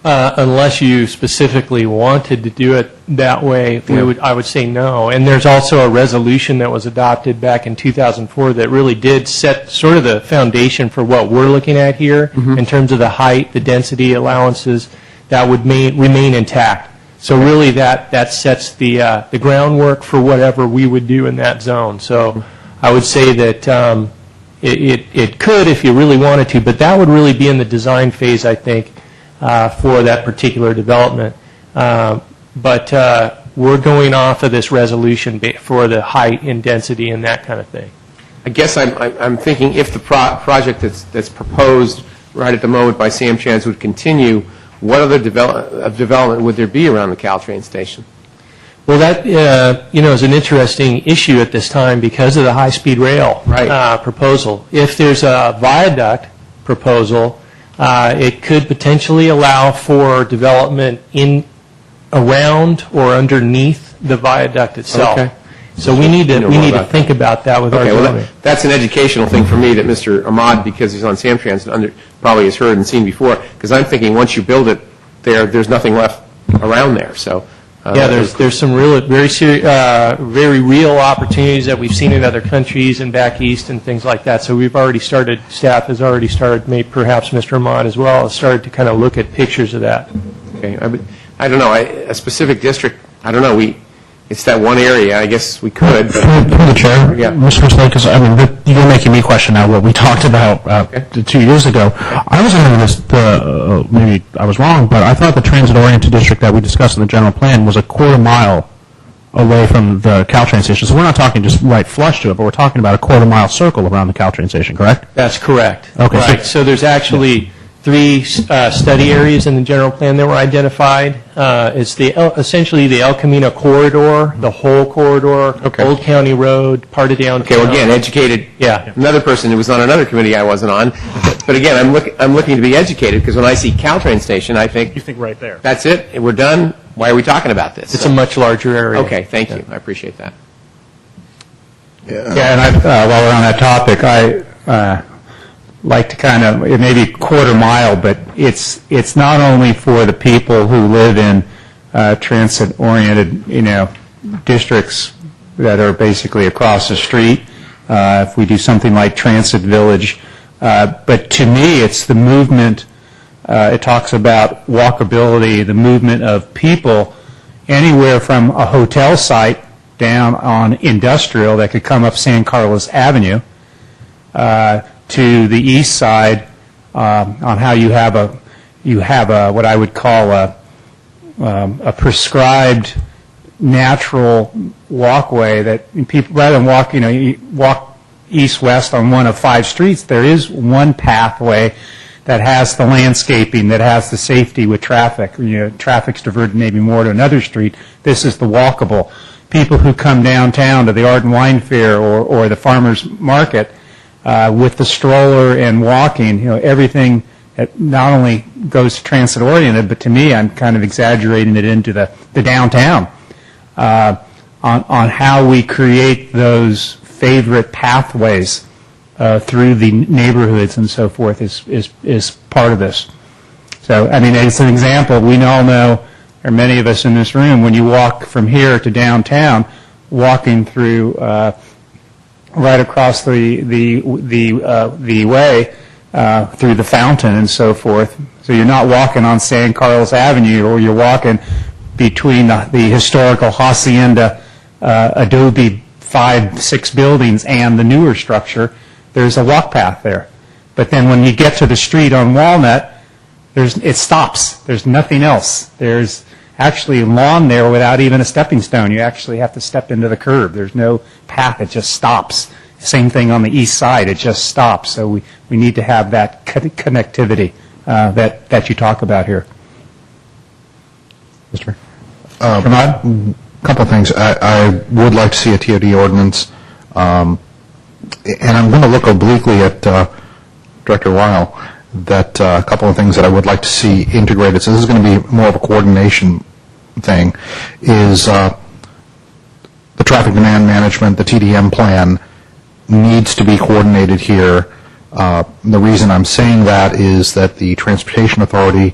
Unless you specifically wanted to do it that way, I would say no. And there's also a resolution that was adopted back in 2004 that really did set sort of the foundation for what we're looking at here in terms of the height, the density allowances that would remain intact. So really that sets the groundwork for whatever we would do in that zone. So I would say that it could if you really wanted to, but that would really be in the design phase, I think, for that particular development. But we're going off of this resolution for the height and density and that kind of thing. I guess I'm thinking if the project that's proposed right at the moment by Sam Chance would continue, what other development would there be around the Caltrain station? Well, that is an interesting issue at this time because of the high-speed rail proposal. If there's a viaduct proposal, it could potentially allow for development around or underneath the viaduct itself. Okay. So we need to think about that with our zoning. That's an educational thing for me that Mr. Ahmad, because he's on Samtrans, probably has heard and seen before. Because I'm thinking once you build it there's nothing left around there. So there's some very real opportunities that we've seen in other countries and back east and things like that. So we've already started. Staff has already started. Maybe perhaps Mr. Ahmad as well has started to kind of look at pictures of that. Okay. I don't know. A specific district. I don't know. It's that one area. I guess we could. Through the chair, Mr. Slade, because you're making me question now what we talked about 2 years ago. I was under this, maybe I was wrong, but I thought the transit-oriented district that we discussed in the general plan was a quarter mile away from the Caltrain station. So we're not talking just right flush to it, but we're talking about a quarter mile circle around the Caltrain station, correct? That's correct. Okay. Right. So there's actually 3 study areas in the general plan that were identified. It's essentially the El Camino corridor, the whole corridor, Old County Road, part of downtown. Okay, well, again, educated. Yeah. Another person who was on another committee I wasn't on. But again, I'm looking to be educated because when I see Caltrain station, I think... You think right there. That's it? We're done? Why are we talking about this? It's a much larger area. Okay, thank you. I appreciate that. Yeah, and while we're on that topic, I like to kind of, it may be quarter mile, but it's not only for the people who live in transit-oriented, districts that are basically across the street. If we do something like Transit Village, but to me, it's the movement. It talks about walkability, the movement of people anywhere from a hotel site down on Industrial that could come up San Carlos Avenue to the east side on how you have a what I would call a prescribed natural walkway that people, rather than walk east-west on one of 5 streets, there is one pathway that has the landscaping, that has the safety with traffic. Traffic's diverted maybe more to another street. This is the walkable. People who come downtown to the Art and Wine Fair or the Farmers Market with the stroller and walking, everything that not only goes transit-oriented, but to me, I'm kind of exaggerating it into the downtown on how we create those favorite pathways through the neighborhoods and so forth is part of this. So, I mean, as an example, we all know, or many of us in this room, when you walk from here to downtown, walking through right across the way through the fountain and so forth. So you're not walking on San Carlos Avenue, or you're walking between the historical hacienda adobe 5-6 buildings and the newer structure. There's a walk path there. But then when you get to the street on Walnut, it stops. There's nothing else. actually lawn there without even a stepping stone. You actually have to step into the curb. There's no path. It just stops. Same thing on the east side. It just stops. So we need to have that connectivity that you talk about here. Mr. A couple of things. I would like to see a TOD ordinance, and I'm going to look obliquely at Director Weil, that a couple of things that I would like to see integrated. So this is going to be more of a coordination thing, is the traffic demand management, the TDM plan, needs to be coordinated here. The reason I'm saying that is that the Transportation Authority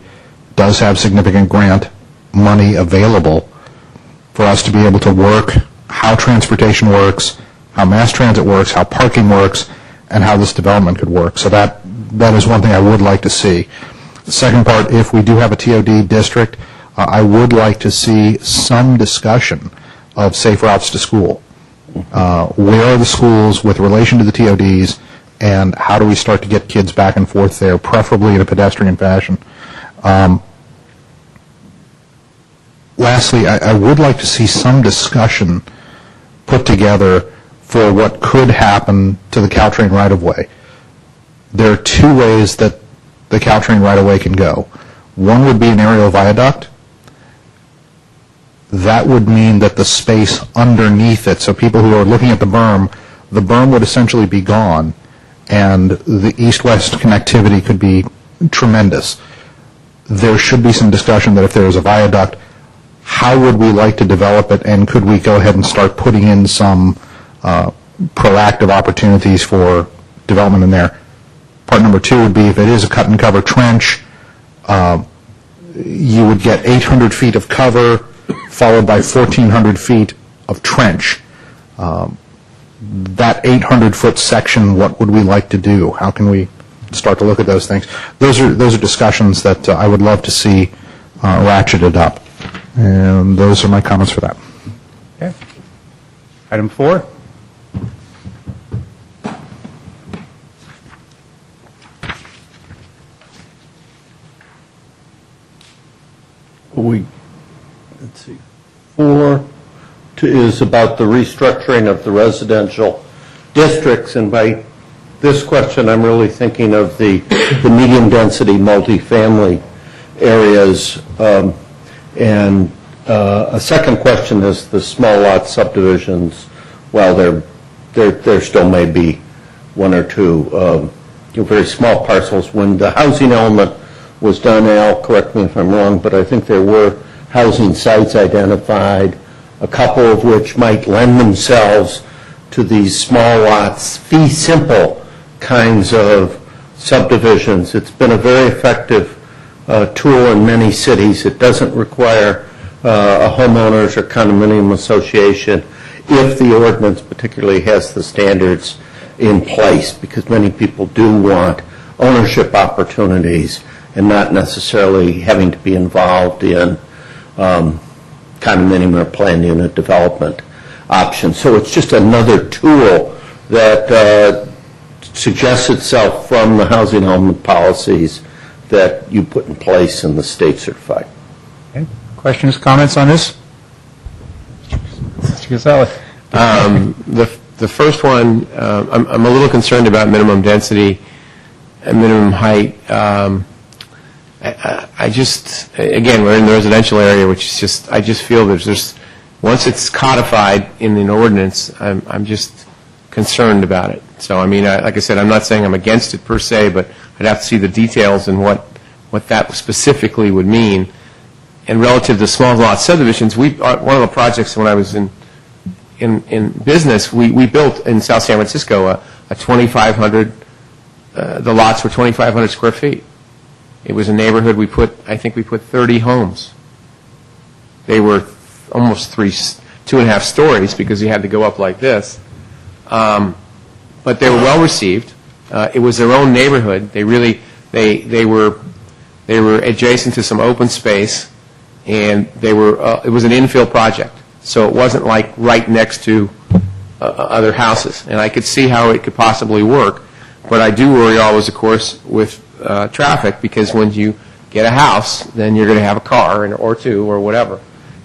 does have significant grant money available for us to be able to work how transportation works, how mass transit works, how parking works, and how this development could work. So that is one thing I would like to see. The second part, if we do have a TOD district, I would like to see some discussion of safe routes to school. Where are the schools with relation to the TODs, and how do we start to get kids back and forth there, preferably in a pedestrian fashion? Lastly, I would like to see some discussion put together for what could happen to the Caltrain right-of-way. There are two ways that the Caltrain right-of-way can go. One would be an aerial viaduct. That would mean that the space underneath it, so people who are looking at the berm would essentially be gone, and the east-west connectivity could be tremendous. There should be some discussion that if there is a viaduct, how would we like to develop it, and could we go ahead and start putting in some proactive opportunities for development in there? Part number two would be, if it is a cut-and-cover trench, you would get 800 feet of cover followed by 1,400 feet of trench. That 800-foot section, what would we like to do? How can we start to look at those things? Those are discussions that I would love to see ratcheted up. And those are my comments for that. Okay. Item 4. Let's see. 4 is about the restructuring of the residential districts, and by this question I'm really thinking of the medium-density multifamily areas. And a second question is the small lot subdivisions. Well, there still may be one or two very small parcels. When the housing element was done, Al, correct me if I'm wrong, but I think there were housing sites identified, a couple of which might lend themselves to these small lots, fee simple kinds of subdivisions. It's been a very effective tool in many cities. It doesn't require a homeowners or condominium association if the ordinance particularly has the standards in place, because many people do want ownership opportunities and not necessarily having to be involved in condominium or planned unit development options. So it's just another tool that suggests itself from the housing element policies that you put in place in the state certified. Okay. Questions, comments on this? Mr. Gonzalez. The first one, I'm a little concerned about minimum density and minimum height. I just, again, we're in the residential area, which is just, I just feel there's just, once it's codified in an ordinance, I'm just concerned about it. So, I mean, like I said, I'm not saying I'm against it per se, but I'd have to see the details and what that specifically would mean. And relative to small lot subdivisions, one of the projects when I was in business, we built in South San Francisco a 2,500, the lots were 2,500 square feet. It was a neighborhood, I think we put 30 homes. They were almost 2.5 stories because you had to go up like this. But they were well received. It was their own neighborhood. They were adjacent to some open space, and it was an infill project. So it wasn't like right next to other houses. And I could see how it could possibly work. But I do worry always, of course, with traffic, because when you get a house, then you're going to have a car or two or whatever.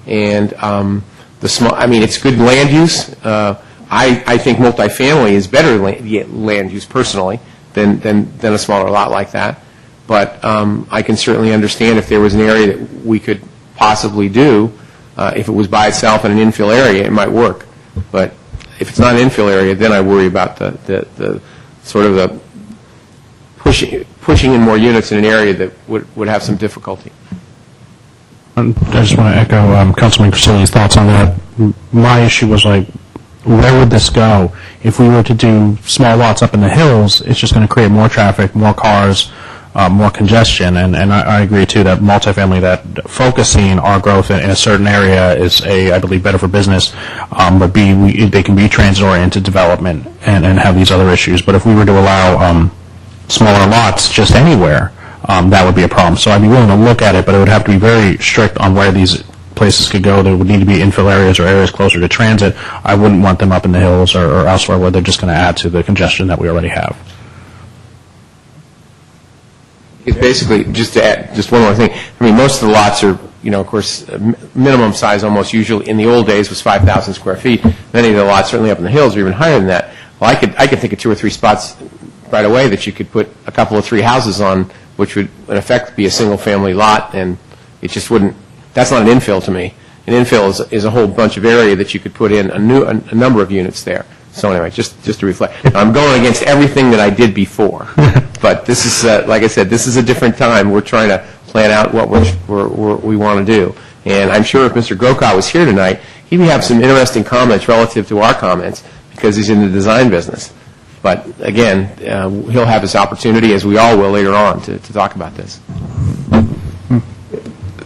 And it's good land use. I think multifamily is better land use personally than a smaller lot like that. But I can certainly understand if there was an area that we could possibly do, if it was by itself in an infill area, it might work. But if it's not an infill area, then I worry about the sort of the pushing in more units in an area that would have some difficulty. I just want to echo Councilman Grisilli's thoughts on that. My issue was like, where would this go? If we were to do small lots up in the hills, it's just going to create more traffic, more cars, more congestion. And I agree, too, that multifamily, that focusing our growth in a certain area is, I believe, better for business, but B, they can be transit-oriented development and have these other issues. But if we were to allow smaller lots just anywhere, that would be a problem. So I'd be willing to look at it, but it would have to be very strict on where these places could go. There would need to be infill areas or areas closer to transit. I wouldn't want them up in the hills or elsewhere where they're just going to add to the congestion that we already have. It's basically, just to add, just one more thing. I mean, most of the lots are, of course, minimum size almost usually in the old days was 5,000 square feet. Many of the lots, certainly up in the hills, are even higher than that. Well, I could think of 2 or 3 spots right away that you could put a couple of 3 houses on, which would, in effect, be a single-family lot, and it just wouldn't. That's not an infill to me. An infill is a whole bunch of area that you could put in a number of units there. So anyway, just to reflect, I'm going against everything that I did before. But this is, like I said, this is a different time. We're trying to plan out what we want to do. And I'm sure if Mr. Grocott was here tonight, he would have some interesting comments relative to our comments because he's in the design business. But again, he'll have his opportunity, as we all will later on, to talk about this.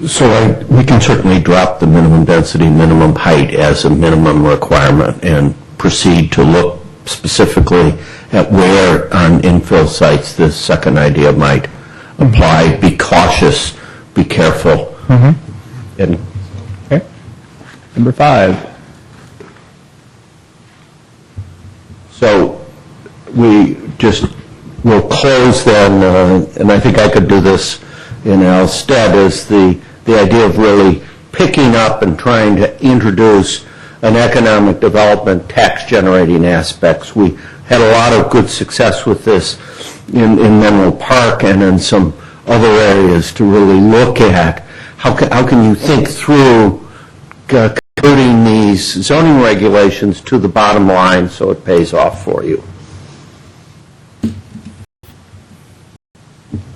So we can certainly drop the minimum density, minimum height as a minimum requirement and proceed to look specifically at where on infill sites this second idea might apply. Be cautious, be careful. And Okay. Number 5. so we'll close then, and I think I could do this in Al's stead, is the idea of really picking up and trying to introduce an economic development tax-generating aspects. We had a lot of good success with this in Menlo Park and in some other areas to really look at how can you think through coding these zoning regulations to the bottom line so it pays off for you.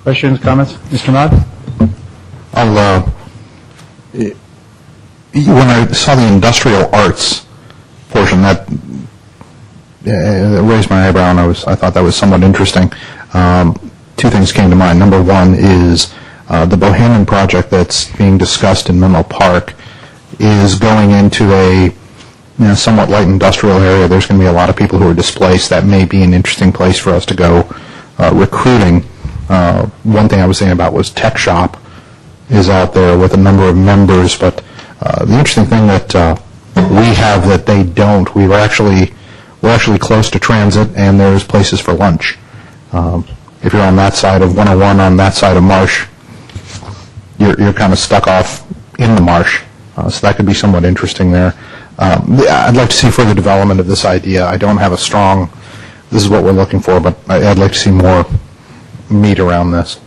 Questions, comments? Mr. Mott? When I saw the industrial arts portion, that raised my eyebrow, and I thought that was somewhat interesting. 2 things came to mind. Number 1 is the Bohannon project that's being discussed in Menlo Park is going into a somewhat light industrial area. There's going to be a lot of people who are displaced. That may be an interesting place for us to go recruiting. One thing I was thinking about was Tech Shop is out there with a number of members, but the interesting thing that we have that they don't, we're actually close to transit, and there's places for lunch. If you're on that side of 101, on that side of Marsh, you're kind of stuck off in the marsh. So that could be somewhat interesting there. I'd like to see further development of this idea. I don't have a strong, this is what we're looking for, but I'd like to see more meat around this.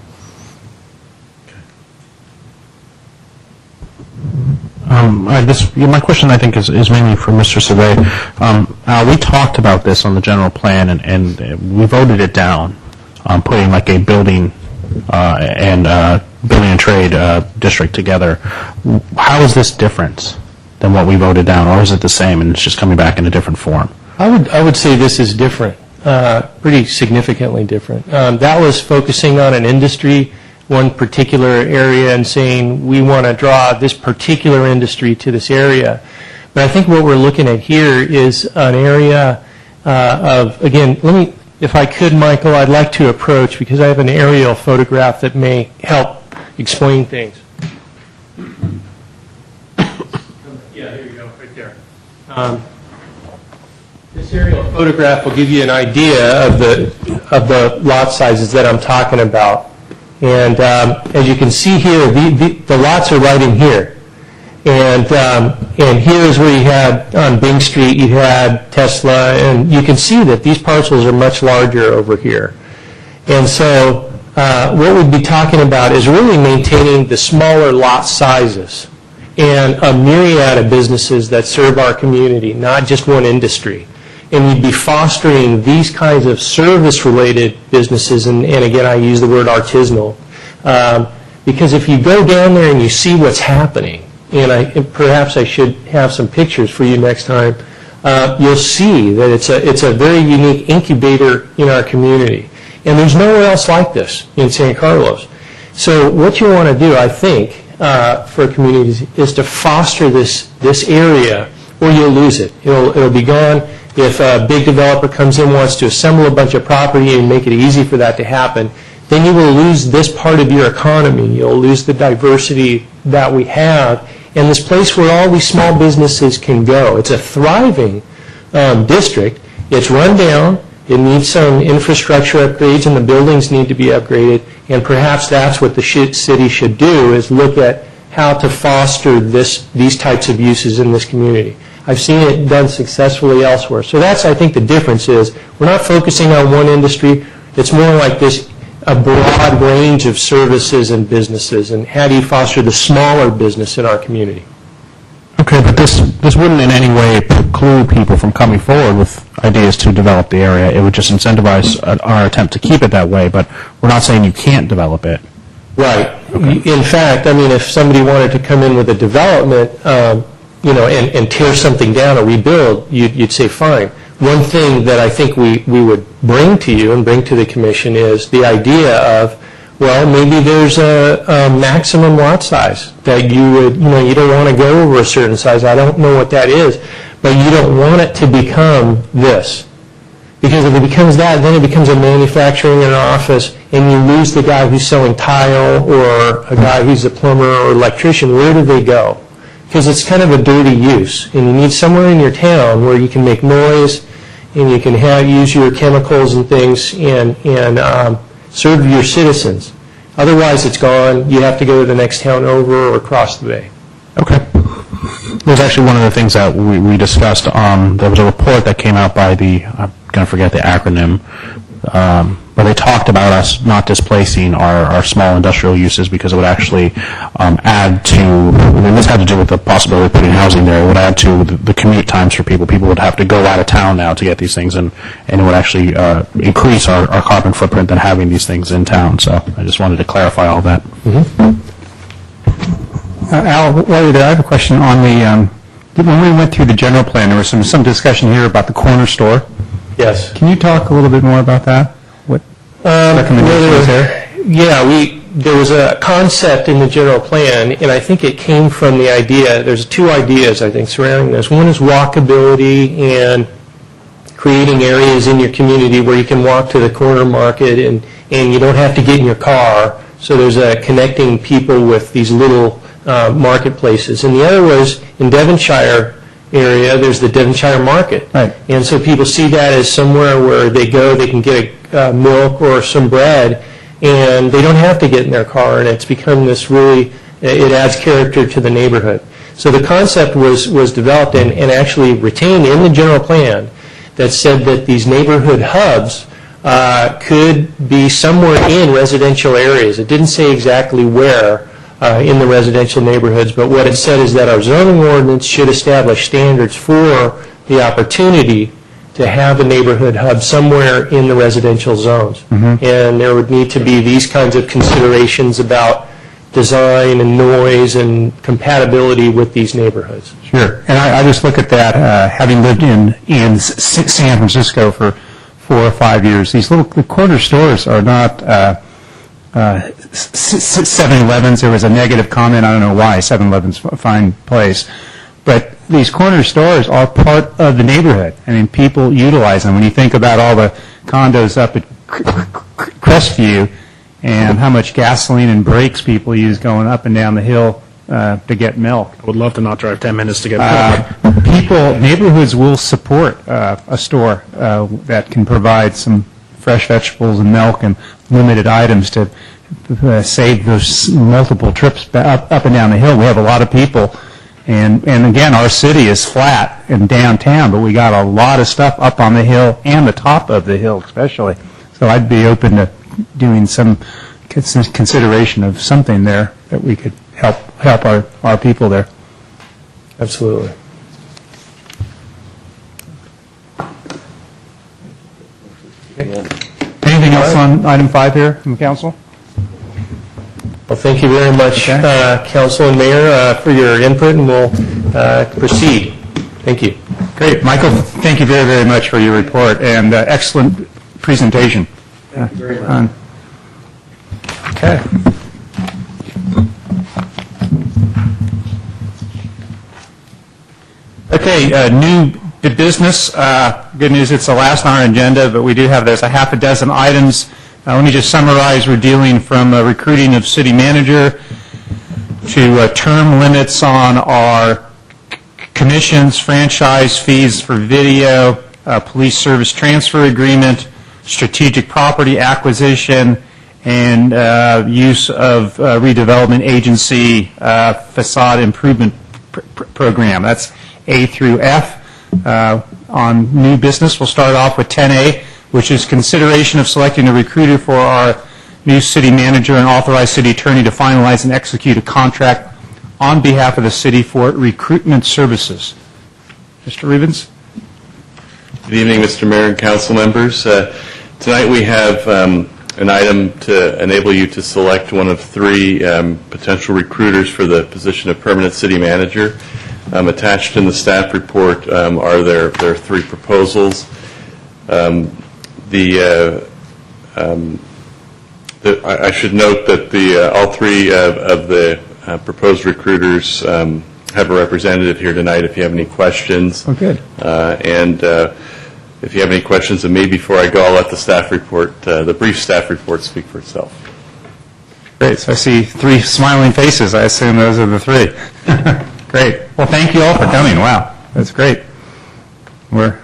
My question, I think, is mainly for Mr. Survey. We talked about this on the general plan, and we voted it down, putting like a building and trade district together. How is this different than what we voted down, or is it the same and it's just coming back in a different form? I would say this is different, pretty significantly different. That was focusing on an industry, one particular area, and saying we want to draw this particular industry to this area. But I think what we're looking at here is an area of, again, if I could, Michael, I'd like to approach, because I have an aerial photograph that may help explain things. Yeah, here you go, right there. This aerial photograph will give you an idea of the lot sizes that I'm talking about. And as you can see here, the lots are right in here. And here's where you had, on Bing Street, you had Tesla, and you can see that these parcels are much larger over here. And so what we'd be talking about is really maintaining the smaller lot sizes and a myriad of businesses that serve our community, not just one industry. And we'd be fostering these kinds of service-related businesses, and again, I use the word artisanal, because if you go down there and you see what's happening, and perhaps I should have some pictures for you next time, you'll see that it's a very unique incubator in our community. And there's nowhere else like this in San Carlos. So what you want to do, I think, for communities is to foster this area, or you'll lose it. It'll be gone. If a big developer comes in, wants to assemble a bunch of property and make it easy for that to happen, then you will lose this part of your economy. You'll lose the diversity that we have, and this place where all these small businesses can go. It's a thriving district. It's run down. It needs some infrastructure upgrades, and the buildings need to be upgraded. And perhaps that's what the city should do, is look at how to foster these types of uses in this community. I've seen it done successfully elsewhere. So that's, I think, the difference is we're not focusing on one industry. It's more like a broad range of services and businesses, and how do you foster the smaller business in our community? Okay, but this wouldn't in any way preclude people from coming forward with ideas to develop the area. It would just incentivize our attempt to keep it that way, but we're not saying you can't develop it. Right. Okay. In fact, I mean, if somebody wanted to come in with a development, and tear something down or rebuild, you'd say fine. One thing that I think we would bring to you and bring to the commission is the idea of, well, maybe there's a maximum lot size that you don't want to go over a certain size. I don't know what that is, but you don't want it to become this. Because if it becomes that, then it becomes a manufacturing and an office, and you lose the guy who's selling tile or a guy who's a plumber or electrician. Where do they go? Because it's kind of a dirty use, and you need somewhere in your town where you can make noise and you can use your chemicals and things and serve your citizens. Otherwise, it's gone. You have to go to the next town over or across the bay. Okay. It was actually one of the things that we discussed. There was a report that came out by I'm going to forget the acronym, but they talked about us not displacing our small industrial uses because it would actually add to, and this had to do with the possibility of putting housing there, it would add to the commute times for people. People would have to go out of town now to get these things, and it would actually increase our carbon footprint than having these things in town. So I just wanted to clarify all that. Mm-hmm. Al, while you're there, I have a question on when we went through the general plan, there was some discussion here about the corner store. Yes. Can you talk a little bit more about that? What recommendation was there? Yeah, there was a concept in the general plan, and I think it came from the idea, there's two ideas, I think, surrounding this. One is walkability and creating areas in your community where you can walk to the corner market and you don't have to get in your car. So there's connecting people with these little marketplaces. And the other was in Devonshire area, there's the Devonshire Market. Right. And so people see that as somewhere where they go, they can get milk or some bread, and they don't have to get in their car, and it's become this really, it adds character to the neighborhood. So the concept was developed and actually retained in the general plan that said that these neighborhood hubs could be somewhere in residential areas. It didn't say exactly where in the residential neighborhoods, but what it said is that our zoning ordinance should establish standards for the opportunity to have a neighborhood hub somewhere in the residential zones. Mm-hmm. And there would need to be these kinds of considerations about design and noise and compatibility with these neighborhoods. Sure. And I just look at that, having lived in San Francisco for 4 or 5 years, these little corner stores are not 7-Elevens. There was a negative comment. I don't know why. 7-Eleven's a fine place. But these corner stores are part of the neighborhood. I mean, people utilize them. When you think about all the condos up at Crestview and how much gasoline and brakes people use going up and down the hill to get milk. I would love to not drive 10 minutes to get milk. Neighborhoods will support a store that can provide some fresh vegetables and milk and limited items to save those multiple trips up and down the hill. We have a lot of people, and again, our city is flat in downtown, but we got a lot of stuff up on the hill and the top of the hill especially. So I'd be open to doing some consideration of something there that we could help our people there. Absolutely. Anything else on item 5 here from the council? Well, thank you very much, Council and Mayor, for your input, and we'll proceed. Thank you. Great. Michael, thank you very, very much for your report and excellent presentation. Thank you very much. Okay. Okay, new business. Good news, it's the last on our agenda, but we do have, there's a half a dozen items. Let me just summarize. We're dealing from recruiting of city manager to term limits on our commissions, franchise fees for video, police service transfer agreement, strategic property acquisition, and use of redevelopment agency facade improvement program. That's A through F. On new business, we'll start off with 10A, which is consideration of selecting a recruiter for our new city manager and authorized city attorney to finalize and execute a contract on behalf of the city for recruitment services. Mr. Rubens? Good evening, Mr. Mayor and council members. Tonight we have an item to enable you to select one of 3 potential recruiters for the position of permanent city manager. Attached in the staff report are their 3 proposals. I should note that all 3 of the proposed recruiters have a representative here tonight if you have any questions. Oh, good. And if you have any questions, and maybe before I go, I'll let the staff report, the brief staff report, speak for itself. Great. So I see 3 smiling faces. I assume those are the 3. Great. Well, thank you all for coming. Wow, that's great. We're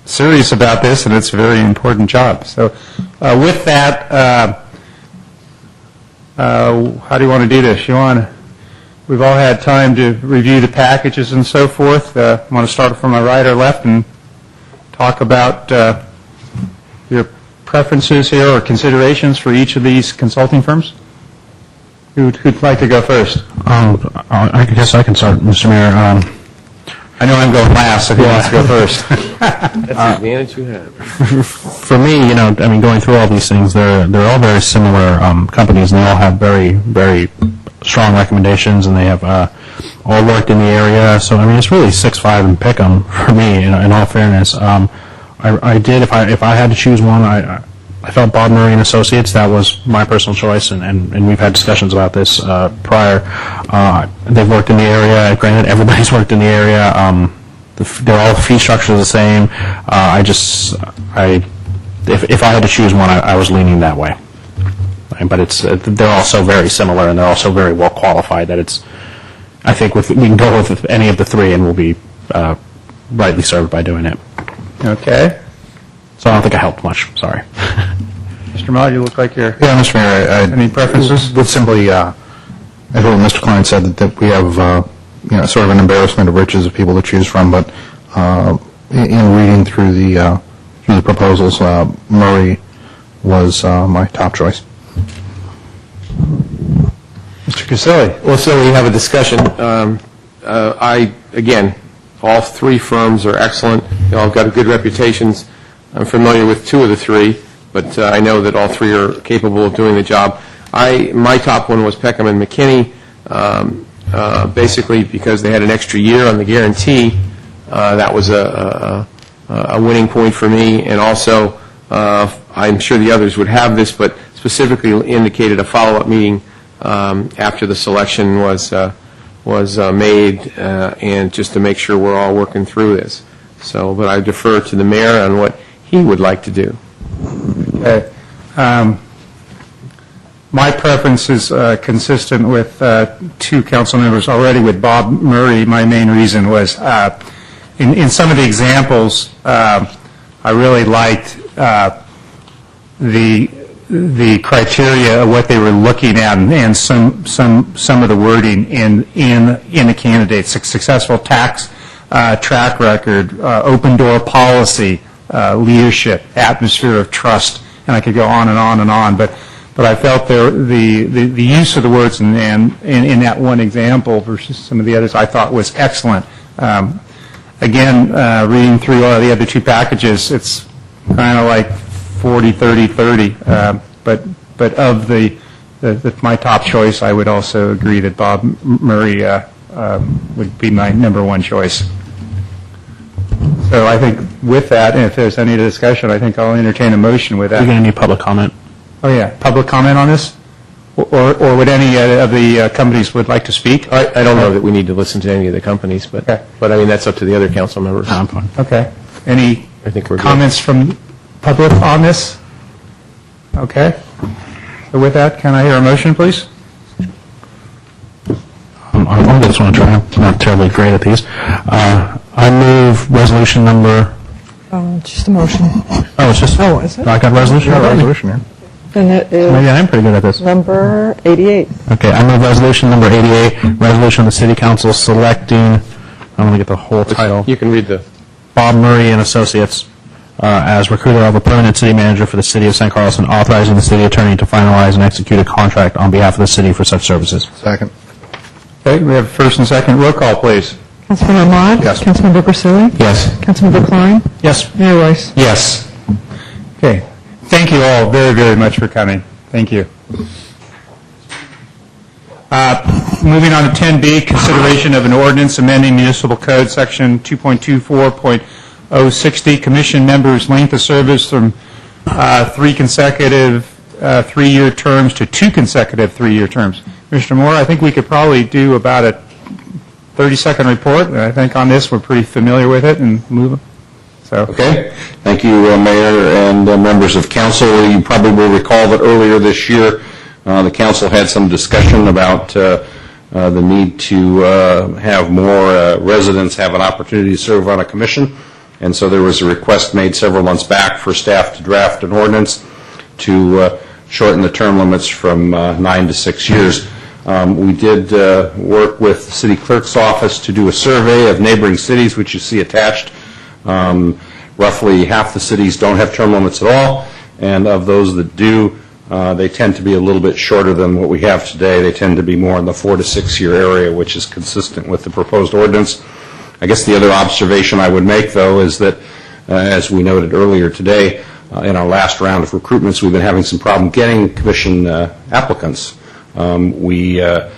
serious about this, and it's a very important job. So with that, how do you want to do this? We've all had time to review the packages and so forth. Want to start from my right or left and talk about your preferences here or considerations for each of these consulting firms? Who'd like to go first? I guess I can start, Mr. Mayor. I know I'm going last, so who wants to go first? That's the advantage you have. For me, going through all these things, they're all very similar companies, and they all have very, very strong recommendations, and they have all worked in the area. So, it's really 6-5 and pick 'em for me, in all fairness. I did, if I had to choose one, I felt Bob Murray and Associates. That was my personal choice, and we've had discussions about this prior. They've worked in the area. Granted, everybody's worked in the area. They're all fee structures the same. If I had to choose one, I was leaning that way. But they're also very similar, and they're also very well qualified. That I think we can go with any of the 3, and we'll be rightly served by doing it. Okay. So I don't think I helped much. Sorry. Mr. Mott, you look like you're... Yeah, Mr. Mayor, any preferences? Would simply echo what Mr. Klein said, that we have sort of an embarrassment of riches of people to choose from, but in reading through the proposals, Murray was my top choice. Mr. Casilli. Well, so we have a discussion. Again, all 3 firms are excellent. They all got good reputations. I'm familiar with 2 of the 3, but I know that all 3 are capable of doing the job. My top one was Peckham and McKinney, basically because they had an extra year on the guarantee. That was a winning point for me, and also I'm sure the others would have this, but specifically indicated a follow-up meeting after the selection was made, and just to make sure we're all working through this. So, but I defer to the mayor on what he would like to do. Okay. My preference is consistent with 2 council members already. With Bob Murray, my main reason was in some of the examples, I really liked the the criteria of what they were looking at and some of the wording in the candidates: successful tax track record, open door policy, leadership, atmosphere of trust, and I could go on and on and on. But I felt the use of the words in that one example versus some of the others I thought was excellent. Again, reading through all the other two packages, it's kind of like 40, 30, 30. But of my top choice, I would also agree that Bob Murray would be my number one choice. So I think with that, and if there's any discussion, I think I'll entertain a motion with that. We're going to need public comment. Oh, yeah. Public comment on this? Or would any of the companies would like to speak? I don't know that we need to listen to any of the companies, but I mean, that's up to the other council members. Okay. Any I think we're good. comments from public on this? Okay. So with that, can I hear a motion, please? I just want to try. I'm not terribly great at these. I move resolution number... Just a motion. Oh, it's just... Oh, is it? I got resolution? Yeah, resolution here. Then it is Maybe I am pretty good at this. number 88. Okay, I move resolution number 88, resolution of the City Council selecting, I want to get the whole title, You can read the... Bob Murray and Associates as recruiter of a permanent city manager for the City of St. Carlos and authorizing the city attorney to finalize and execute a contract on behalf of the city for such services. Second. Okay, we have first and second. Roll call, please. Councilmember Ahmad? Yes. Councilmember Grisilli? Yes. Councilmember Klein? Yes. Mayor Weiss? Yes. Okay. Thank you all very, very much for coming. Thank you. Moving on to 10B, consideration of an ordinance amending municipal code section 2.24.060, commission members' length of service from 3 consecutive 3-year terms to 2 consecutive 3-year terms. Mr. Moore, I think we could probably do about a 30-second report. I think on this we're pretty familiar with it and move. So. Okay. Thank you, Mayor and members of council. You probably will recall that earlier this year the council had some discussion about the need to have more residents have an opportunity to serve on a commission. And so there was a request made several months back for staff to draft an ordinance to shorten the term limits from 9 to 6 years. We did work with the city clerk's office to do a survey of neighboring cities, which you see attached. Roughly half the cities don't have term limits at all, and of those that do, they tend to be a little bit shorter than what we have today. They tend to be more in the 4 to 6 year area, which is consistent with the proposed ordinance. I guess the other observation I would make, though, is that, as we noted earlier today, in our last round of recruitments, we've been having some problem getting commission applicants. We have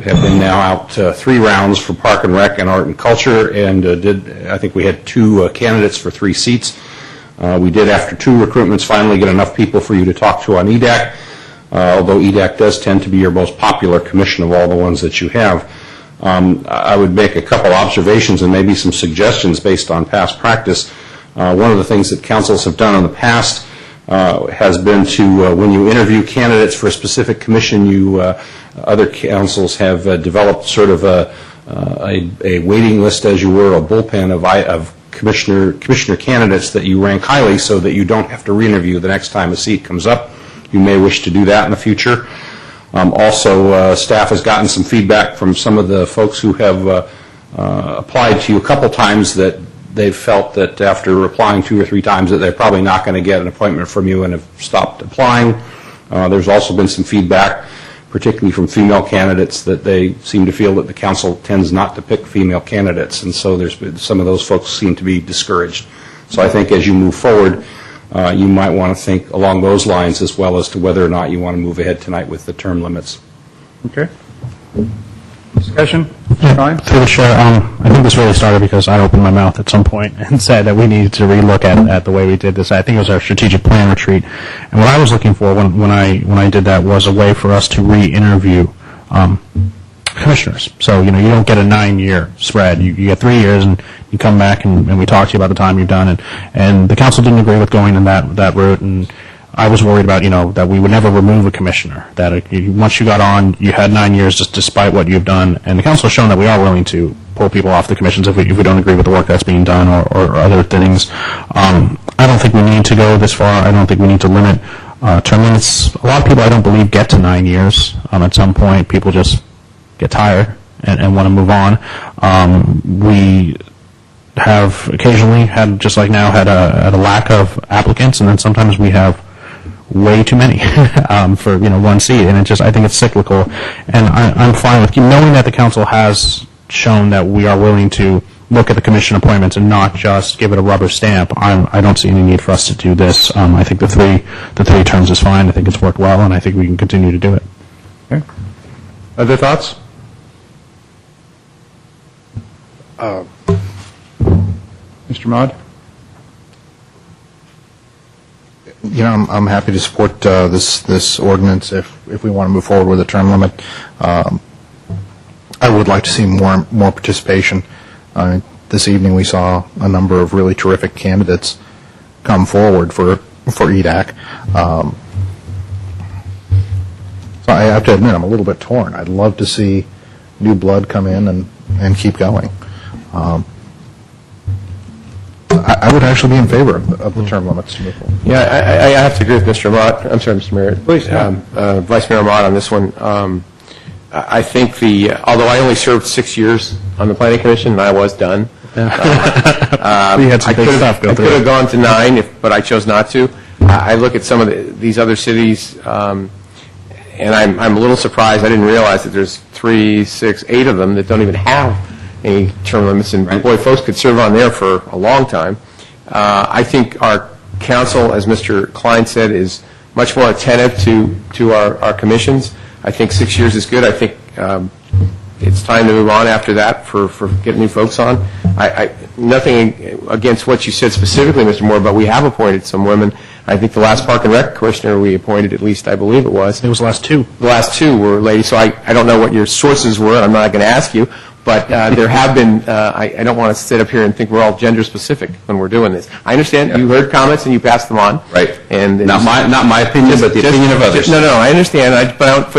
been now out 3 rounds for Park and Rec and Art and Culture, and I think we had 2 candidates for 3 seats. We did, after 2 recruitments, finally get enough people for you to talk to on EDAC, although EDAC does tend to be your most popular commission of all the ones that you have. I would make a couple observations and maybe some suggestions based on past practice. One of the things that councils have done in the past has been to, when you interview candidates for a specific commission, other councils have developed sort of a waiting list, as you were, a bullpen of commissioner candidates that you rank highly so that you don't have to re-interview the next time a seat comes up. You may wish to do that in the future. Also, staff has gotten some feedback from some of the folks who have applied to you a couple times that they've felt that after applying 2 or 3 times that they're probably not going to get an appointment from you and have stopped applying. There's also been some feedback, particularly from female candidates, that they seem to feel that the council tends not to pick female candidates, and so there's been, some of those folks seem to be discouraged. So I think as you move forward, you might want to think along those lines as well as to whether or not you want to move ahead tonight with the term limits. Okay. Discussion? Through the chair, I think this really started because I opened my mouth at some point and said that we needed to relook at the way we did this. I think it was our strategic plan retreat, and what I was looking for when I did that was a way for us to re-interview commissioners. So you don't get a 9-year spread. You get 3 years, and you come back and we talk to you about the time you've done, and the council didn't agree with going in that route, and I was worried about, that we would never remove a commissioner, that once you got on, you had 9 years just despite what you've done, and the council has shown that we are willing to pull people off the commissions if we don't agree with the work that's being done or other things. I don't think we need to go this far. I don't think we need to limit term limits. A lot of people, I don't believe, get to 9 years. At some point, people just get tired and want to move on. We have occasionally had, just like now, had a lack of applicants, and then sometimes we have way too many for one seat, and I think it's cyclical. And I'm fine with knowing that the council has shown that we are willing to look at the commission appointments and not just give it a rubber stamp. I don't see any need for us to do this. I think the three terms is fine. I think it's worked well, and I think we can continue to do it. Okay. Other thoughts? Mr. Maude? I'm happy to support this ordinance if we want to move forward with a term limit. I would like to see more participation. This evening we saw a number of really terrific candidates come forward for EDAC. So I have to admit I'm a little bit torn. I'd love to see new blood come in and keep going. I would actually be in favor of the term limits to move forward. Yeah, I have to agree with Mr. Mott. I'm sorry, Mr. Mayor. Please. Vice Mayor Mott on this one. I think although I only served 6 years on the Planning Commission, and I was done. We had some big stuff go I through. could have gone to 9, but I chose not to. I look at some of these other cities, and I'm a little surprised. I didn't realize that there's 3, 6, 8 of them that don't even have any term limits, and boy, folks could serve on there for a long time. I think our council, as Mr. Klein said, is much more attentive to our commissions. I think 6 years is good. I think it's time to move on after that for getting new folks on. Nothing against what you said specifically, Mr. Moore, but we have appointed some women. I think the last Park and Rec commissioner we appointed, at least I believe it was. It was the last two. The last two were ladies, so I don't know what your sources were, and I'm not going to ask you, but there have been, I don't want to sit up here and think we're all gender specific when we're doing this. I understand you heard comments and you passed them on. Right. And Not my opinion, but the opinion of others. No, I understand. But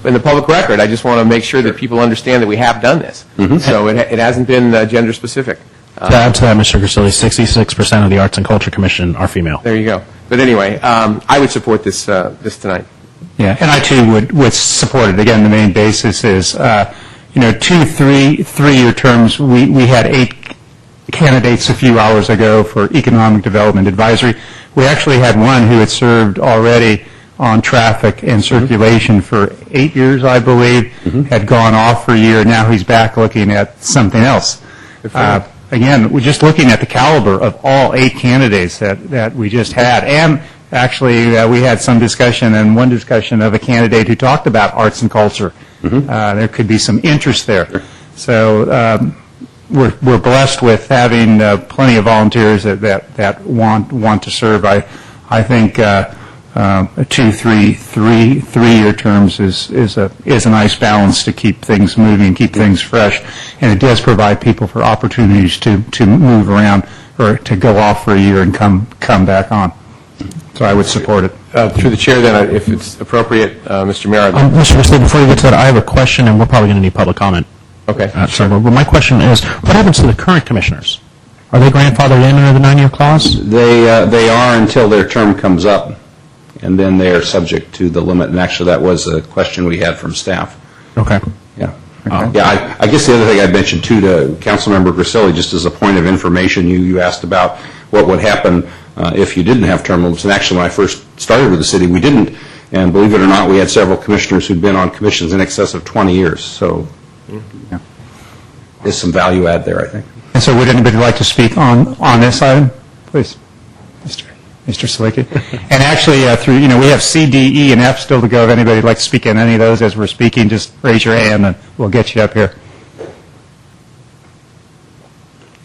in the public record, I just want to make sure that people understand that we have done this. So it hasn't been gender specific. To add to that, Mr. Grisilli, 66% of the Arts and Culture Commission are female. There you go. But anyway, I would support this tonight. Yeah, and I too would support it. Again, the main basis is, 2, 3-year terms. We had 8 candidates a few hours ago for Economic Development Advisory. We actually had one who had served already on traffic and circulation for 8 years, I believe, had gone off for a year. Now he's back looking at something else. Again, we're just looking at the caliber of all 8 candidates that we just had. And actually, we had some discussion, and one discussion of a candidate who talked about arts and culture. There could be some interest there. Sure. So we're blessed with having plenty of volunteers that want to serve. I think 2, 3-year terms is a nice balance to keep things moving, keep things fresh, and it does provide people for opportunities to move around or to go off for a year and come back on. So I would support it. Through the chair, then, if it's appropriate, Mr. Mayor. Mr. Grisilli, before you get to that, I have a question, and we're probably going to need public comment. Okay. Sure. But my question is, what happens to the current commissioners? Are they grandfathered in under the 9-year clause? They are until their term comes up, and then they are subject to the limit. And actually, that was a question we had from staff. Okay. Yeah. Yeah. I guess the other thing I'd mention too to Councilmember Grisilli, just as a point of information, you asked about what would happen if you didn't have term limits. And actually, when I first started with the city, we didn't. And believe it or not, we had several commissioners who'd been on commissions in excess of 20 years. So there's some value add there, I think. And so would anybody like to speak on this item? Please, Mr. Salicki. And actually, we have C, D, E, and F still to go. If anybody would like to speak on any of those as we're speaking, just raise your hand and we'll get you up here.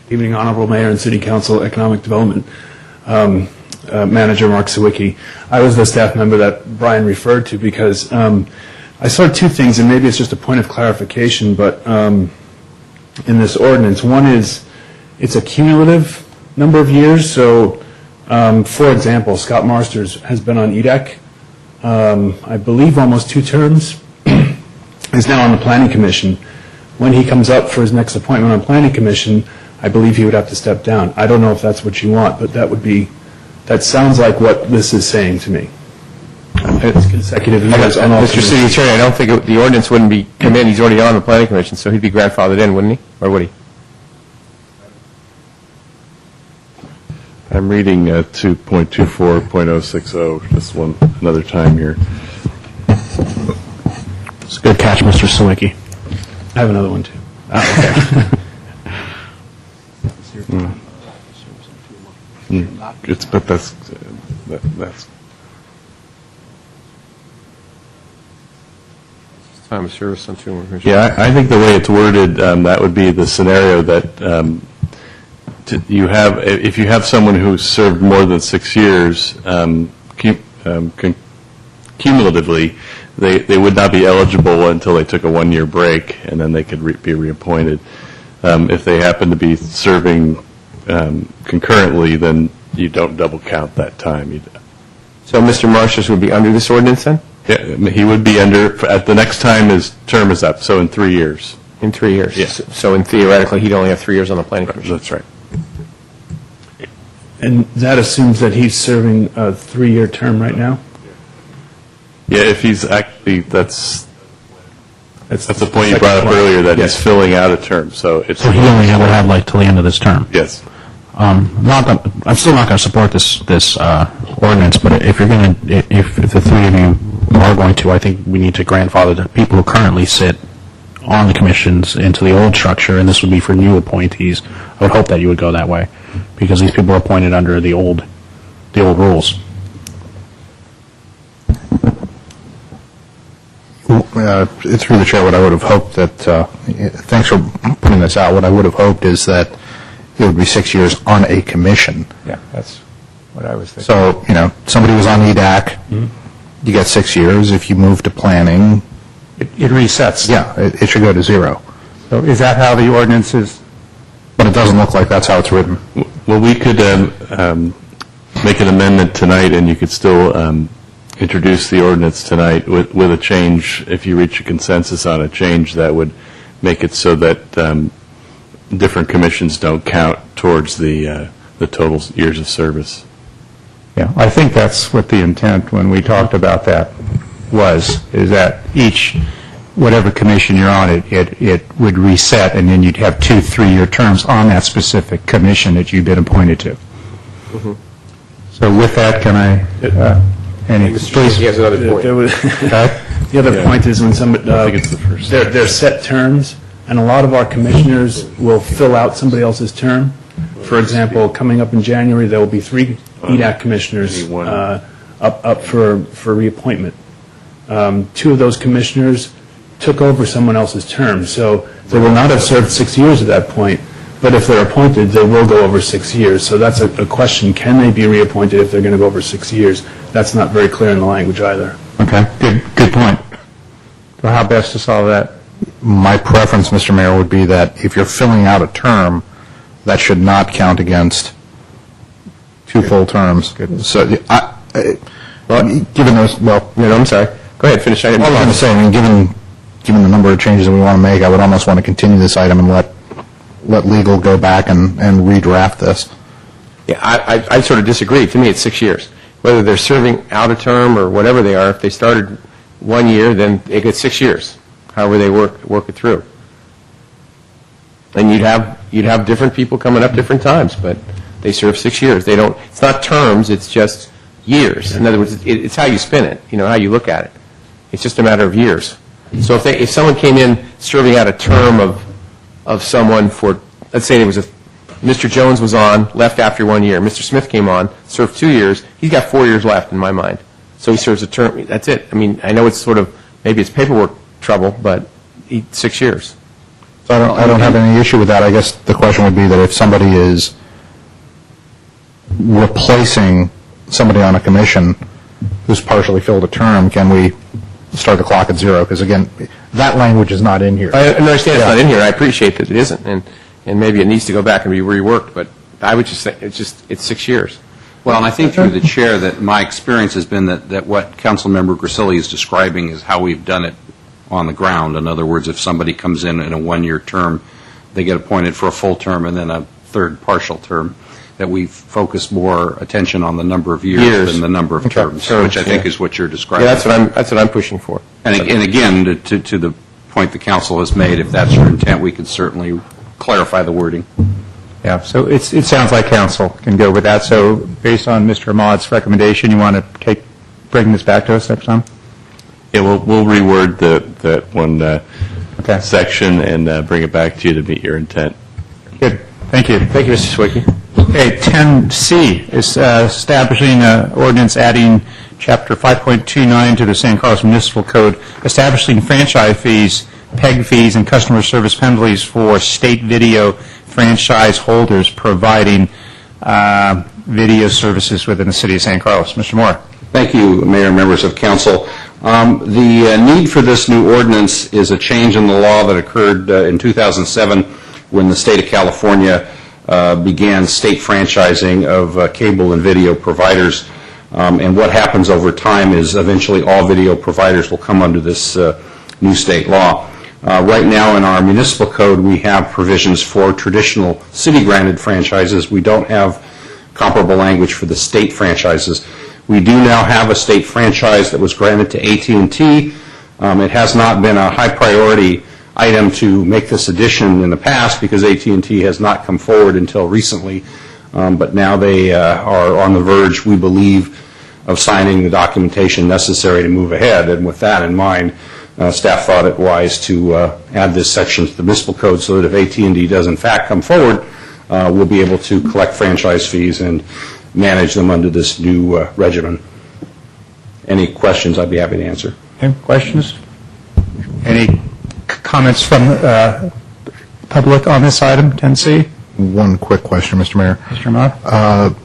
Good evening, Honorable Mayor and City Council, Economic Development Manager Mark Sawicki. I was the staff member that Brian referred to because I saw 2 things, and maybe it's just a point of clarification, but in this ordinance, one is it's a cumulative number of years. So, for example, Scott Marsters has been on EDAC, I believe almost 2 terms, is now on the Planning Commission. When he comes up for his next appointment on Planning Commission, I believe he would have to step down. I don't know if that's what you want, but that sounds like what this is saying to me. It's consecutive years on all Mr. City Attorney, I don't think the ordinance wouldn't be come in. He's already on the planning commission, so he'd be grandfathered in, wouldn't he? Or would he? I'm reading 2.24.060 just another time here. It's a good catch, Mr. Sawicki. I have another one, too. But that's Time of service on 2 more commissions. Yeah, I think the way it's worded, that would be the scenario that you have, if you have someone who's served more than 6 years, cumulatively, they would not be eligible until they took a 1-year break, and then they could be reappointed. If they happen to be serving concurrently, then you don't double count that time. So Mr. Marshall would be under this ordinance then? Yeah, he would be under, at the next time his term is up, so in 3 years. In 3 years? Yes. So in theoretically, he'd only have 3 years on the planning commission? That's right. And that assumes that he's serving a 3-year term right now? Yeah, if he's actually, that's the point you brought up earlier, that he's filling out a term, so it's... So he only would have like till the end of this term? Yes. I'm still not going to support this ordinance, but if you're going to, if the three of you are going to, I think we need to grandfather the people who currently sit on the commissions into the old structure, and this would be for new appointees. I would hope that you would go that way, because these people are appointed under the old rules. Through the chair, what I would have hoped that, thanks for putting this out, what I would have hoped is that it would be 6 years on a commission. Yeah, that's what I was thinking. So, somebody was on EDAC, you get 6 years. If you move to planning... It resets. Yeah, it should go to 0. So is that how the ordinance is? But it doesn't look like that's how it's written. Well, we could make an amendment tonight, and you could still introduce the ordinance tonight with a change, if you reach a consensus on a change that would make it so that different commissions don't count towards the total years of service. Yeah, I think that's what the intent when we talked about that is that whatever commission you're on, it would reset, and then you'd have 2 3-year terms on that specific commission that you've been appointed to. Mm-hmm. So with that, can I, please? He has another point. The other point is when somebody, I think it's the first. they're set terms, and a lot of our commissioners will fill out somebody else's term. For example, coming up in January, there will be 3 EDAC commissioners up for reappointment. 2 of those commissioners took over someone else's term, so they will not have served 6 years at that point, but if they're appointed, they will go over 6 years. So that's a question, can they be reappointed if they're going to go over 6 years? That's not very clear in the language either. Okay, good point. So how best to solve that? My preference, Mr. Mayor, would be that if you're filling out a term, that should not count against 2 full terms. So, given those, I'm sorry. Go ahead, finish. All I'm going to say, given the number of changes that we want to make, I would almost want to continue this item and let legal go back and redraft this. Yeah, I sort of disagree. To me, it's 6 years. Whether they're serving out a term or whatever they are, if they started 1 year, then they get 6 years, however they work it through. And you'd have different people coming up different times, but they serve 6 years. They don't. It's not terms. It's just years. In other words, it's how you spin it. How you look at it. It's just a matter of years. So if someone came in serving out a term of someone for, let's say there was Mr. Jones was on, left after 1 year. Mr. Smith came on, served 2 years. He's got 4 years left in my mind. So he serves a term. That's it. I know it's sort of, maybe it's paperwork trouble, but 6 years. So I don't have any issue with that. I guess the question would be that if somebody is replacing somebody on a commission who's partially filled a term, can we start the clock at 0? Because again, that language is not in here. I understand it's not in here. I appreciate that it isn't, and maybe it needs to go back and be reworked. But I would just say it's 6 years. Well, and I think through the chair that my experience has been that what Councilmember Grisilli is describing is how we've done it on the ground. In other words, if somebody comes in a 1-year term, they get appointed for a full term and then a third partial term. that we focus more attention on the number of years than the number of terms, which I think is what you're describing. Yeah, that's what I'm pushing for. And again, to the point the council has made, if that's your intent, we could certainly clarify the wording. Yeah, so it sounds like council can go with that. So based on Mr. Ahmad's recommendation, you want to bring this back to us next time? Yeah, we'll reword that one section and bring it back to you to meet your intent. Good. Thank you. Thank you, Mr. Swicky. Okay, 10C is establishing an ordinance adding Chapter 5.29 to the San Carlos Municipal Code, establishing franchise fees, PEG fees, and customer service penalties for state video franchise holders providing video services within the city of San Carlos. Mr. Moore. Thank you, Mayor and members of council. The need for this new ordinance is a change in the law that occurred in 2007 when the state of California began state franchising of cable and video providers. And what happens over time is eventually all video providers will come under this new state law. Right now in our municipal code, we have provisions for traditional city-granted franchises. We don't have comparable language for the state franchises. We do now have a state franchise that was granted to AT&T. It has not been a high priority item to make this addition in the past because AT&T has not come forward until recently. But now they are on the verge, we believe, of signing the documentation necessary to move ahead. And with that in mind, staff thought it wise to add this section to the municipal code so that if AT&T does in fact come forward, we'll be able to collect franchise fees and manage them under this new regimen. Any questions, I'd be happy to answer. Any questions? Any comments from public on this item, 10C? One quick question, Mr. Mayor. Mr. Ahmad?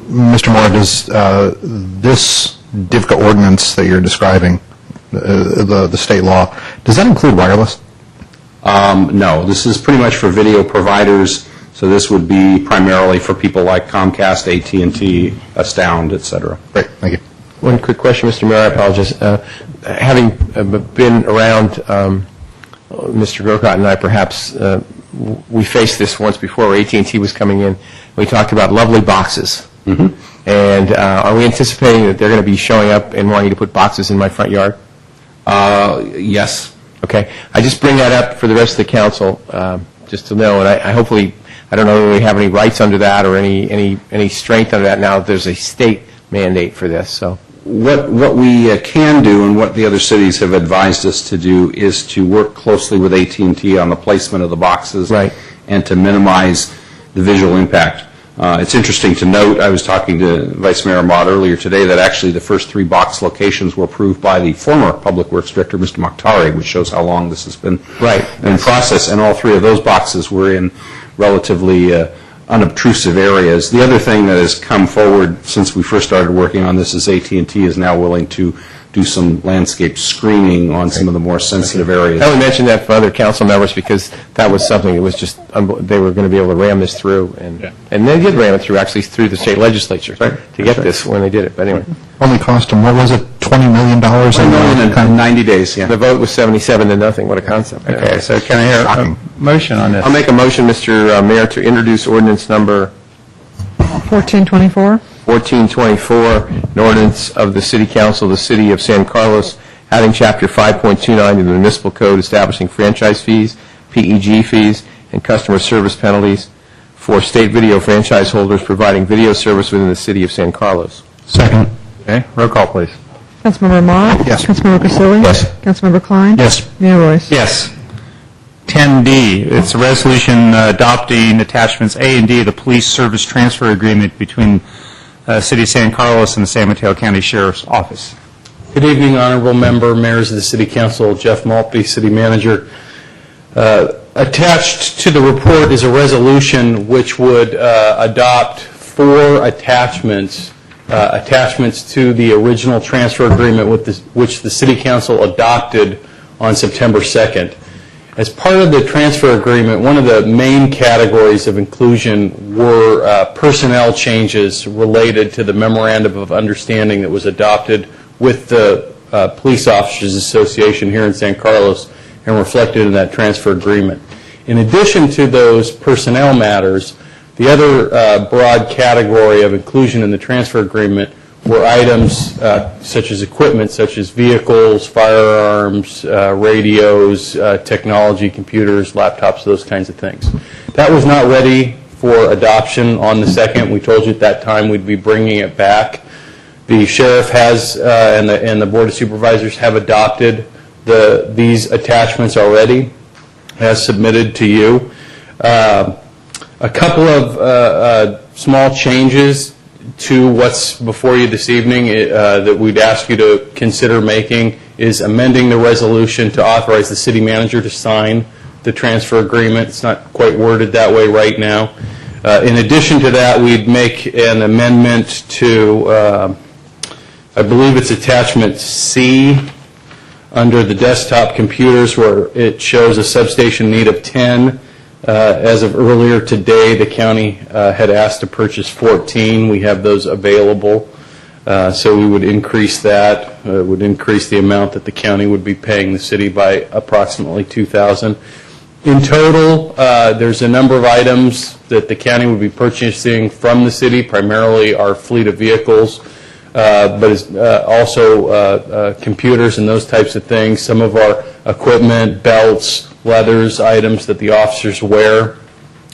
Mr. Moore, does this DIVCA ordinance that you're describing, the state law, does that include wireless? No, this is pretty much for video providers, so this would be primarily for people like Comcast, AT&T, Astound, et cetera. Great, thank you. One quick question, Mr. Mayor, I apologize. Having been around Mr. Grocott and I, perhaps we faced this once before where AT&T was coming in. We talked about lovely boxes. Mm-hmm. And are we anticipating that they're going to be showing up and wanting to put boxes in my front yard? Yes. Okay. I just bring that up for the rest of the council, just to know. And I hopefully, I don't know if we have any rights under that or any strength under that now that there's a state mandate for this. So what we can do and what the other cities have advised us to do is to work closely with AT&T on the placement of the boxes, right, and to minimize the visual impact. It's interesting to note, I was talking to Vice Mayor Ahmad earlier today, that actually the first 3 box locations were approved by the former Public Works Director, Mr. Mokhtari, which shows how long this has been in process, and all 3 of those boxes were in relatively unobtrusive areas. The other thing that has come forward since we first started working on this is AT&T is now willing to do some landscape screening on some of the more sensitive areas. I only mentioned that for other council members because that was something that was just, they were going to be able to ram this through. And they did ram it through, actually, through the state legislature to get this when they did it. But anyway. Only cost them, what was it, $20 million? $20 million in 90 days, yeah. The vote was 77 to nothing. What a concept. Okay, so can I hear a motion on this? I'll make a motion, Mr. Mayor, to introduce ordinance number 1424. 1424, an ordinance of the City Council of the City of San Carlos, adding Chapter 5.29 to the Municipal Code, establishing franchise fees, PEG fees, and customer service penalties for state video franchise holders providing video service within the City of San Carlos. Second. Okay, roll call, please. Councilmember Ahmad? Yes. Councilmember Grisilli? Yes. Councilmember Klein? Yes. Mayor Royce? Yes. 10D, it's a resolution adopting attachments A and D of the police service transfer agreement between City of San Carlos and the San Mateo County Sheriff's Office. Good evening, honorable member, members of the City Council, Jeff Maltby, City Manager. Attached to the report is a resolution which would adopt 4 attachments to the original transfer agreement which the City Council adopted on September 2nd. As part of the transfer agreement, one of the main categories of inclusion were personnel changes related to the Memorandum of Understanding that was adopted with the Police Officers Association here in San Carlos and reflected in that transfer agreement. In addition to those personnel matters, The other broad category of inclusion in the transfer agreement were items such as equipment, such as vehicles, firearms, radios, technology, computers, laptops, those kinds of things. That was not ready for adoption on the 2nd. We told you at that time we'd be bringing it back. The sheriff has, and the Board of Supervisors have adopted these attachments already, as submitted to you. A couple of small changes to what's before you this evening that we'd ask you to consider making is amending the resolution to authorize the city manager to sign the transfer agreement. It's not quite worded that way right now. In addition to that, we'd make an amendment to, I believe it's attachment C, under the desktop computers, where it shows a substation need of 10. As of earlier today, the county had asked to purchase 14. We have those available. So we would increase that. It would increase the amount that the county would be paying the city by approximately $2,000. In total, there's a number of items that the county would be purchasing from the city, primarily our fleet of vehicles, but also computers and those types of things. Some of our equipment, belts, leathers, items that the officers wear,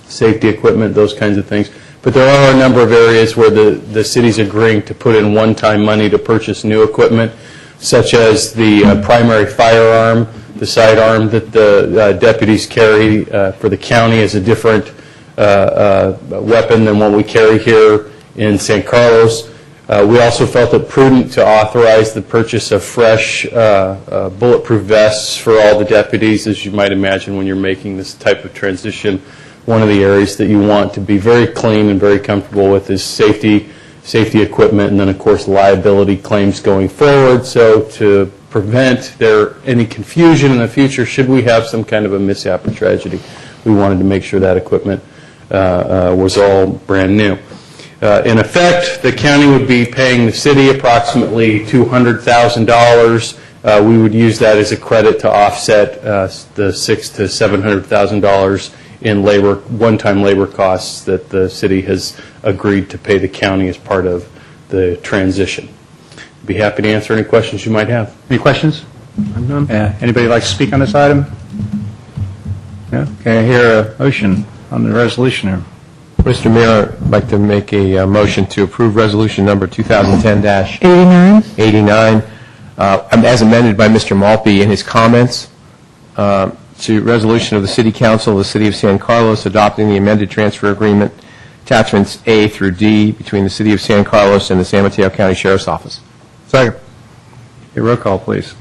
safety equipment, those kinds of things. But there are a number of areas where the city's agreeing to put in one-time money to purchase new equipment, such as the primary firearm. The sidearm that the deputies carry for the county is a different weapon than what we carry here in San Carlos. We also felt it prudent to authorize the purchase of fresh bulletproof vests for all the deputies. As you might imagine, when you're making this type of transition, one of the areas that you want to be very clean and very comfortable with is safety equipment, and then, of course, liability claims going forward. So to prevent any confusion in the future, should we have some kind of a mishap or tragedy, we wanted to make sure that equipment was all brand new. In effect, the county would be paying the city approximately $200,000. We would use that as a credit to offset the $600,000 to $700,000 in one-time labor costs that the city has agreed to pay the county as part of the transition. Be happy to answer any questions you might have. Any questions? Anybody like to speak on this item? Yeah. Can I hear a motion on the resolution here? Mr. Mayor, I'd like to make a motion to approve resolution number 2010-89, as amended by Mr. Maltby in his comments, to resolution of the City Council of the City of San Carlos adopting the amended transfer agreement, attachments A through D, between the City of San Carlos and the San Mateo County Sheriff's Office. Second. Okay, roll call, please.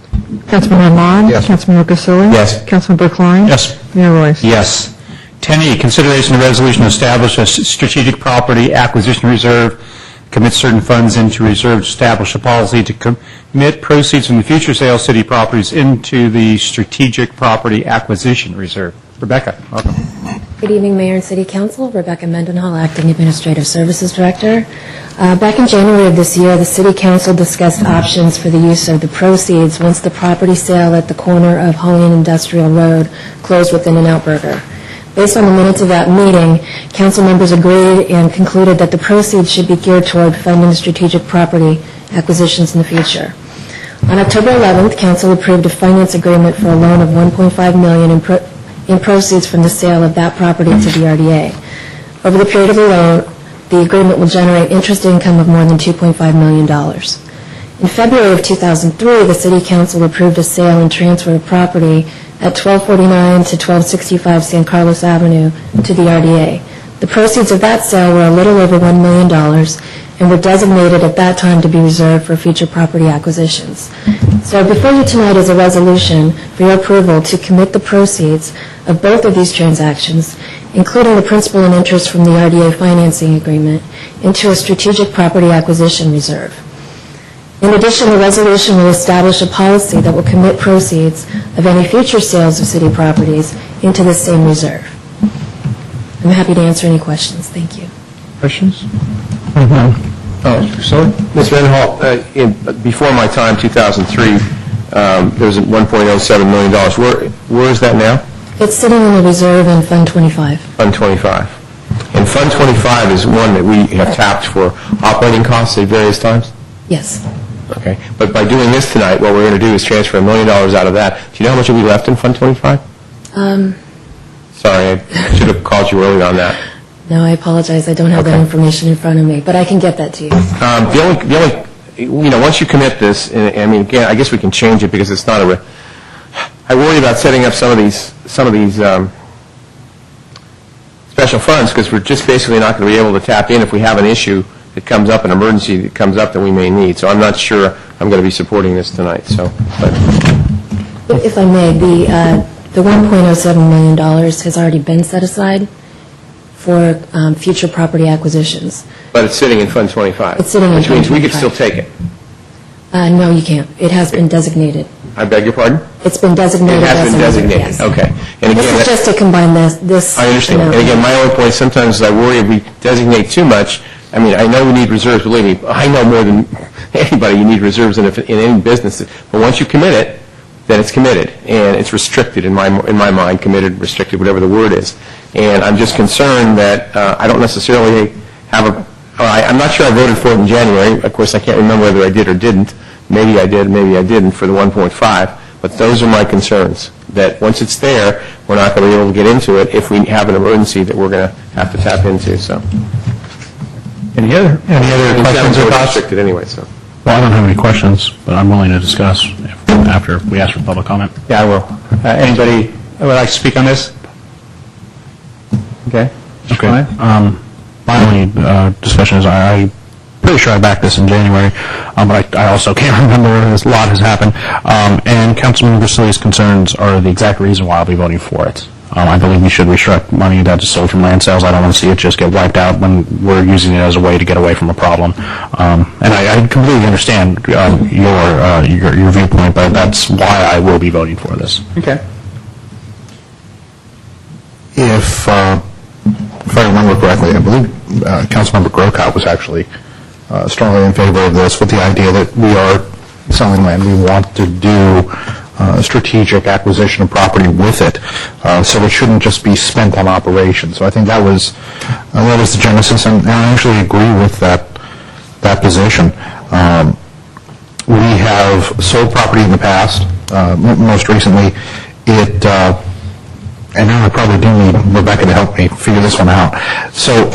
Councilmember Ahmad? Yes. Councilmember Grisilli? Yes. Councilmember Klein? Yes. Mayor Royce? Yes. 10E, consideration of resolution to establish a strategic property acquisition reserve, commit certain funds into reserve, establish a policy to commit proceeds from the future sale of city properties into the strategic property acquisition reserve. Rebecca, welcome. Good evening, Mayor and City Council. Rebecca Mendenhall, Acting Administrative Services Director. Back in January of this year, the City Council discussed options for the use of the proceeds once the property sale at the corner of Holly and Industrial Road closed with In-N-Out Burger. Based on the minutes of that meeting, council members agreed and concluded that the proceeds should be geared toward funding strategic property acquisitions in the future. On October 11th, council approved a finance agreement for a loan of $1.5 million in proceeds from the sale of that property to the RDA. Over the period of the loan, the agreement will generate interest income of more than $2.5 million. In February of 2003, the City Council approved a sale and transfer of property at 1249 to 1265 San Carlos Avenue to the RDA. The proceeds of that sale were a little over $1 million and were designated at that time to be reserved for future property acquisitions. So before you tonight is a resolution for your approval to commit the proceeds of both of these transactions, including the principal and interest from the RDA financing agreement, into a strategic property acquisition reserve. In addition, the resolution will establish a policy that will commit proceeds of any future sales of city properties into the same reserve. I'm happy to answer any questions. Thank you. Questions? Ms. Mendenhall, before my time, 2003, there was $1.07 million. Where is that now? It's sitting in the reserve in Fund 25. Fund 25. And Fund 25 is one that we have tapped for operating costs at various times? Yes. Okay. But by doing this tonight, what we're going to do is transfer $1 million out of that. Do you know how much will be left in Fund 25? Sorry, I should have called you early on that. No, I apologize. I don't have that information in front of me, but I can get that to you. The only, once you commit this, and I mean, again, I guess we can change it because it's not I worry about setting up some of these special funds because we're just basically not going to be able to tap in if we have an issue that comes up, an emergency that comes up that we may need. So I'm not sure I'm going to be supporting this tonight. So, If I may, the $1.07 million has already been set aside for future property acquisitions. But it's sitting in Fund 25. It's sitting in which Fund means we could 25. still take it. No, you can't. It has been designated. I beg your pardon? It's been designated. It has been designated. Yes. Okay. And again, This is just to combine this. I understand. And again, my only point is sometimes I worry if we designate too much. I mean, I know we need reserves. Believe me, I know more than anybody you need reserves in any business. But once you commit it, then it's committed, and it's restricted in my mind. Committed, restricted, whatever the word is. And I'm just concerned that I don't necessarily have I'm not sure I voted for it in January. Of course, I can't remember whether I did or didn't. Maybe I did, maybe I didn't for the 1.5. But those are my concerns, that once it's there, we're not going to be able to get into it if we have an emergency that we're going to have to tap into. So, Any other questions or thoughts? Restricted anyway, so. Well, I don't have any questions, but I'm willing to discuss after we ask for public comment. Yeah, I will. Anybody would like to speak on this? Okay. Okay. My only discussion is I'm pretty sure I backed this in January, but I also can't remember. A lot has happened. And Councilman Grisilli's concerns are the exact reason why I'll be voting for it. I believe we should restrict money that's sold from land sales. I don't want to see it just get wiped out when we're using it as a way to get away from a problem. And I completely understand your viewpoint, but that's why I will be voting for this. Okay. If I remember correctly, I believe Councilmember Grocott was actually strongly in favor of this with the idea that we are selling land. We want to do strategic acquisition of property with it, so it shouldn't just be spent on operations. So I think that was the genesis, and I actually agree with that position. We have sold property in the past. Most recently, and now I probably do need Rebecca to help me figure this one out. So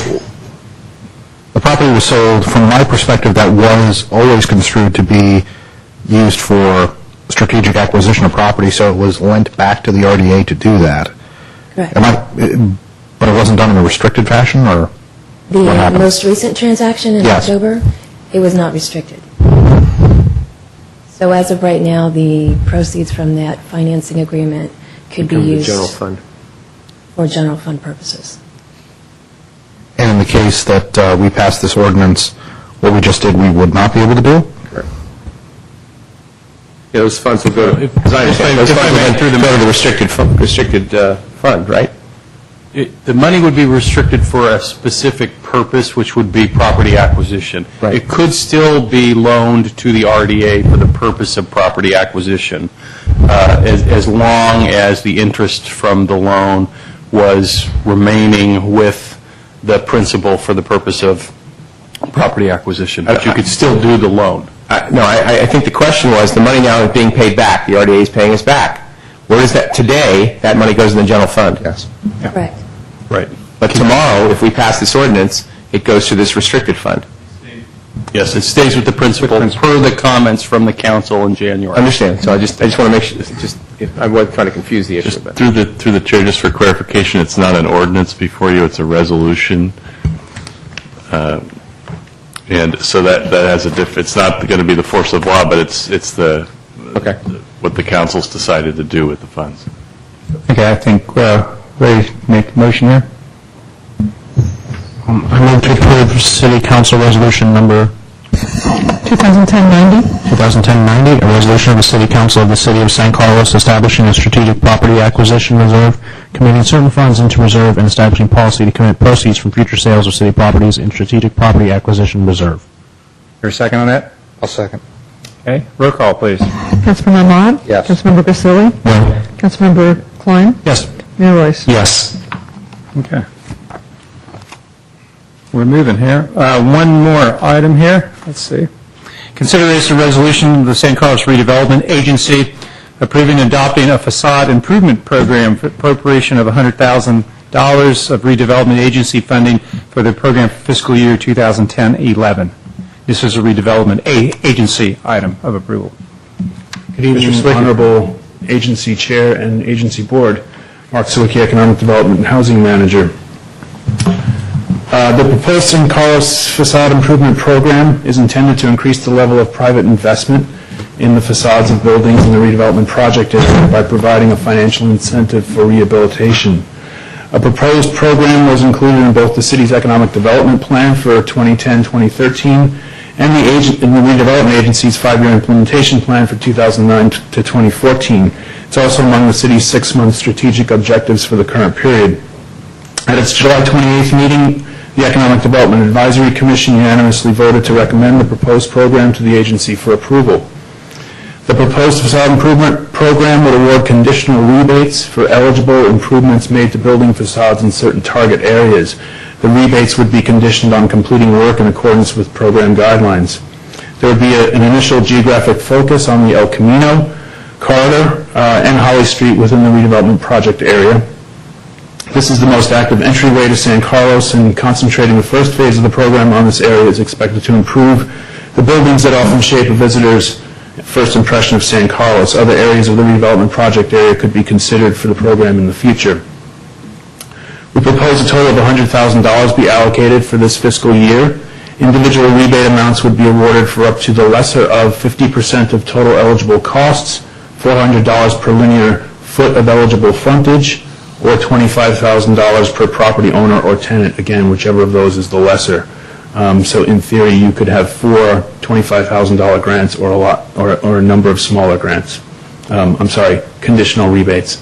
the property was sold, from my perspective, that was always construed to be used for strategic acquisition of property, so it was lent back to the RDA to do that. Correct. But it wasn't done in a restricted fashion, or The what happened? most recent transaction in Yes. October, it was not restricted. So as of right now, the proceeds from that financing agreement could be Become the used general fund. for general fund purposes. And in the case that we passed this ordinance, what we just did, we would not be able to do? Yeah, those funds will go to, as I understand, those funds will then go to the restricted fund, right? The money would be restricted for a specific purpose, which would be property acquisition. Right. It could still be loaned to the RDA for the purpose of property acquisition, as long as the interest from the loan was remaining with the principal for the purpose of property acquisition. But you could still do the loan. No, I think the question was, the money now is being paid back. The RDA is paying us back. Where is that today? That money goes in the general fund. Yes. Correct. Right. But tomorrow, if we pass this ordinance, it goes to this restricted fund. Yes, it stays with the principal per the comments from the council in January. Understand. So I just want to make sure, I wasn't trying to confuse the issue. Just But through the chair, just for clarification, it's not an ordinance before you, it's a resolution. And so that has it's not going to be the force of law, but it's what the council's decided to do with the funds. Okay, I think ready to make a motion here? I move to approve City Council Resolution Number 2010-90. 2010-90, a resolution of the City Council of the City of San Carlos establishing a strategic property acquisition reserve, committing certain funds into reserve, and establishing policy to commit proceeds from future sales of city properties in strategic property acquisition reserve. Your second on that? I'll second. Okay, roll call, please. Councilmember Ahmad? Yes. Councilmember Grisilli? No. Councilmember Klein? Yes. Mayor Royce? Yes. Okay. We're moving here. One more item here. Let's see. Consideration of resolution of the San Carlos Redevelopment Agency approving and adopting a facade improvement program for appropriation of $100,000 of redevelopment agency funding for the program for fiscal year 2010-11. This is a redevelopment agency item of approval. Good evening, Honorable Agency Chair and Agency Board. Mark Sawicki, Economic Development and Housing Manager. The proposed San Carlos Facade Improvement Program is intended to increase the level of private investment in the facades of buildings in the redevelopment project area by providing a financial incentive for rehabilitation. A proposed program was included in both the city's economic development plan for 2010-2013 and the redevelopment agency's 5-year implementation plan for 2009 to 2014. It's also among the city's 6-month strategic objectives for the current period. At its July 28th meeting, the Economic Development Advisory Commission unanimously voted to recommend the proposed program to the agency for approval. The proposed facade improvement program would award conditional rebates for eligible improvements made to building facades in certain target areas. The rebates would be conditioned on completing work in accordance with program guidelines. There would be an initial geographic focus on the El Camino corridor and Holly Street within the redevelopment project area. This is the most active entryway to San Carlos, and concentrating the first phase of the program on this area is expected to improve the buildings that often shape a visitor's first impression of San Carlos. Other areas of the redevelopment project area could be considered for the program in the future. We propose a total of $100,000 be allocated for this fiscal year. Individual rebate amounts would be awarded for up to the lesser of 50% of total eligible costs, $400 per linear foot of eligible frontage, or $25,000 per property owner or tenant, again, whichever of those is the lesser. So in theory, you could have 4 $25,000 grants or a number of smaller grants. Conditional rebates.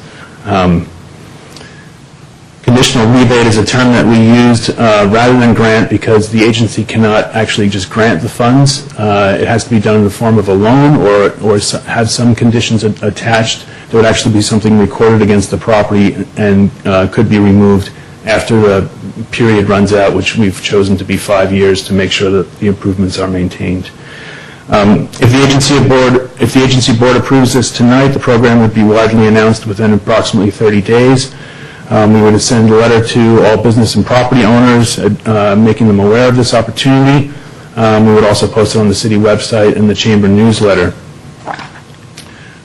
Conditional rebate is a term that we used rather than grant because the agency cannot actually just grant the funds. It has to be done in the form of a loan or have some conditions attached. There would actually be something recorded against the property and could be removed after the period runs out, which we've chosen to be 5 years to make sure that the improvements are maintained. If the agency board approves this tonight, the program would be widely announced within approximately 30 days. We would send a letter to all business and property owners making them aware of this opportunity. We would also post it on the city website and the chamber newsletter.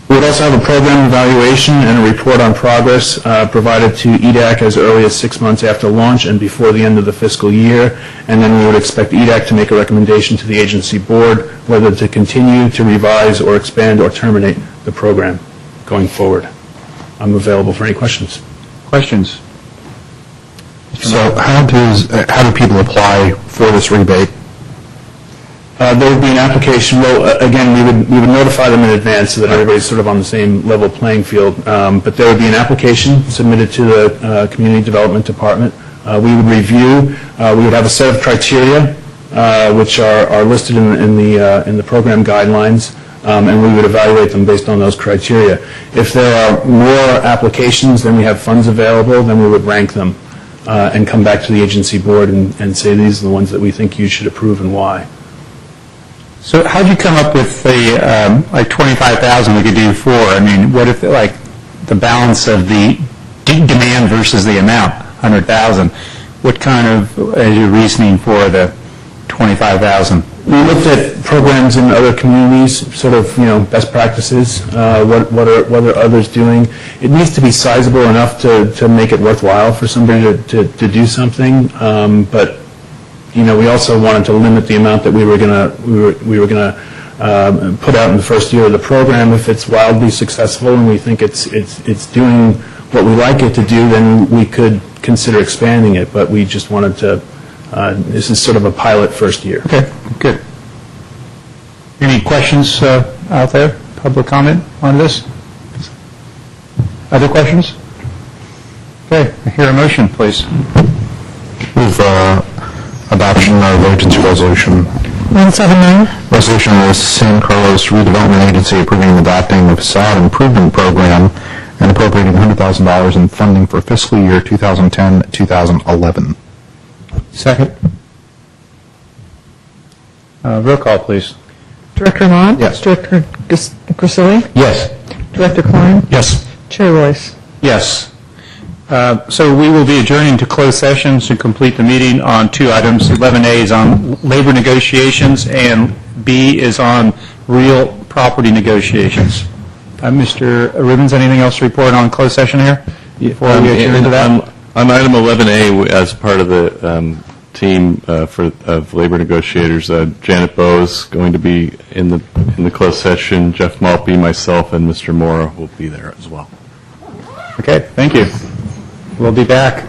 We would also have a program evaluation and a report on progress provided to EDAC as early as 6 months after launch and before the end of the fiscal year. And then we would expect EDAC to make a recommendation to the agency board whether to continue, to revise, or expand or terminate the program going forward. I'm available for any questions. Questions? So how do people apply for this rebate? There would be an application. Well, again, we would notify them in advance so that everybody's sort of on the same level playing field. But there would be an application submitted to the Community Development Department. We would review. We would have a set of criteria which are listed in the program guidelines, and we would evaluate them based on those criteria. If there are more applications than we have funds available, then we would rank them and come back to the agency board and say these are the ones that we think you should approve and why. So how did you come up with the like 25,000 we could do for? I mean, what if like the balance of the demand versus the amount, 100,000? What kind of is your reasoning for the 25,000? We looked at programs in other communities, sort of, best practices. What are others doing? It needs to be sizable enough to make it worthwhile for somebody to do something. But we also wanted to limit the amount that we were gonna put out in the first year of the program. If it's wildly successful and we think it's doing what we like it to do, then we could consider expanding it. But we just wanted to. This is sort of a pilot first year. Okay, good. Any questions out there? Public comment on this? Other questions? Okay, I hear a motion, please. Move adoption of agency resolution. 179. Resolution of the San Carlos Redevelopment Agency approving and adopting the facade improvement program and appropriating $100,000 in funding for fiscal year 2010-2011. Second. Roll call, please. Director Ahmad? Yes. Director Grisilli? Yes. Director Klein? Yes. Chair Royce? Yes. So we will be adjourning to closed sessions to complete the meeting on two items. 11A is on labor negotiations, and B is on real property negotiations. Mr. Ribbons, anything else to report on closed session here? Before we adjourn to that? On item 11A, as part of the team of labor negotiators, Janet Bowe is going to be in the closed session. Jeff Maltby, myself, and Mr. Mora will be there as well. Okay, thank you. We'll be back.